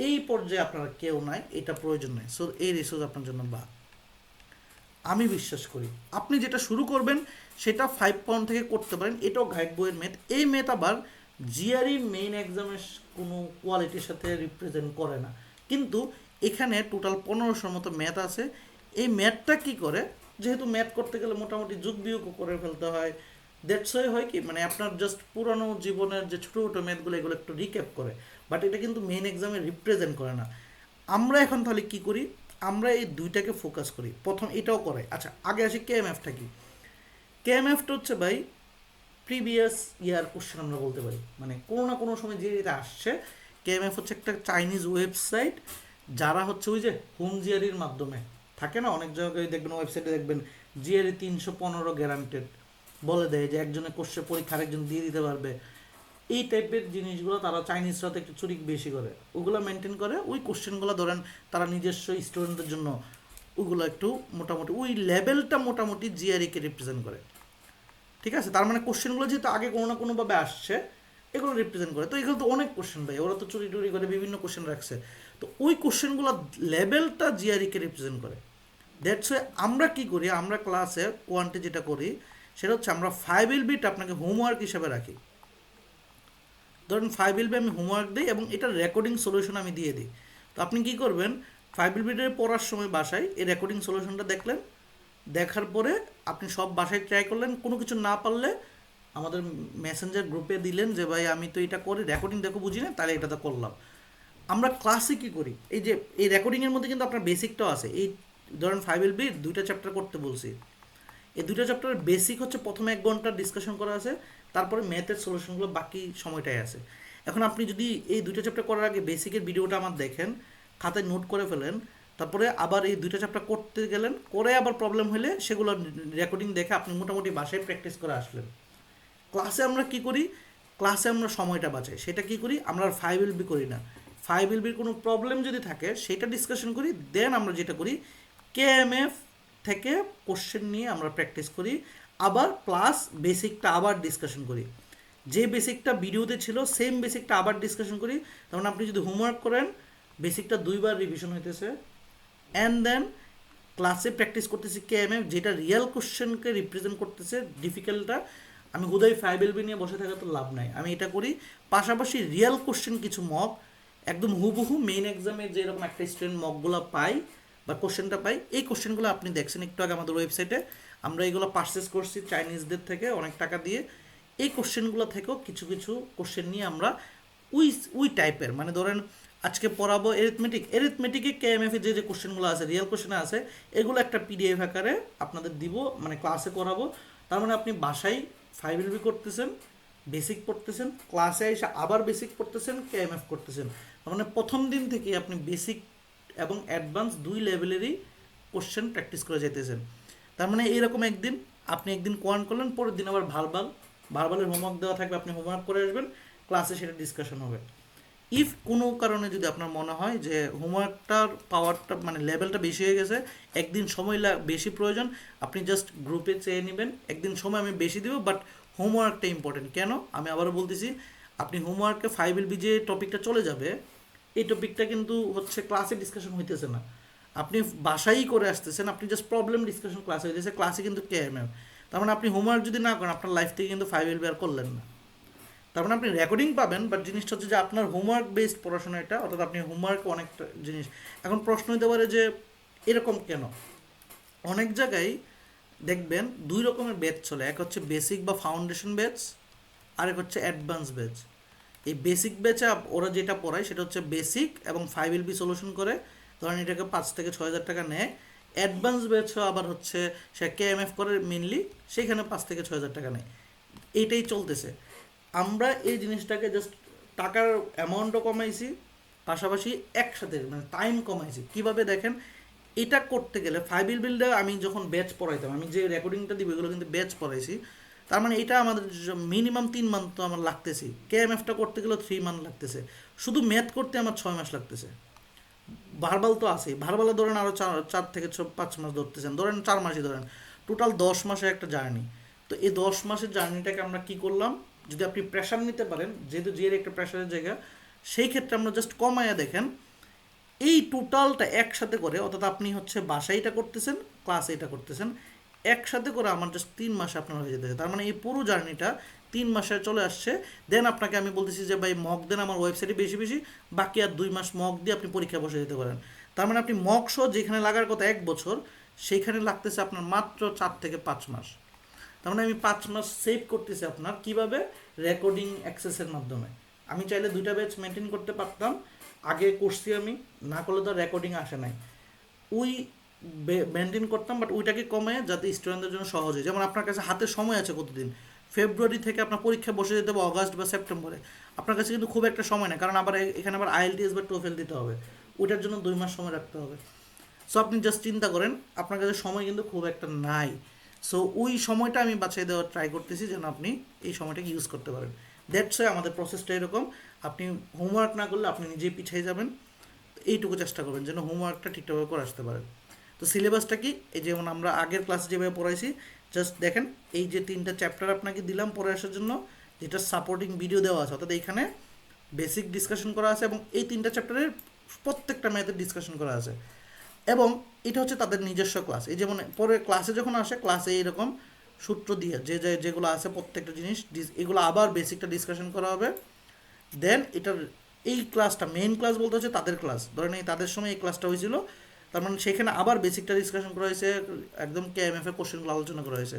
এই পর্যায়ে আপনারা কেউ নাই, এটা প্রয়োজন নেই। সো এই রিসোর্স আপনার জন্য বাদ। আমি বিশ্বাস করি আপনি যেটা শুরু করবেন সেটা 5 পাউন্ড থেকে করতে পারেন, এটাও গাইড বইয়ের মেথ। এই মেথ আবার জিআরই মেইন এক্সামের কোনো কোয়ালিটির সাথে রিপ্রেজেন্ট করে না। কিন্তু এখানে টোটাল 1500 মতো ম্যাথ আছে। এই ম্যাথটা কি করে, যেহেতু ম্যাথ করতে গেলে মোটামুটি যোগ বিয়োগও করে ফেলতে হয়, দ্যাটস ওয়াই হয় কি, মানে আপনার জাস্ট পুরানো জীবনের যে ছোটো ছোটো ম্যাথগুলো এগুলো একটু রিক্যাপ করে, বাট এটা কিন্তু মেইন এক্সামে রিপ্রেজেন্ট করে না। আমরা এখন তাহলে কি করি, আমরা এই দুইটাকে ফোকাস করি, প্রথম এটাও করাই। আচ্ছা, আগে আসি কেএমএফটা কি। কেএমএফটা হচ্ছে ভাই প্রিভিয়াস ইয়ার কোশ্চেন আমরা বলতে পারি, মানে কোনো না কোনো সময় যে এটা আসছে। কেএমএফ হচ্ছে একটা চাইনিজ ওয়েবসাইট, যারা হচ্ছে ওই যে হোম জিআরির মাধ্যমে থাকে না, অনেক জায়গায় দেখবেন ওয়েবসাইটে দেখবেন জিআরই 315 গ্যারান্টেড বলে দেয় যে একজনের কোশ্চেন পরীক্ষা আরেকজন দিয়ে দিতে পারবে। এই টাইপের জিনিসগুলো তারা চাইনিজরা তো একটু চুরি বেশি করে, ওগুলো মেনটেন করে। ওই কোশ্চেনগুলো ধরেন তারা নিজস্ব স্টুডেন্টদের জন্য ওগুলো একটু মোটামুটি ওই লেভেলটা মোটামুটি জিআরইকে রিপ্রেজেন্ট করে। ঠিক আছে, তার মানে কোশ্চেনগুলো যেহেতু আগে কোনো না কোনোভাবে আসছে এগুলো রিপ্রেজেন্ট করে। তো এগুলো তো অনেক কোশ্চেন ভাই, ওরা তো চুরি টুরি করে বিভিন্ন কোশ্চেন রাখছে। তো ওই কোশ্চেনগুলো লেভেলটা জিআরইকে রিপ্রেজেন্ট করে। দ্যাটস ওয়াই আমরা কি করি, আমরা ক্লাসে কোয়ান্টে যেটা করি সেটা হচ্ছে আমরা 5LBটা আপনাকে হোমওয়ার্ক হিসেবে রাখি। ধরুন 5LB আমি হোমওয়ার্ক দিই এবং এটার রেকর্ডিং সলিউশন আমি দিয়ে দিই। তো আপনি কি করবেন, 5LBটা পড়ার সময় বাসায় এই রেকর্ডিং সলিউশনটা দেখলেন, দেখার পরে আপনি সব বাসায় ট্রাই করলেন, কোনো কিছু না পারলে আমাদের মেসেঞ্জার গ্রুপে দিলেন যে ভাই আমি তো এটা করি, রেকর্ডিং দেখো বুঝি না, তাহলে এটা তো করলাম। আমরা ক্লাসে কী করি, এই যে এই রেকর্ডিংয়ের মধ্যে কিন্তু আপনার বেসিকটাও আছে। এই ধরেন 5LB 2টা চ্যাপ্টার করতে বলছি, এই 2টা চ্যাপ্টারের বেসিক হচ্ছে প্রথমে 1 ঘন্টা ডিসকাশন করা আছে, তারপরে ম্যাথের সলিউশনগুলো বাকি সময়টাই আছে। এখন আপনি যদি এই 2টা চ্যাপ্টার করার আগে বেসিকের ভিডিওটা আমার দেখেন, খাতায় নোট করে ফেলেন, তারপরে আবার এই 2টা চ্যাপ্টার করতে গেলেন, করে আবার প্রবলেম হলে সেগুলো রেকর্ডিং দেখে আপনি মোটামুটি বাসায় প্র্যাকটিস করে আসলেন। ক্লাসে আমরা কি করি, ক্লাসে আমরা সময়টা বাঁচাই। সেটা কি করি, আমরা 5LB করি না। 5LBর কোনো প্রবলেম যদি থাকে সেটা ডিসকাশন করি, দেন আমরা যেটা করি কেএমএফ থেকে কোশ্চেন নিয়ে আমরা প্র্যাকটিস করি, আবার প্লাস বেসিকটা আবার ডিসকাশন করি। যে বেসিকটা ভিডিওতে ছিল সেম বেসিকটা আবার ডিসকাশন করি। তখন আপনি যদি হোমওয়ার্ক করেন বেসিকটা 2বার রিভিশন হইতেছে, অ্যান্ড দেন ক্লাসে প্র্যাকটিস করতেছি কেএমএফ, যেটা রিয়েল কোশ্চেনকে রিপ্রেজেন্ট করতেছে। ডিফিকাল্টটা আমি হুদাই 5LB নিয়ে বসে থাকা তো লাভ নাই, আমি এটা করি। পাশাপাশি রিয়েল কোশ্চেন কিছু মক একদম হুবহু মেইন এক্সামে যেরকম একটা স্টুডেন্ট মকগুলো পাই বা কোশ্চেনটা পাই, এই কোশ্চেনগুলো আপনি দেখছেন একটু আগে আমাদের ওয়েবসাইটে, আমরা এগুলো পারচেস করছি চাইনিজদের থেকে অনেক টাকা দিয়ে। এই কোশ্চেনগুলো থেকেও কিছু কিছু কোশ্চেন নিয়ে আমরা ওই টাইপের, মানে ধরেন আজকে পড়াবো এরিথমেটিকে কেএমএফে যে যে কোশ্চেনগুলো আছে রিয়েল কোশ্চেনে আছে, এগুলো একটা পিডিএফ আকারে আপনাদের দিব, মানে ক্লাসে করাবো। তার মানে আপনি বাসায় 5LB করতেছেন, বেসিক পড়তেছেন, ক্লাসে এসে আবার বেসিক পড়তেছেন, কেএমএফ করতেছেন। তার মানে প্রথম দিন থেকে আপনি বেসিক এবং অ্যাডভান্স দুই লেভেলেরই কোশ্চেন প্র্যাকটিস করে যেতেছেন। তার মানে এইরকম একদিন আপনি একদিন কোয়ান্ট করলেন, পরের দিন আবার ভার্বালের হোমওয়ার্ক দেওয়া থাকবে, আপনি হোমওয়ার্ক করে আসবেন, ক্লাসে সেটা ডিসকাশন হবে। ইফ কোনো কারণে যদি আপনার মনে হয় যে হোমওয়ার্কটার পাওয়ারটা মানে লেভেলটা বেশি হয়ে গেছে, একদিন সময় বেশি প্রয়োজন, আপনি জাস্ট গ্রুপে চেয়ে নেবেন একদিন সময় আমি বেশি দিব, বাট হোমওয়ার্কটা ইম্পর্টেন্ট। কেন আমি আবারও বলতেছি, আপনি হোমওয়ার্কে 5LB যে টপিকটা চলে যাবে, এই টপিকটা কিন্তু হচ্ছে ক্লাসে ডিসকাশন হইতেছে না, আপনি বাসায়ই করে আসতেছেন, আপনি জাস্ট প্রবলেম ডিসকাশন ক্লাসে হইতেছে, ক্লাসে কিন্তু KMF। তার মানে আপনি হোমওয়ার্ক যদি না করেন আপনার লাইফ থেকে কিন্তু 5LB আর করলেন না। তার মানে আপনি রেকর্ডিং পাবেন, বাট জিনিসটা হচ্ছে যে আপনার হোমওয়ার্ক বেসড পড়াশোনা এটা, অর্থাৎ আপনি হোমওয়ার্ক অনেকটা জিনিস। এখন প্রশ্ন হতে পারে যে এরকম কেন? অনেক জায়গায় দেখবেন দুই রকমের ব্যাচ চলে, এক হচ্ছে বেসিক বা ফাউন্ডেশন ব্যাচ, আরেক হচ্ছে অ্যাডভান্স ব্যাচ। এই বেসিক ব্যাচে ওরা যেটা পড়ায় সেটা হচ্ছে বেসিক এবং 5LB সলিউশন করে, ধরেন এটাকে 5 থেকে 6 হাজার টাকা নেয়। অ্যাডভান্স ব্যাচও আবার হচ্ছে সে KMF করে মেনলি, সেখানে 5 থেকে 6 হাজার টাকা নেয়। এইটাই চলতেছে। আমরা এই জিনিসটাকে জাস্ট টাকার অ্যামাউন্টও কমাইছি, পাশাপাশি একসাথে মানে টাইম কমাইছি। কিভাবে দেখেন, এটা করতে গেলে 5LB আমি যখন ব্যাচ পড়াইতাম, আমি যে রেকর্ডিংটা দিব এগুলো কিন্তু ব্যাচ পড়াইছি, তার মানে এটা আমাদের মিনিমাম 3 মান্থ তো আমার লাগতেছি। KMFটা করতে গেলে 3 মান্থ লাগতেছে, শুধু ম্যাথ করতে আমার 6 মাস লাগতেছে। ভার্বাল তো আছেই, ভার্বালে ধরেন আরও 4 থেকে 5 মাস ধরতেছেন, ধরেন 4 মাসই ধরেন, টোটাল 10 মাসের একটা জার্নি। তো এই 10 মাসের জার্নিটাকে আমরা কি করলাম, যদি আপনি প্রেশার নিতে পারেন, যেহেতু জিয়ের একটা প্রেশারের জায়গা, সেই ক্ষেত্রে আমরা জাস্ট কমায়া দেখেন এই টোটালটা একসাথে করে, অর্থাৎ আপনি হচ্ছে বাসায় এটা করতেছেন, ক্লাসে এটা করতেছেন, একসাথে করে আমার জাস্ট 3 মাসে আপনার হয়ে যেতেছে। তার মানে এই পুরো জার্নিটা 3 মাসে চলে আসছে। দেন আপনাকে আমি বলতেছি যে ভাই মক দেন আমার ওয়েবসাইটে বেশি বেশি, বাকি আর 2 মাস মক দিয়ে আপনি পরীক্ষা বসে যেতে পারেন। তার মানে আপনি মক সহ যেখানে লাগার কথা 1 বছর, সেইখানে লাগতেছে আপনার মাত্র 4 থেকে 5 মাস। তার মানে আমি 5 মাস সেভ করতেছি আপনার, কিভাবে? রেকর্ডিং অ্যাক্সেসের মাধ্যমে। আমি চাইলে 2টা ব্যাচ মেনটেন করতে পারতাম, আগে করছি আমি, না করলে তো রেকর্ডিং আসে নাই, ওই মেনটেন করতাম, বাট ওইটাকে কমে যাতে স্টুডেন্টদের জন্য সহজ হয়। যেমন আপনার কাছে হাতে সময় আছে কতদিন, ফেব্রুয়ারি থেকে আপনার পরীক্ষা বসে যেতে হবে অগাস্ট বা সেপ্টেম্বরে, আপনার কাছে কিন্তু খুব একটা সময় নেই, কারণ আবার এখানে আবার IELTS বা TOEFL দিতে হবে, ওইটার জন্য 2 মাস সময় রাখতে হবে। সো আপনি জাস্ট চিন্তা করেন আপনার কাছে সময় কিন্তু খুব একটা নাই। সো ওই সময়টা আমি বাছাই দেওয়ার ট্রাই করতেছি যেন আপনি এই সময়টাকে ইউজ করতে পারেন। দ্যাটস ওয়াই আমাদের প্রসেসটা এরকম, আপনি হোমওয়ার্ক না করলে আপনি নিজেই পিছিয়ে যাবেন। এইটুকু চেষ্টা করবেন যেন হোমওয়ার্কটা ঠিকঠাকভাবে করে আসতে পারেন। তো সিলেবাসটা কি, এই যেমন আমরা আগের ক্লাসে যেভাবে পড়াইছি, জাস্ট দেখেন এই যে 3টা চ্যাপ্টার আপনাকে দিলাম পড়ে আসার জন্য, যেটা সাপোর্টিং ভিডিও দেওয়া আছে, অর্থাৎ এইখানে বেসিক ডিসকাশন করা আছে এবং এই 3টা চ্যাপ্টারের প্রত্যেকটা ম্যাথের ডিসকাশন করা আছে, এবং এটা হচ্ছে তাদের নিজস্ব ক্লাস। এই যেমন পরে ক্লাসে যখন আসে, ক্লাসে এইরকম সূত্র দিয়ে যেগুলো আছে প্রত্যেকটা জিনিস এগুলো আবার বেসিকটা ডিসকাশন করা হবে। দেন এটার এই ক্লাসটা মেইন ক্লাস বলতে হচ্ছে তাদের ক্লাস, ধরেন এই তাদের সময় এই ক্লাসটা হয়েছিল, তার মানে সেখানে আবার বেসিকটা ডিসকাশন করা হয়েছে, একদম KMF এর কোশ্চেনগুলো আলোচনা করা হয়েছে।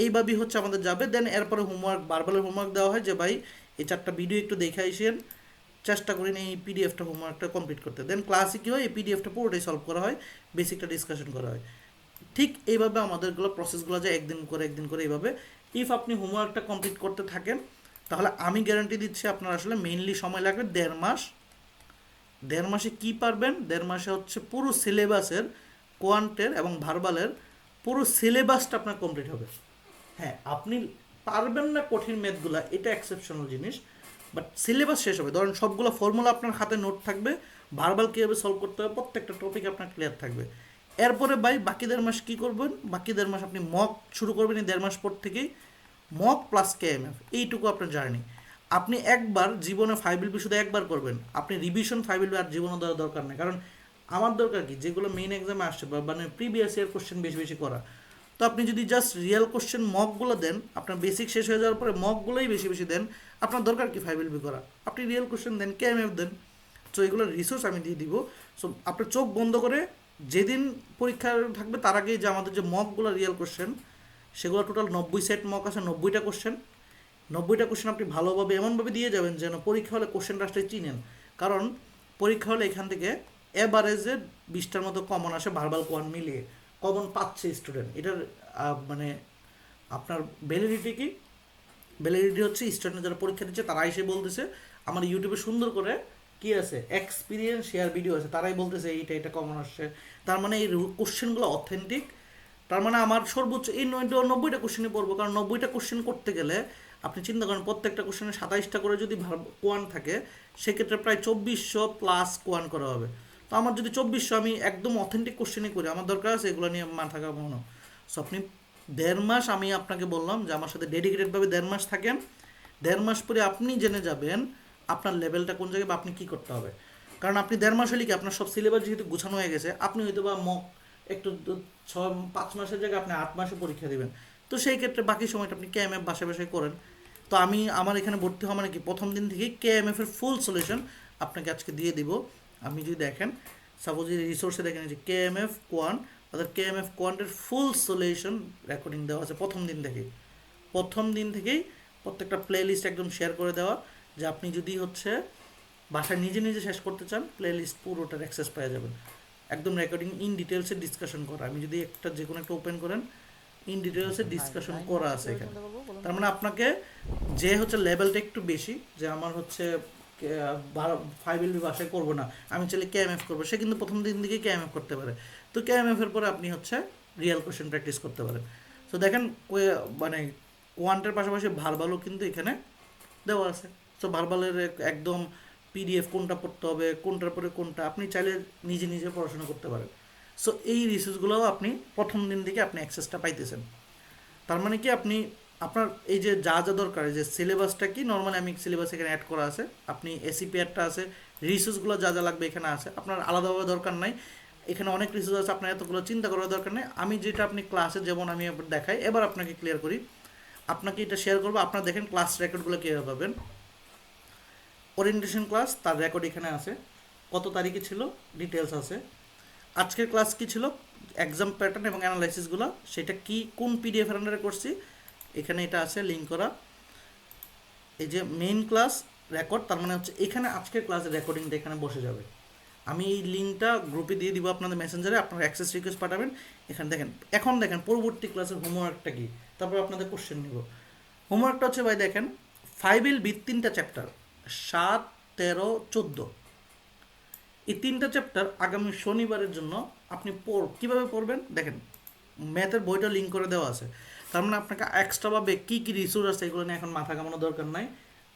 এইভাবেই হচ্ছে আমাদের যাবে। দেন এরপরে হোমওয়ার্ক, বারবারের হোমওয়ার্ক দেওয়া হয় যে ভাই এই 4টা ভিডিও একটু দেখে আসেন, চেষ্টা করেন এই PDF-টা হোমওয়ার্কটা কমপ্লিট করতে। দেন ক্লাসে কী হয়, এই PDF-টা পুরোটাই সলভ করা হয়, বেসিকটা ডিসকাশন করা হয়। ঠিক এইভাবে আমাদেরগুলো প্রসেসগুলো যায় একদিন করে এইভাবে। ইফ আপনি হোমওয়ার্কটা কমপ্লিট করতে থাকেন, তাহলে আমি গ্যারান্টি দিচ্ছি আপনার আসলে মেইনলি সময় লাগবে 1.5 মাস। 1.5 মাসে কী পারবেন? 1.5 মাসে হচ্ছে পুরো সিলেবাসের, কোয়ান্টের এবং ভার্বালের পুরো সিলেবাসটা আপনার কমপ্লিট হবে। হ্যাঁ, আপনি পারবেন না কঠিন ম্যাথগুলা, এটা এক্সেপশনাল জিনিস, বাট সিলেবাস শেষ হবে। ধরেন সবগুলো ফর্মুলা আপনার হাতে নোট থাকবে, ভার্বাল কীভাবে সলভ করতে হবে প্রত্যেকটা টপিক আপনার ক্লিয়ার থাকবে। এরপরে বাকি 1.5 মাস কী করবেন? বাকি 1.5 মাস আপনি মক শুরু করবেন, এই 1.5 মাস পর থেকেই মক প্লাস KMF, এইটুকু আপনার জার্নি। আপনি একবার জীবনে 5LB শুধু একবার করবেন, আপনি রিভিশন 5LB আর জীবনে দেওয়ার দরকার নেই। কারণ আমার দরকার কি, যেগুলো মেইন এক্সামে আসছে বা মানে প্রিভিয়াস ইয়ার কোশ্চেন বেশি বেশি করা। তো আপনি যদি জাস্ট রিয়েল কোশ্চেন মকগুলো দেন, আপনার বেসিক শেষ হয়ে যাওয়ার পরে মকগুলোই বেশি বেশি দেন, আপনার দরকার কি 5LB করা? আপনি রিয়েল কোশ্চেন দেন, KMF দেন। সো এগুলোর রিসোর্স আমি দিয়ে দিব। সো আপনার চোখ বন্ধ করে যেদিন পরীক্ষা থাকবে তার আগেই যে আমাদের যে মকগুলো রিয়েল কোশ্চেন, সেগুলো টোটাল 90 সেট মক আছে, 90টা কোশ্চেন। 90টা কোশ্চেন আপনি ভালোভাবে এমনভাবে দিয়ে যাবেন যেন পরীক্ষা হলে কোশ্চেন রাস্তায় চিনেন। কারণ পরীক্ষা হলে এখান থেকে এভারেজে 20টার মতো কমন আসে, ভার্বাল কোয়ান মিলিয়ে কমন পাচ্ছে স্টুডেন্ট। এটার মানে আপনার ভ্যালিডিটি কি? ভ্যালিডিটি হচ্ছে স্টুডেন্ট যারা পরীক্ষা দিচ্ছে তারা এসে বলতেছে আমার ইউটিউবে সুন্দর করে কি আছে এক্সপিরিয়েন্স শেয়ার ভিডিও আছে, তারাই বলতেছে এইটা এটা কমন আসছে। তার মানে এই কোশ্চেনগুলো অথেন্টিক। তার মানে আমার সর্বোচ্চ এই 90টা কোশ্চেনই পড়বো, কারণ 90টা কোশ্চেন করতে গেলে আপনি চিন্তা করেন প্রত্যেকটা কোশ্চেনে 27টা করে যদি কোয়ান থাকে, সেক্ষেত্রে প্রায় 2400 প্লাস কোয়ান করা হবে। তো আমার যদি 2400 আমি একদম অথেন্টিক কোশ্চেনই করি, আমার দরকার আছে এগুলো নিয়ে মাথা কামানো। সো আপনি 1.5 মাস, আমি আপনাকে বললাম যে আমার সাথে ডেডিকেটেডভাবে 1.5 মাস থাকেন। 1.5 মাস পরে আপনি জেনে যাবেন আপনার লেভেলটা কোন জায়গায় বা আপনি কী করতে হবে। কারণ আপনি 1.5 মাস হলে কি আপনার সব সিলেবাস যেহেতু গুছানো হয়ে গেছে, আপনি হয়তো বা একটু 5 মাসের জায়গায় আপনি 8 মাসে পরীক্ষা দেবেন। তো সেই ক্ষেত্রে বাকি সময়টা আপনি KMF বাসায় বাসায় করেন। তো আমি আমার এখানে ভর্তি হওয়া মানে কি প্রথম দিন থেকেই KMF এর ফুল সলিউশন আপনাকে আজকে দিয়ে দিব। আমি যদি দেখেন সাপোজ এই রিসোর্সে দেখেন যে KMF কোয়ান, অর্থাৎ KMF কোয়ান্টের ফুল সলিউশন রেকর্ডিং দেওয়া আছে প্রথম দিন থেকেই প্রত্যেকটা প্লে লিস্ট একদম শেয়ার করে দেওয়া, যে আপনি যদি হচ্ছে বাসায় নিজে নিজে শেষ করতে চান, প্লে লিস্ট পুরোটার অ্যাক্সেস পেয়ে যাবেন। একদম রেকর্ডিং ইন ডিটেলসে ডিসকাশন করা। আমি যদি যে কোনো একটা ওপেন করেন, ইন ডিটেলসে ডিসকাশন করা আছে এখানে। তার মানে আপনাকে যে হচ্ছে লেভেলটা একটু বেশি, যে আমার হচ্ছে 5LB বাসায় করবো না, আমি চাইলে KMF করবো, সে কিন্তু প্রথম দিন থেকে KMF করতে পারে। তো KMF এর পরে আপনি হচ্ছে রিয়েল কোশ্চেন প্র্যাকটিস করতে পারেন। তো দেখেন মানে কোয়ান্টের পাশাপাশি ভার্বালও কিন্তু এখানে দেওয়া আছে। সো ভার্বালের একদম PDF কোনটা পড়তে হবে, কোনটার পরে কোনটা, আপনি চাইলে নিজে নিজে পড়াশোনা করতে পারেন। সো এই রিসোর্সগুলোও আপনি প্রথম দিন থেকে আপনি অ্যাক্সেসটা পাইতেছেন। তার মানে কি আপনি আপনার এই যে যা যা দরকার, যে সিলেবাসটা কি নর্মালি আমি সিলেবাস এখানে অ্যাড করা আছে, আপনি ACPRটা আছে, রিসোর্সগুলো যা যা লাগবে এখানে আছে, আপনার আলাদাভাবে দরকার নাই। এখানে অনেক রিসোর্স আছে, আপনার এতগুলো চিন্তা করার দরকার নেই। আমি যেটা আপনি ক্লাসে যেমন আমি দেখাই, এবার আপনাকে ক্লিয়ার করি, আপনাকে এটা শেয়ার করবো। আপনার দেখেন ক্লাস রেকর্ডগুলো কীভাবে পাবেন। ওরিয়েন্টেশন ক্লাস, তার রেকর্ড এখানে আছে, কত তারিখে ছিল ডিটেলস আছে, আজকের ক্লাস কি ছিল, এক্সাম প্যাটার্ন এবং অ্যানালাইসিসগুলো, সেটা কি কোন PDF এর আন্ডারে করছি, এখানে এটা আছে লিঙ্ক করা। এই যে মেইন ক্লাস রেকর্ড, তার মানে হচ্ছে এখানে আজকের ক্লাসের রেকর্ডিংটা এখানে বসে যাবে। আমি এই লিঙ্কটা গ্রুপে দিয়ে দিব আপনাদের মেসেঞ্জারে, আপনারা অ্যাক্সেস রিকোয়েস্ট পাঠাবেন। এখানে দেখেন, এখন দেখেন পরবর্তী ক্লাসের হোমওয়ার্কটা কি, তারপর আপনাদের কোশ্চেন নিব। হোমওয়ার্কটা হচ্ছে ভাই দেখেন 5LB 3টা চ্যাপ্টার, 7, 13, 14, এই 3টা চ্যাপ্টার আগামী শনিবারের জন্য আপনি কীভাবে পড়বেন দেখেন, ম্যাথের বইটা লিঙ্ক করে দেওয়া আছে। তার মানে আপনাকে এক্সট্রাভাবে কী কী রিসোর্স আছে এগুলো নিয়ে এখন মাথা কামানোর দরকার নাই।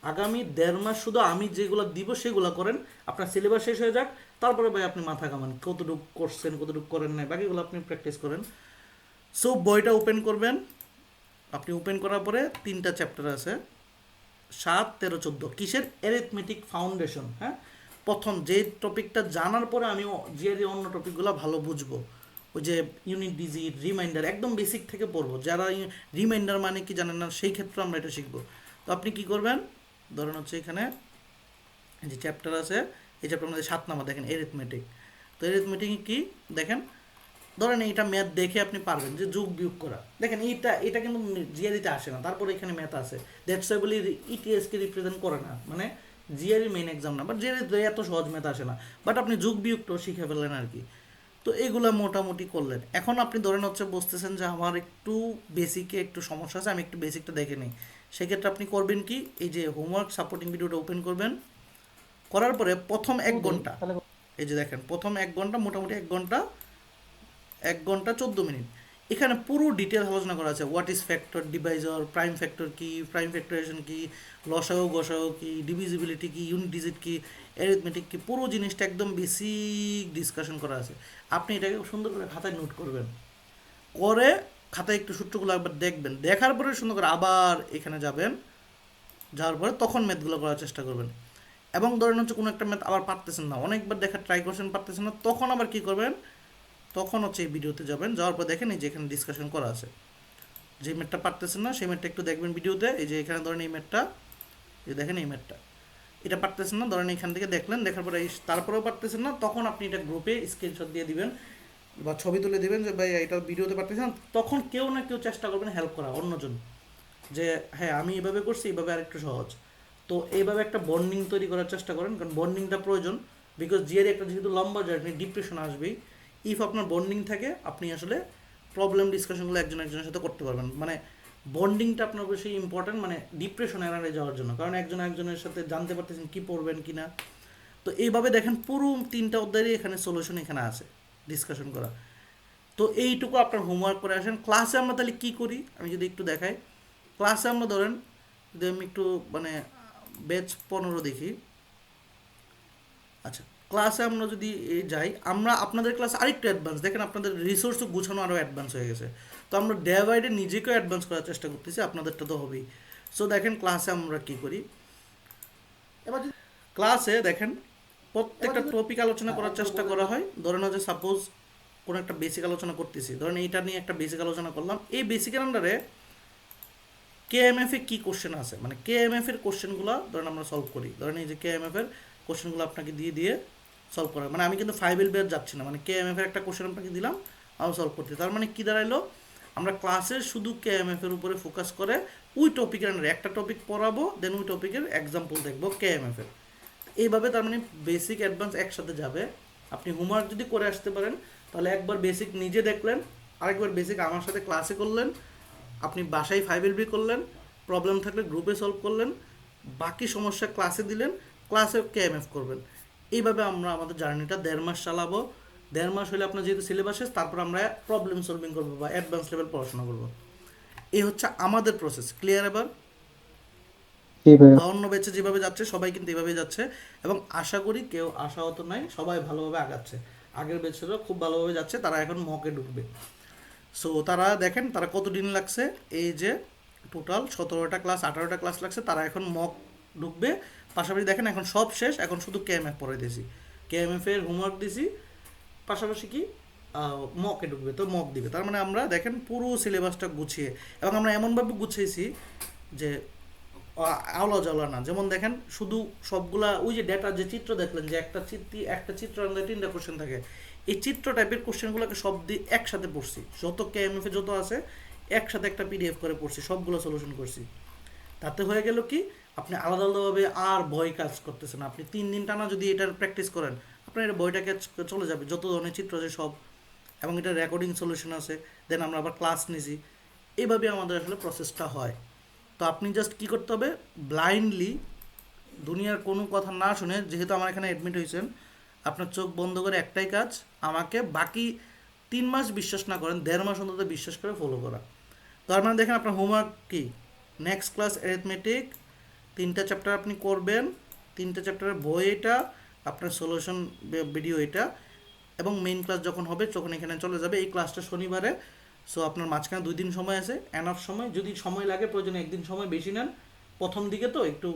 আগামী 1.5 মাস শুধু আমি যেগুলো দিব সেগুলো করেন, আপনার সিলেবাস শেষ হয়ে যাক, তারপরে ভাই আপনি মাথা কামান কতটুকু করছেন কতটুকু করেন নাই, বাকিগুলো আপনি প্র্যাকটিস করেন। সো বইটা ওপেন করবেন, আপনি ওপেন করার পরে 3টা চ্যাপ্টার আছে, 7, 13, 14, কিসের, অ্যারিথমেটিক ফাউন্ডেশন। হ্যাঁ, প্রথম যে টপিকটা জানার পরে আমি জিআরই অন্য টপিকগুলো ভালো বুঝবো। ওই যে ইউনিট ডিজিট, রিমাইন্ডার, একদম বেসিক থেকে পড়বো। যারা রিমাইন্ডার মানে কি জানেন না, সেই ক্ষেত্রে আমরা এটা শিখবো। তো আপনি কি করবেন, ধরেন হচ্ছে এখানে যে চ্যাপ্টার আছে, এই চ্যাপ্টার মধ্যে 7 নাম্বার দেখেন অ্যারিথমেটিক। তো অ্যারিথমেটিক কি দেখেন, ধরেন এইটা ম্যাথ দেখে আপনি পারবেন যে যোগ বিয়োগ করা। দেখেন এটা কিন্তু জিআরইতে আসে না, তারপরে এখানে ম্যাথ আছে, দ্যাটস ওয়াই বলি ইটিএসকে রিপ্রেজেন্ট করে না, মানে জিআরই মেইন এক্সাম না, বাট জিআরইতে এত সহজ ম্যাথ আসে না, বাট আপনি যোগ বিয়োগটাও শিখে ফেললেন আর কি। তো এগুলো মোটামুটি করলেন। এখন আপনি ধরেন হচ্ছে বুঝতেছেন যে আমার একটু বেসিকে একটু সমস্যা আছে, আমি একটু বেসিকটা দেখে নিই। সেক্ষেত্রে আপনি করবেন কি, এই যে হোমওয়ার্ক সাপোর্টিং ভিডিওটা ওপেন করবেন, করার পরে প্রথম 1 ঘন্টা, এই যে দেখেন প্রথম 1 ঘন্টা, মোটামুটি 1 ঘন্টা 14 মিনিট, এখানে পুরো ডিটেল আলোচনা করা আছে। What is factor, Deviser, prime factor কি, প্রাইম ফ্যাক্টরাইজেশন কি, লসাগু গসাগু কি, ডিভিজিবিলিটি কি, ইউনিট ডিজিট কি, অ্যারিথমেটিক কি, পুরো জিনিসটা একদম বেসিক ডিসকাশন করা আছে। আপনি এটাকে সুন্দর করে খাতায় নোট করবেন, করে খাতায় একটু সূত্রগুলো একবার দেখবেন, দেখার পরে সুন্দর করে আবার এখানে যাবেন, যাওয়ার পরে তখন ম্যাথগুলো করার চেষ্টা করবেন। এবং ধরেন হচ্ছে কোনো একটা ম্যাথ আবার পারতেছেন না, অনেকবার দেখা ট্রাই করছেন পারতেছেন না, তখন আবার কি করবেন, তখন হচ্ছে এই ভিডিওতে যাবেন, যাওয়ার পর দেখেন এই যে এখানে ডিসকাশন করা আছে, যে ম্যাথটা পারতেছেন না সেই ম্যাথটা একটু দেখবেন ভিডিওতে। এই যে এখানে ধরেন এই ম্যাথটা, এই দেখেন এই ম্যাথটা, এটা পারতেছেন না, ধরেন এখান থেকে দেখলেন, দেখার পরে তারপরেও পারতেছেন না, তখন আপনি এটা গ্রুপে স্ক্রিনশট দিয়ে দিবেন বা ছবি তুলে দিবেন যে ভাই এটা ভিডিওতে পারতেছেন। তখন কেউ না কেউ চেষ্টা করবেন হেল্প করা, অন্যজন, যে হ্যাঁ আমি এভাবে করছি, এইভাবে আরেকটু সহজ। তো এইভাবে একটা বন্ডিং তৈরি করার চেষ্টা করেন, কারণ বন্ডিংটা প্রয়োজন। বিকজ জিআরই একটা যেহেতু লম্বা জার্নি, ডিপ্রেশন আসবেই। ইফ আপনার বন্ডিং থাকে, আপনি আসলে প্রবলেম ডিসকাশনগুলো একজনের সাথে করতে পারবেন। মানে বন্ডিংটা আপনার অবশ্যই ইম্পর্টেন্ট, মানে ডিপ্রেশন এড়ানো যাওয়ার জন্য। কারণ একজনের সাথে জানতে পারতেছেন কী পড়বেন কি না। তো এইভাবে দেখেন পুরো 3টা অধ্যায়েরই এখানে সলিউশন এখানে আছে ডিসকাশন করা। তো এইটুকু আপনার হোমওয়ার্ক করে আসেন। ক্লাসে আমরা তাহলে কী করি আমি যদি একটু দেখাই। ক্লাসে আমরা ধরেন যদি আমি একটু মানে ব্যাচ 15 দেখি। আচ্ছা, ক্লাসে আমরা যদি যাই, আমরা আপনাদের ক্লাস আরেকটু অ্যাডভান্স দেখেন, আপনাদের রিসোর্সও গুছানো আরও অ্যাডভান্স হয়ে গেছে। তো আমরা ডে বাই ডে নিজেকেও অ্যাডভান্স করার চেষ্টা করতেছি, আপনাদেরটা তো হবেই। সো দেখেন ক্লাসে আমরা কী করি। এবার ক্লাসে দেখেন প্রত্যেকটা টপিক আলোচনা করার চেষ্টা করা হয়। ধরেন হচ্ছে সাপোজ কোনো একটা বেসিক আলোচনা করতেছি, ধরেন এইটা নিয়ে একটা বেসিক আলোচনা করলাম। এই বেসিকের আন্ডারে কেএমএফ এ কী কোশ্চেন আছে, মানে কেএমএফ এর কোশ্চেনগুলো ধরেন আমরা সলভ করি। ধরেন এই যে কেএমএফ এর কোশ্চেনগুলো আপনাকে দিয়ে সলভ করা, মানে আমি কিন্তু 5L যাচ্ছি না, মানে কেএমএফ এর একটা কোশ্চেন আপনাকে দিলাম, আমি সলভ করতে। তার মানে কী দাঁড়াইলো, আমরা ক্লাসের শুধু কেএমএফ এর উপরে ফোকাস করে ওই টপিকের আন্ডারে একটা টপিক পড়াবো, দেন ওই টপিকের এক্সাম্পল দেখবো কেএমএফ এর। এইভাবে তার মানে বেসিক অ্যাডভান্স একসাথে যাবে। আপনি হোমওয়ার্ক যদি করে আসতে পারেন তাহলে একবার বেসিক নিজে দেখলেন, আরেকবার বেসিক আমার সাথে ক্লাসে করলেন, আপনি বাসায় 5LB করলেন, প্রবলেম থাকলে গ্রুপে সলভ করলেন, বাকি সমস্যা ক্লাসে দিলেন, ক্লাসে কেএমএফ করবেন। এইভাবে আমরা আমাদের জার্নিটা 1.5 মাস চালাবো। 1.5 মাস হলে আপনার যেহেতু সিলেবাস শেষ, তারপর আমরা প্রবলেম সলভিং করবো বা অ্যাডভান্স লেভেল পড়াশোনা করবো। এই হচ্ছে আমাদের প্রসেস। ক্লিয়ার? এবার জি ভাইয়া। অন্য ব্যাচে যেভাবে যাচ্ছে সবাই কিন্তু এভাবেই যাচ্ছে, এবং আশা করি কেউ আশাহত নাই, সবাই ভালোভাবে আগাচ্ছে। আগের ব্যাচেরও খুব ভালোভাবে যাচ্ছে, তারা এখন মকে ঢুকবে। সো তারা দেখেন তারা কত দিন লাগছে, এই যে টোটাল 17টা ক্লাস 18টা ক্লাস লাগছে, তারা এখন মক ঢুকবে। পাশাপাশি দেখেন এখন সব শেষ, এখন শুধু কেএমএফ পড়ে দিয়েছি, কেএমএফ এর হোমওয়ার্ক দিয়েছি, পাশাপাশি কি মকে ঢুকবে, তো মক দিবে। তার মানে আমরা দেখেন পুরো সিলেবাসটা গুছিয়ে, এবং আমরা এমনভাবে গুছিয়েছি যে আওলা জ্বালা না। যেমন দেখেন শুধু সবগুলা ওই যে ডেটা যে চিত্র দেখলেন, যে একটা চিত্র আমাদের 3টা কোশ্চেন থাকে, এই চিত্র টাইপের কোশ্চেনগুলোকে সব দিয়ে একসাথে পড়ছি, যত কেএমএফ যত আছে একসাথে একটা পিডিএফ করে পড়ছি, সবগুলো সলিউশন করছি। তাতে হয়ে গেল কি, আপনি আলাদা আলাদাভাবে আর ভয় কাজ করতেছেন। আপনি 3 দিন টানা যদি এটার প্র্যাকটিস করেন, আপনার এটা বইটাকে চলে যাবে, যত ধরনের চিত্র আছে সব, এবং এটা রেকর্ডিং সলিউশন আছে, দেন আমরা আবার ক্লাস নিছি। এইভাবে আমাদের আসলে প্রসেসটা হয়। তো আপনি জাস্ট কী করতে হবে, ব্লাইন্ডলি দুনিয়ার কোনো কথা না শুনে, যেহেতু আমার এখানে অ্যাডমিট হয়েছেন, আপনার চোখ বন্ধ করে একটাই কাজ, আমাকে বাকি 3 মাস বিশ্বাস না করেন, 1.5 মাস অন্তত বিশ্বাস করে ফলো করা। তার মানে দেখেন আপনার হোমওয়ার্ক কি, নেক্সট ক্লাস অ্যারিথমেটিক 3টা চ্যাপ্টার আপনি করবেন, 3টা চ্যাপ্টারের বই এটা, আপনার সলিউশন ভিডিও এটা, এবং মেইন ক্লাস যখন হবে তখন এখানে চলে যাবে। এই ক্লাসটা শনিবারে, সো আপনার মাঝখানে 2 দিন সময় আছে, এনাফ সময়। যদি সময় লাগে প্রয়োজনে 1 দিন সময় বেশি নেন, প্রথম দিকে তো একটু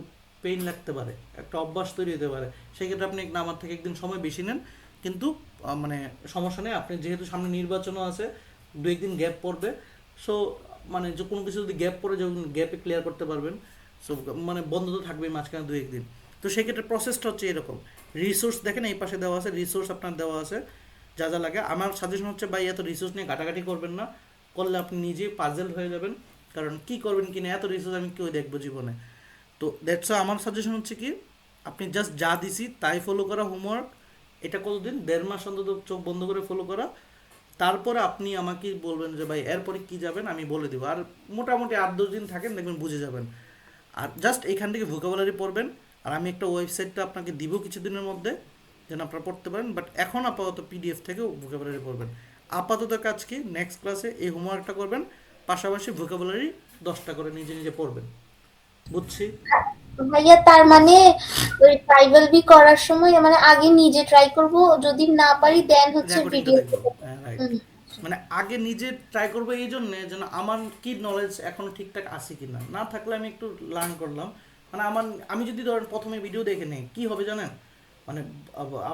পেইন লাগতে পারে, একটা অভ্যাস তৈরি হতে পারে, সেক্ষেত্রে আপনি আমার থেকে 1 দিন সময় বেশি নেন, কিন্তু মানে সমস্যা নেই। আপনি যেহেতু সামনে নির্বাচনও আছে, 2-1 দিন গ্যাপ পড়বে, সো মানে যে কোনো কিছু যদি গ্যাপ পড়ে, যখন গ্যাপে ক্লিয়ার করতে পারবেন, সো মানে বন্ধ তো থাকবেই মাঝখানে 2-1 দিন। তো সেক্ষেত্রে প্রসেসটা হচ্ছে এরকম। রিসোর্স দেখেন এই পাশে দেওয়া আছে, রিসোর্স আপনার দেওয়া আছে যা যা লাগে। আমার সাজেশন হচ্ছে ভাই এত রিসোর্স নিয়ে ঘাটাঘাটি করবেন না, করলে আপনি নিজেই পাজেল হয়ে যাবেন, কারণ কি করবেন কিনা এত রিসোর্স আমি কেউ দেখবো জীবনে। তো দ্যাটস আমার সাজেশন হচ্ছে কি, আপনি জাস্ট যা দিছি তাই ফলো করা হোমওয়ার্ক। এটা কতদিন, 1.5 মাস অন্তত চোখ বন্ধ করে ফলো করা। তারপরে আপনি আমাকে বলবেন যে ভাই এরপরে কী যাবেন, আমি বলে দেবো। আর মোটামুটি 8-10 দিন থাকেন, দেখবেন বুঝে যাবেন। আর জাস্ট এখান থেকে ভোকাবুলারি পড়বেন, আর আমি একটা ওয়েবসাইটটা আপনাকে দিব কিছুদিনের মধ্যে, যেন আপনারা পড়তে পারেন। বাট এখন আপাতত পিডিএফ থেকেও ভোকাবুলারি পড়বেন। আপাতত কাজ কি, নেক্সট ক্লাসে এই হোমওয়ার্কটা করবেন, পাশাপাশি ভোকাবুলারি 10টা করে নিজে নিজে পড়বেন। বুঝছি ভাইয়া? তার মানে ওই ট্রাইবাল বি করার সময় মানে আগে নিজে ট্রাই করব, যদি না পারি দেন হচ্ছে রেকর্ডিংটা ভিডিও। দেখবো। হ্যাঁ, রাইট। মানে আগে নিজে ট্রাই করবো এই জন্যে যেন আমার কি নলেজ এখনও ঠিকঠাক আছে কি না, না থাকলে আমি একটু লার্ন করলাম। মানে আমি যদি ধরেন প্রথমে ভিডিও দেখে নেই, কী হবে জানেন, মানে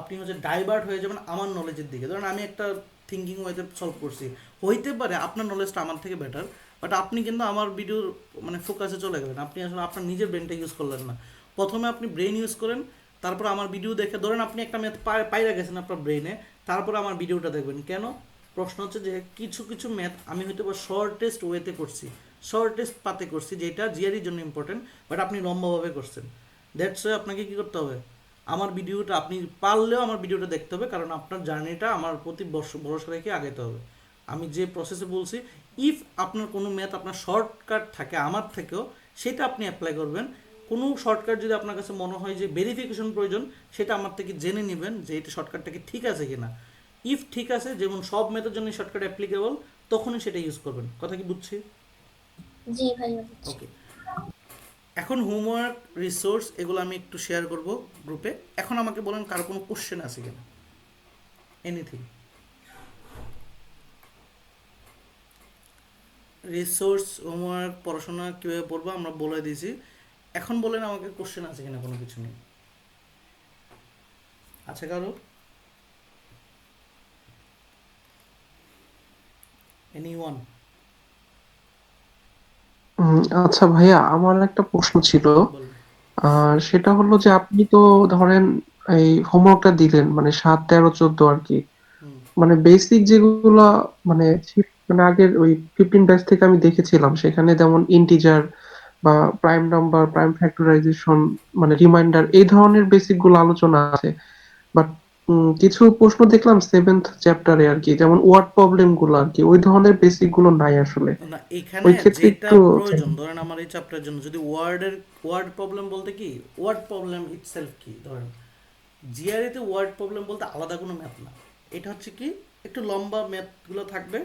আপনি হচ্ছে ডাইভার্ট হয়ে যাবেন আমার নলেজের দিকে। ধরেন আমি একটা থিঙ্কিং ওয়েতে সলভ করছি, হইতে পারে আপনার নলেজটা আমার থেকে বেটার, বাট আপনি কিন্তু আমার ভিডিওর মানে ফোকাসে চলে গেলেন, আপনি আসলে আপনার নিজের ব্রেনটা ইউজ করলেন না। প্রথমে আপনি ব্রেন ইউজ করেন, তারপর আমার ভিডিও দেখে, ধরেন আপনি একটা ম্যাথ পাইরা গেছেন আপনার ব্রেনে, তারপর আমার ভিডিওটা দেখবেন। কেন? প্রশ্ন হচ্ছে যে কিছু কিছু ম্যাথ আমি হয়তো বা শর্টেস্ট ওয়েতে করছি, শর্টেস্ট পাতে করছি, যেটা জিআরির জন্য ইম্পর্টেন্ট, বাট আপনি লম্বাভাবে করছেন। দ্যাটস ওয়ে আপনাকে কী করতে হবে, আমার ভিডিওটা আপনি পারলেও আমার ভিডিওটা দেখতে হবে, কারণ আপনার জার্নিটা আমার প্রতি ভরসা রেখে আগাইতে হবে। আমি যে প্রসেসে বলছি, ইফ আপনার কোনো ম্যাথ আপনার শর্টকাট থাকে আমার থেকেও, সেটা আপনি অ্যাপ্লাই করবেন। কোনো শর্টকাট যদি আপনার কাছে মনে হয় যে ভেরিফিকেশন প্রয়োজন, সেটা আমার থেকে জেনে নেবেন যে এটা শর্টকাটটা কি ঠিক আছে কিনা। ইফ ঠিক আছে, যেমন সব মেথের জন্য শর্টকাট অ্যাপ্লিকেবল, তখনই সেটা ইউজ করবেন। কথা কি বুঝছি? জি ভাইয়া বুঝছি। ওকে, এখন হোমওয়ার্ক, রিসোর্স এগুলো আমি একটু শেয়ার করব গ্রুপে। এখন আমাকে বলেন কারো কোনো কোশ্চেন আছে কিনা, এনিথিং। রিসোর্স, হোমওয়ার্ক, পড়াশোনা কীভাবে পড়বো আমরা বলে দিয়েছি। এখন বলেন আমাকে কোশ্চেন আছে কিনা কোনো কিছু নেই। আছে কারো? এনিওয়ান? আচ্ছা ভাইয়া, আমার একটা প্রশ্ন ছিল। বলুন। আর সেটা হলো যে আপনি তো ধরেন এই হোমওয়ার্কটা দিলেন মানে 7, 13, 14 আর কি, হুম। মানে বেসিক যেগুলা মানে মানে আগের ওই 15 ব্যাচ থেকে আমি দেখেছিলাম, সেখানে যেমন ইন্টিজার বা প্রাইম নাম্বার, প্রাইম ফ্যাক্টরাইজেশন, মানে রিমাইন্ডার, এই ধরনের বেসিক গুলো আলোচনা আছে। বাট কিছু প্রশ্ন দেখলাম 7th চ্যাপ্টারে আর কি, যেমন ওয়ার্ড প্রবলেম গুলো আর কি, ওই ধরনের বেসিক গুলো নাই আসলে। না, এখানে ওই ক্ষেত্রে যেটা একটু প্রয়োজন, ধরেন আমার এই চ্যাপ্টারের জন্য যদি ওয়ার্ড প্রবলেম বলতে কি, ওয়ার্ড প্রবলেম ইটসেলফ কি, ধরেন জিআরইতে ওয়ার্ড প্রবলেম বলতে আলাদা কোনো ম্যাথ না। এটা হচ্ছে কি, একটু লম্বা ম্যাথগুলো থাকবে,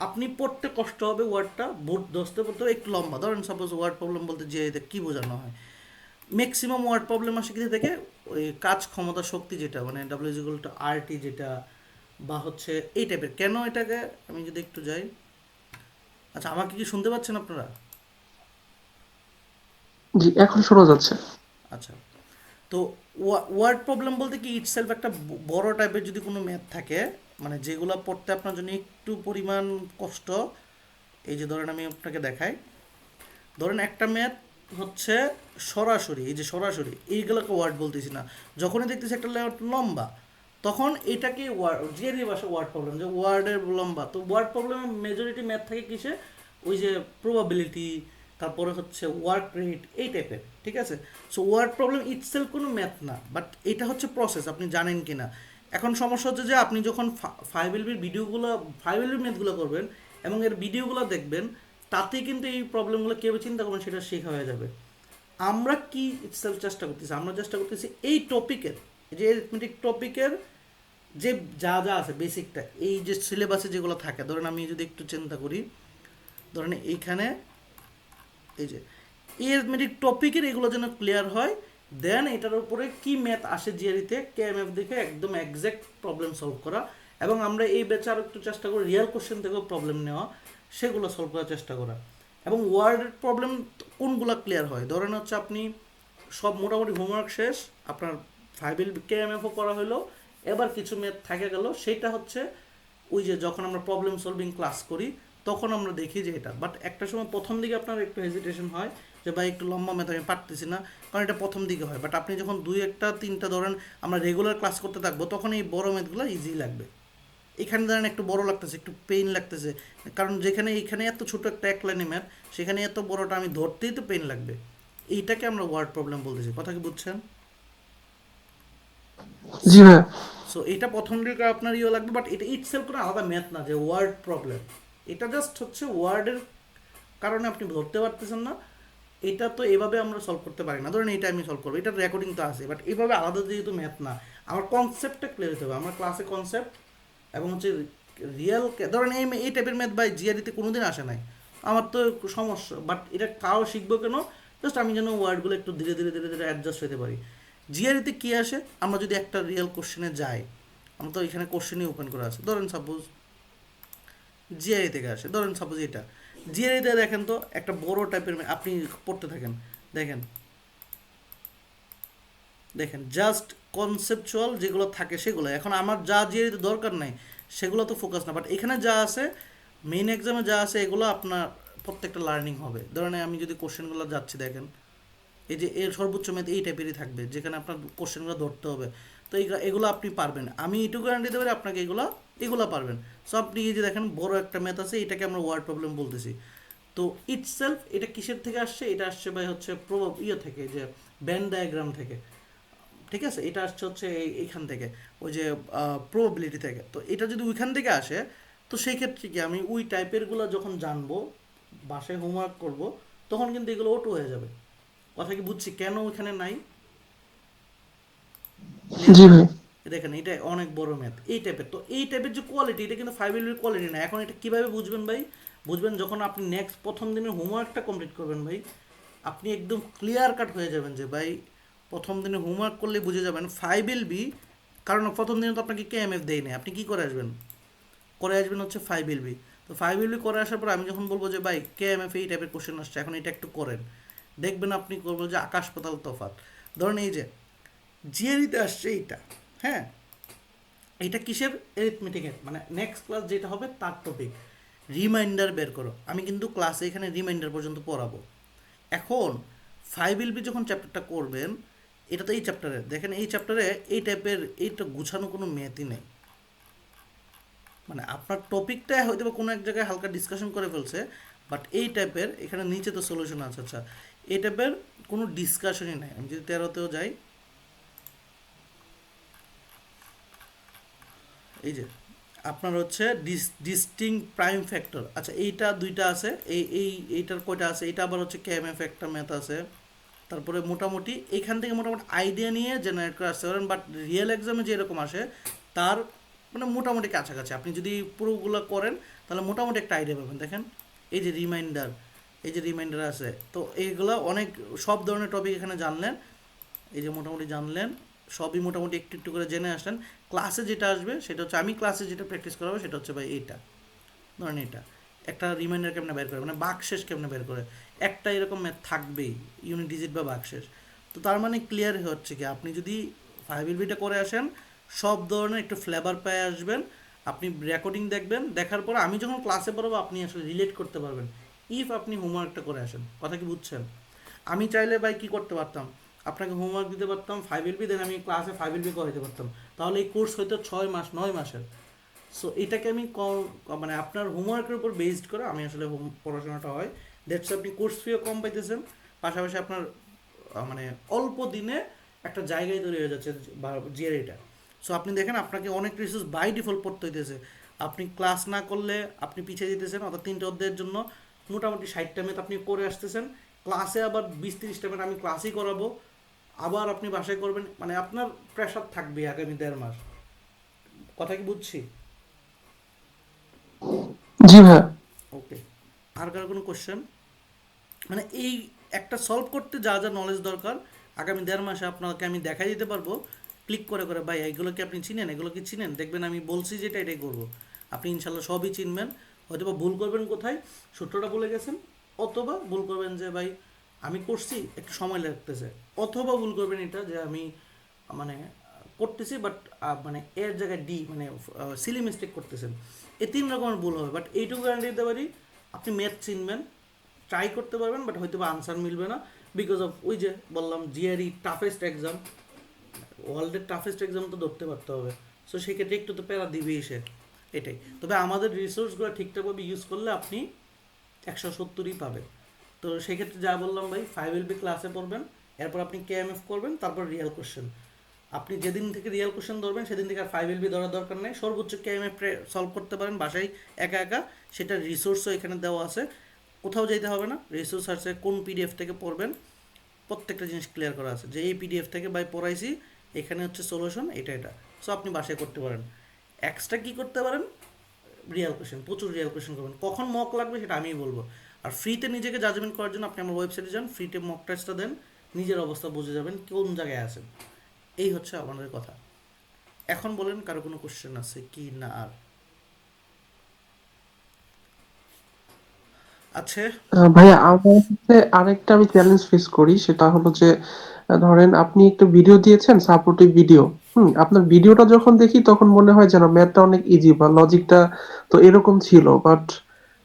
আপনি পড়তে কষ্ট হবে, ওয়ার্ডটা বোর্ড দশতে পড়তে হবে, একটু লম্বা। ধরেন সাপোজ ওয়ার্ড প্রবলেম বলতে জিআরইতে কী বোঝানো হয়, ম্যাক্সিমাম ওয়ার্ড প্রবলেম আসে কিছু থেকে, ওই কাজ ক্ষমতা শক্তি যেটা মানে WR/RT যেটা, বা হচ্ছে এই টাইপের। কেন এটাকে, আমি যদি একটু যাই, আচ্ছা আমাকে কি শুনতে পাচ্ছেন আপনারা? জি, এখন শোনা যাচ্ছে। আচ্ছা, তো ওয়ার্ড প্রবলেম বলতে কি ইটসেলফ একটা বড় টাইপের যদি কোনো ম্যাথ থাকে, মানে যেগুলো পড়তে আপনার জন্য একটু পরিমাণ কষ্ট। এই যে ধরেন আমি আপনাকে দেখাই, ধরেন একটা ম্যাথ হচ্ছে সরাসরি, এই যে সরাসরি এইগুলোকে ওয়ার্ড বলতেছি না, যখনই দেখতেছি একটা লম্বা, তখন এটাকে জিআরই ভাষা ওয়ার্ড প্রবলেম, যে ওয়ার্ডের লম্বা। তো ওয়ার্ড প্রবলেমের মেজরিটি ম্যাথ থাকে কিসে, ওই যে প্রবাবিলিটি, তারপরে হচ্ছে ওয়ার্ক রেট, এই টাইপের। ঠিক আছে, সো ওয়ার্ড প্রবলেম ইটসেলফ কোনো ম্যাথ না, বাট এটা হচ্ছে প্রসেস, আপনি জানেন কি না। এখন সমস্যা হচ্ছে যে আপনি যখন 5LBর ভিডিওগুলো, 5LB ম্যাথগুলো করবেন এবং এর ভিডিওগুলো দেখবেন, তাতে কিন্তু এই প্রবলেমগুলো কীভাবে চিন্তা করবেন সেটা শেখা হয়ে যাবে। আমরা কি ইটসেলফ চেষ্টা করতেছি, আমরা চেষ্টা করতেছি এই টপিকের, যে অ্যারিথমেটিক টপিকের যে যা যা আছে বেসিকটা, এই যে সিলেবাসে যেগুলো থাকে, ধরেন আমি যদি একটু চিন্তা করি, ধরেন এইখানে এই যে অ্যারিথমেটিক টপিকের এগুলো যেন ক্লিয়ার হয়, দেন এটার উপরে কি ম্যাথ আসে জিআরইতে, কেএমএফ দেখে একদম এক্স্যাক্ট প্রবলেম সলভ করা। এবং আমরা এই ব্যাচে আরও একটু চেষ্টা করি রিয়েল কোশ্চেন থেকেও প্রবলেম নেওয়া, সেগুলো সলভ করার চেষ্টা করা। এবং ওয়ার্ডের প্রবলেম কোনগুলো ক্লিয়ার হয়, ধরেন হচ্ছে আপনি সব মোটামুটি হোমওয়ার্ক শেষ, আপনার 5LB কেএমএফও করা হলো, এবার কিছু ম্যাথ থাকে গেল, সেটা হচ্ছে ওই যে যখন আমরা প্রবলেম সলভিং ক্লাস করি তখন আমরা দেখি যে এটা। বাট একটা সময় প্রথম দিকে আপনার একটু হেজিটেশন হয় যে ভাই একটু লম্বা ম্যাথ আমি পারতেছি না, কারণ এটা প্রথম দিকে হয়। বাট আপনি যখন 2-1-3টা ধরেন আমরা রেগুলার ক্লাস করতে থাকবো, তখন এই বড় ম্যাথগুলো ইজি লাগবে। এখানে ধরেন একটু বড় লাগতেছে, একটু পেইন লাগতেছে, কারণ যেখানে এখানে এত ছোট একটা এক লাইনে ম্যাথ, সেখানে এত বড়টা আমি ধরতেই তো পেইন লাগবে। এইটাকে আমরা ওয়ার্ড প্রবলেম বলতেছি। কথা কি বুঝছেন? জি ভাইয়া। সো এটা প্রথম দিকে আপনার ইয়ে লাগবে, বাট এটা ইটসেলফ কোনো আলাদা ম্যাথ না যে ওয়ার্ড প্রবলেম। এটা জাস্ট হচ্ছে ওয়ার্ডের কারণে আপনি ধরতে পারতেছেন না, এটা তো এভাবে আমরা সলভ করতে পারি না। ধরেন এটা আমি সলভ করবো, এটার রেকর্ডিং তো আছে, বাট এইভাবে আলাদা যেহেতু ম্যাথ না, আমার কনসেপ্টটা ক্লিয়ার হতে হবে। আমার ক্লাসে কনসেপ্ট এবং হচ্ছে রিয়েল, ধরেন এই টাইপের ম্যাথ বাই জিআরইতে কোনোদিন আসে নাই, আমার তো সমস্যা। বাট এটা তাও শিখবো কেন, জাস্ট আমি যেন ওয়ার্ডগুলো একটু ধীরে ধীরে ধীরে ধীরে অ্যাডজাস্ট হতে পারি। জিআরইতে কী আসে, আমরা যদি একটা রিয়েল কোশ্চেনে যাই, আমরা তো এখানে কোশ্চেনই ওপেন করা আছে, ধরেন সাপোজ জিআরই থেকে আসে, ধরেন সাপোজ এটা জিআরইতে দেখেন তো একটা বড় টাইপের আপনি পড়তে থাকেন, দেখেন দেখেন জাস্ট কনসেপচুয়াল যেগুলো থাকে সেগুলো। এখন আমার যা জিআরইতে দরকার নাই সেগুলো তো ফোকাস না, বাট এখানে যা আছে মেইন এক্সামে যা আছে এগুলো আপনার প্রত্যেকটা লার্নিং হবে। ধরেন আমি যদি কোশ্চেনগুলো যাচ্ছি, দেখেন এই যে এর সর্বোচ্চ ম্যাথ এই টাইপেরই থাকবে, যেখানে আপনার কোশ্চেনগুলো ধরতে হবে। তো এগুলো আপনি পারবেন, আমি এটুকু গ্যারান্টি দিতে পারি আপনাকে এগুলো পারবেন। সো আপনি এই যে দেখেন বড় একটা ম্যাথ আছে, এটাকে আমরা ওয়ার্ড প্রবলেম বলতেছি। তো ইটসেলফ এটা কিসের থেকে আসছে, এটা আসছে ভাই হচ্ছে থেকে, যে ব্যান ডায়াগ্রাম থেকে। ঠিক আছে, এটা আসছে হচ্ছে এইখান থেকে, ওই যে প্রবাবিলিটি থেকে। তো এটা যদি ওইখান থেকে আসে, তো সেই ক্ষেত্রে কি আমি ওই টাইপেরগুলো যখন জানবো, বাসায় হোমওয়ার্ক করব, তখন কিন্তু এগুলো অটো হয়ে যাবে। কথা কি বুঝছি কেন ওখানে নাই? জি ভাই। দেখেন এটা অনেক বড় ম্যাথ এই টাইপের, তো এই টাইপের যে কোয়ালিটি এটা কিন্তু 5 এর কোয়ালিটি না। এখন এটা কিভাবে বুঝবেন ভাই? বুঝবেন যখন আপনি নেক্সট প্রথম দিনের হোমওয়ার্কটা কমপ্লিট করবেন ভাই, আপনি একদম ক্লিয়ার কাট হয়ে যাবেন যে ভাই প্রথম দিনে হোমওয়ার্ক করলে বুঝে যাবেন 5 LB। কারণ প্রথম দিনে তো আপনাকে KMF দেয় না, আপনি কি করে আসবেন? করে আসবেন হচ্ছে 5 LB। তো 5 LB করে আসার পর আমি যখন বলবো যে ভাই KMF এই টাইপের কোশ্চেন আসছে, এখন এটা একটু করেন, দেখবেন আপনি করবো যে আকাশ পাতাল তফাৎ। ধরেন এই যে জিআরিতে আসছে এইটা, হ্যাঁ, এটা কিসের? এরিথমেটিকের, মানে নেক্সট ক্লাস যেটা হবে তার টপিক। রিমাইন্ডার বের করো, আমি কিন্তু ক্লাসে এখানে রিমাইন্ডার পর্যন্ত পড়াবো। এখন 5 LB যখন চ্যাপ্টারটা করবেন, এটা তো এই চ্যাপ্টারে দেখেন, এই চ্যাপ্টারে এই টাইপের এইটা গুছানো কোনো ম্যাথই নেই। মানে আপনার টপিকটা হয়তো বা কোনো এক জায়গায় হালকা ডিসকাশন করে ফেলছে, বাট এই টাইপের এখানে নিচে তো সলিউশন আছে। আচ্ছা, এই টাইপের কোনো ডিসকাশনই নাই। আমি যদি 13তেও যাই, এই যে আপনার হচ্ছে ডিস্টিং প্রাইম ফ্যাক্টর, আচ্ছা এইটা দুইটা আছে, এইটার কয়টা আছে, এটা আবার হচ্ছে KMF একটা ম্যাথ আছে। তারপরে মোটামুটি এখান থেকে মোটামুটি আইডিয়া নিয়ে জেনারেট করে আসতে পারেন, বাট রিয়েল এক্সামে যেরকম আসে তার মানে মোটামুটি কাছাকাছি। আপনি যদি পুরোগুলো করেন তাহলে মোটামুটি একটা আইডিয়া পাবেন। দেখেন এই যে রিমাইন্ডার, এই যে রিমাইন্ডার আছে, তো এইগুলো অনেক সব ধরনের টপিক এখানে জানলেন, এই যে মোটামুটি জানলেন, সবই মোটামুটি একটু একটু করে জেনে আসলেন। ক্লাসে যেটা আসবে সেটা হচ্ছে, আমি ক্লাসে যেটা প্র্যাকটিস করাবো সেটা হচ্ছে ভাই এইটা। ধরেন এটা একটা রিমাইন্ডার কেমনে বের করে, মানে বাকশেষ কেমনে বের করে, একটা এরকম ম্যাথ থাকবেই, ইউনিট ডিজিট বা বাকশেষ। তো তার মানে ক্লিয়ার হচ্ছে কি আপনি যদি 5 LBটা করে আসেন, সব ধরনের একটু ফ্লেভার পেয়ে আসবেন। আপনি রেকর্ডিং দেখবেন, দেখার পর আমি যখন ক্লাসে পড়াবো আপনি আসলে রিলেট করতে পারবেন, ইফ আপনি হোমওয়ার্কটা করে আসেন। কথা কি বুঝছেন? আমি চাইলে ভাই কি করতে পারতাম, আপনাকে হোমওয়ার্ক দিতে পারতাম 5 LB, দেন আমি ক্লাসে 5 LB করাইতে পারতাম, তাহলে এই কোর্স হয়তো 6 মাস 9 মাসের। সো এটাকে আমি মানে আপনার হোমওয়ার্কের উপর বেসড করে আমি আসলে পড়াশোনাটা হয়। দ্যাটস আপনি কোর্স ফিও কম পাইতেছেন, পাশাপাশি আপনার মানে অল্প দিনে একটা জায়গায় তৈরি হয়ে যাচ্ছে বা জিআরইটা। সো আপনি দেখেন আপনাকে অনেক রিসোর্স বাই ডিফল্ট পড়তে হইতেছে, আপনি ক্লাস না করলে আপনি পিছিয়ে যেতেছেন। অর্থাৎ 3টে অধ্যায়ের জন্য মোটামুটি 60টা ম্যাথ আপনি করে আসতেছেন, ক্লাসে আবার 20-30টা ম্যাথ আমি ক্লাসেই করাবো, আবার আপনি বাসায় করবেন, মানে আপনার প্রেশার থাকবে আগামী 1.5 মাস। কথা কি বুঝছি? জি ভাই। ওকে, আর কার কোনো কোশ্চেন? মানে এই একটা সলভ করতে যা যা নলেজ দরকার আগামী 1.5 মাসে আপনাকে আমি দেখাই দিতে পারবো ক্লিক করে করে, ভাই এগুলো কি আপনি চিনেন, এগুলো কি চিনেন, দেখবেন আমি বলছি যেটা এটাই করবো, আপনি ইনশাল্লাহ সবই চিনবেন। হয়তো বা ভুল করবেন কোথায়, সূত্রটা বলে গেছেন, অথবা ভুল করবেন যে ভাই আমি করছি একটু সময় লাগতেছে, অথবা ভুল করবেন এটা যে আমি মানে করতেছি বাট মানে এর জায়গায় ডি মানে সিলি মিস্টেক করতেছেন। এই 3 রকমের ভুল হবে, বাট এইটুকু গ্যারান্টি দিতে পারি আপনি ম্যাথ চিনবেন, ট্রাই করতে পারবেন, বাট হয়তো বা আনসার মিলবে না, বিকজ অফ ওই যে বললাম জিআরই টাফেস্ট এক্সাম, ওয়ার্ল্ডের টাফেস্ট এক্সাম তো ধরতে পারতে হবে। সো সেক্ষেত্রে একটু তো প্যারা দিবেই সে, এটাই। তবে আমাদের রিসোর্সগুলো ঠিকঠাকভাবে ইউজ করলে আপনি 170ই পাবেন। তো সেক্ষেত্রে যা বললাম ভাই 5 LB ক্লাসে পড়বেন, এরপর আপনি KMF করবেন, তারপর রিয়েল কোশ্চেন। আপনি যেদিন থেকে রিয়েল কোশ্চেন ধরবেন সেদিন থেকে আর 5 LB ধরার দরকার নেই, সর্বোচ্চ KMF সলভ করতে পারেন বাসায় একা একা, সেটার রিসোর্সও এখানে দেওয়া আছে, কোথাও যেতে হবে না। রিসোর্স আছে কোন PDF থেকে পড়বেন, প্রত্যেকটা জিনিস ক্লিয়ার করা আছে যে এই PDF থেকে বাই পড়াইছি, এখানে হচ্ছে সলিউশন এটা এটা। সো আপনি বাসায় করতে পারেন। এক্সট্রা কী করতে পারেন, রিয়েল কোশ্চেন, প্রচুর রিয়েল কোশ্চেন করবেন, কখন মক লাগবে সেটা আমিই বলবো। আর ফ্রিতে নিজেকে জাজমেন্ট করার জন্য আপনি আমার ওয়েবসাইটে যান, ফ্রিতে মক টেস্টটা দেন, নিজের অবস্থা বুঝে যাবেন কোন জায়গায় আছেন। এই হচ্ছে আমাদের কথা। এখন বলেন কারো কোনো কোশ্চেন আছে কি না? আর আছে? ভাইয়া আমার হচ্ছে আরেকটা আমি চ্যালেঞ্জ ফেস করি, সেটা হলো যে ধরেন আপনি একটা ভিডিও দিয়েছেন, সাপোর্টিভ ভিডিও। আপনার ভিডিওটা যখন দেখি তখন মনে হয় যেন ম্যাথটা অনেক ইজি বা লজিকটা তো এরকম ছিল, বাট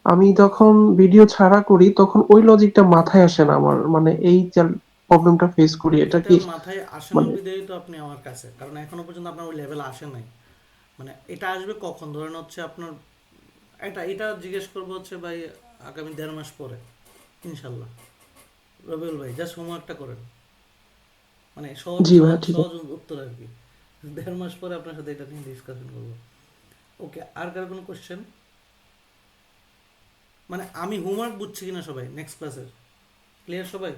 আমি যখন ভিডিও ছাড়া করি তখন ওই লজিকটা মাথায় আসে না আমার, মানে এই প্রবলেমটা ফেস করি। এটা এটা কি মাথায় আসে না মানে বিধেই তো আপনি আমার কাছে, কারণ এখনো পর্যন্ত আপনার ওই লেভেল আসে নাই। মানে এটা আসবে কখন, ধরেন হচ্ছে আপনার এটা এটা জিজ্ঞেস করবো হচ্ছে ভাই আগামী 1.5 মাস পরে ইনশাল্লাহ। রবিউল ভাই জাস্ট হোমওয়ার্কটা করেন, মানে সহজ জি ভাইয়া সহজ ঠিক সহজ আছে। উত্তর আর কি। 1.5 মাস পরে আপনার সাথে এটা নিয়ে ডিসকাশন করবো। ওকে, আর কারো কোনো কোশ্চেন? মানে আমি হোমওয়ার্ক বুঝছি কিনা সবাই নেক্সট ক্লাসের, ক্লিয়ার সবাই?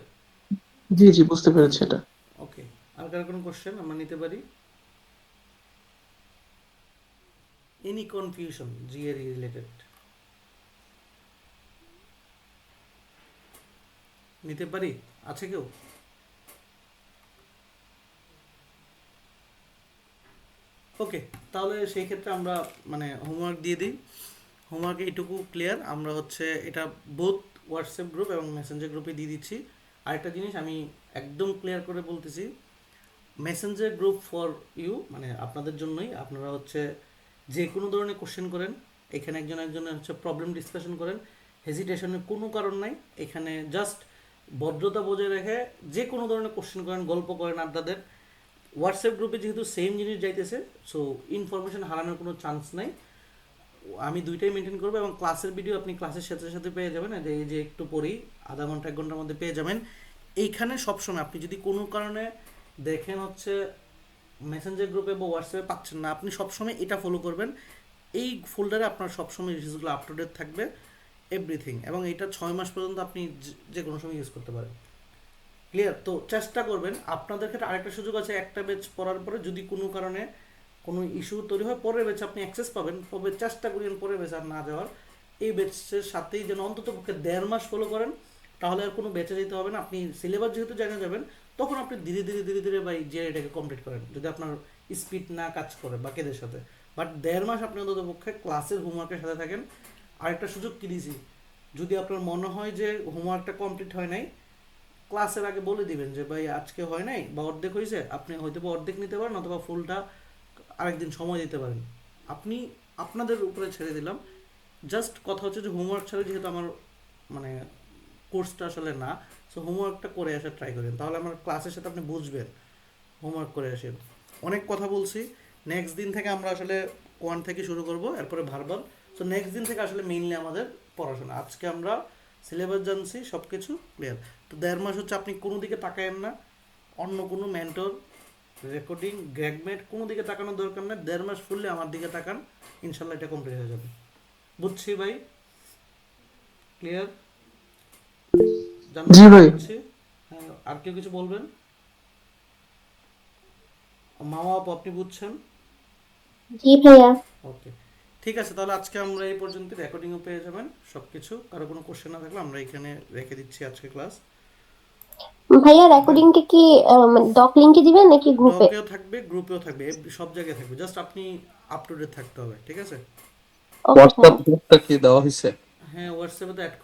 জি জি, বুঝতে পেরেছি এটা। ওকে, আর কার কোনো কোশ্চেন আমরা নিতে পারি? এনি কনফিউশন জিআরই রিলেটেড নিতে পারি? আছে কেউ? ওকে, তাহলে সেই ক্ষেত্রে আমরা মানে হোমওয়ার্ক দিয়ে দিই। হোমওয়ার্ক এইটুকু ক্লিয়ার, আমরা হচ্ছে এটা বোথ হোয়াটসঅ্যাপ গ্রুপ এবং মেসেঞ্জার গ্রুপে দিয়ে দিচ্ছি। আরেকটা জিনিস আমি একদম ক্লিয়ার করে বলতেছি, মেসেঞ্জার গ্রুপ ফর ইউ মানে আপনাদের জন্যই। আপনারা হচ্ছে যে কোনো ধরনের কোশ্চেন করেন, এখানে একজন একজনের হচ্ছে প্রবলেম ডিসকাশন করেন, হেজিটেশনের কোনো কারণ নাই। এখানে জাস্ট ভদ্রতা বজায় রেখে যে কোনো ধরনের কোশ্চেন করেন, গল্প করেন, আড্ডা দেন। হোয়াটসঅ্যাপ গ্রুপে যেহেতু সেম জিনিস যাইতেছে, সো ইনফরমেশন হারানোর কোনো চান্স নাই। আমি দুইটাই মেনটেন করবো এবং ক্লাসের ভিডিও আপনি ক্লাসের সাথে সাথে পেয়ে যাবেন। যে এই যে একটু পরেই আধা ঘন্টা 1 ঘন্টার মধ্যে পেয়ে যাবেন। এইখানে সবসময় আপনি যদি কোনো কারণে দেখেন হচ্ছে মেসেঞ্জার গ্রুপে বা হোয়াটসঅ্যাপে পাচ্ছেন না, আপনি সবসময় এটা ফলো করবেন। এই ফোল্ডারে আপনার সবসময় রিসোর্সগুলো আপ টু ডেট থাকবে, এভরিথিং। এবং এটা 6 মাস পর্যন্ত আপনি যে কোনো সময় ইউজ করতে পারেন। ক্লিয়ার? তো চেষ্টা করবেন। আপনাদের ক্ষেত্রে আরেকটা সুযোগ আছে, একটা ব্যাচ পড়ার পরে যদি কোনো কারণে কোনো ইস্যু তৈরি হয়, পরের ব্যাচে আপনি অ্যাক্সেস পাবেন। তবে চেষ্টা করেন পরের ব্যাচে আর না যাওয়ার। এই ব্যাচের সাথেই যেন অন্তত পক্ষে 1.5 মাস ফলো করেন, তাহলে আর কোনো ব্যাচে যেতে হবে না। আপনি সিলেবাস যেহেতু জানে যাবেন, তখন আপনি ধীরে ধীরে ধীরে ধীরে বা যে এটাকে কমপ্লিট করেন, যদি আপনার স্পিড না কাজ করে বাকিদের সাথে। বাট 1.5 মাস আপনি অন্তত পক্ষে ক্লাসের হোমওয়ার্কের সাথে থাকেন। আরেকটা সুযোগ কি দিয়েছি, যদি আপনার মনে হয় যে হোমওয়ার্কটা কমপ্লিট হয় নাই, ক্লাসের আগে বলে দিবেন যে ভাই আজকে হয় নাই বা অর্ধেক হয়েছে, আপনি হয়তো বা অর্ধেক নিতে পারেন অথবা ফুলটা আরেকদিন সময় দিতে পারেন। আপনি আপনাদের উপরে ছেড়ে দিলাম। জাস্ট কথা হচ্ছে যে হোমওয়ার্ক ছাড়া যেহেতু আমার মানে কোর্সটা আসলে না, সো হোমওয়ার্কটা করে আসার ট্রাই করেন, তাহলে আমার ক্লাসের সাথে আপনি বুঝবেন। হোমওয়ার্ক করে আসেন। অনেক কথা বলছি। নেক্সট দিন থেকে আমরা আসলে 1 থেকে শুরু করব, এরপরে ভার্বাল। সো নেক্সট দিন থেকে আসলে মেইনলি আমাদের পড়াশোনা। আজকে আমরা সিলেবাস জানছি, সব কিছু ক্লিয়ার। তো 1.5 মাস হচ্ছে আপনি কোনো দিকে তাকায়েন না, অন্য কোনো মেন্টর, রেকর্ডিং, গ্র্যাগমেট কোনো দিকে তাকানোর দরকার নেই। 1.5 মাস ফুললে আমার দিকে তাকান, ইনশাল্লাহ এটা কমপ্লিট হয়ে যাবে। বুঝছি ভাই? ক্লিয়ার? জি ভাই। বুঝছি। হ্যাঁ, আর কেউ কিছু বলবেন? মামা আপু আপনি বুঝছেন? জি ভাইয়া। ওকে, ঠিক আছে। তাহলে আজকে আমরা এই পর্যন্ত, রেকর্ডিংও পেয়ে যাবেন সব কিছু। কারো কোনো কোশ্চেন না থাকলে আমরা এখানে রেখে দিচ্ছি আজকে ক্লাস। ভাইয়া রেকর্ডিংটা কি ডক লিংকে দিবেন নাকি গ্রুপে? ডকেও থাকবে, গ্রুপেও থাকবে, সব জায়গায় থাকবে। জাস্ট আপনি আপ টু ডেট থাকতে হবে, ঠিক আছে? ওকে ভাইয়া। হোয়াটসঅ্যাপ গ্রুপটা কি দেওয়া হয়েছে? হ্যাঁ, হোয়াটসঅ্যাপে তো অ্যাড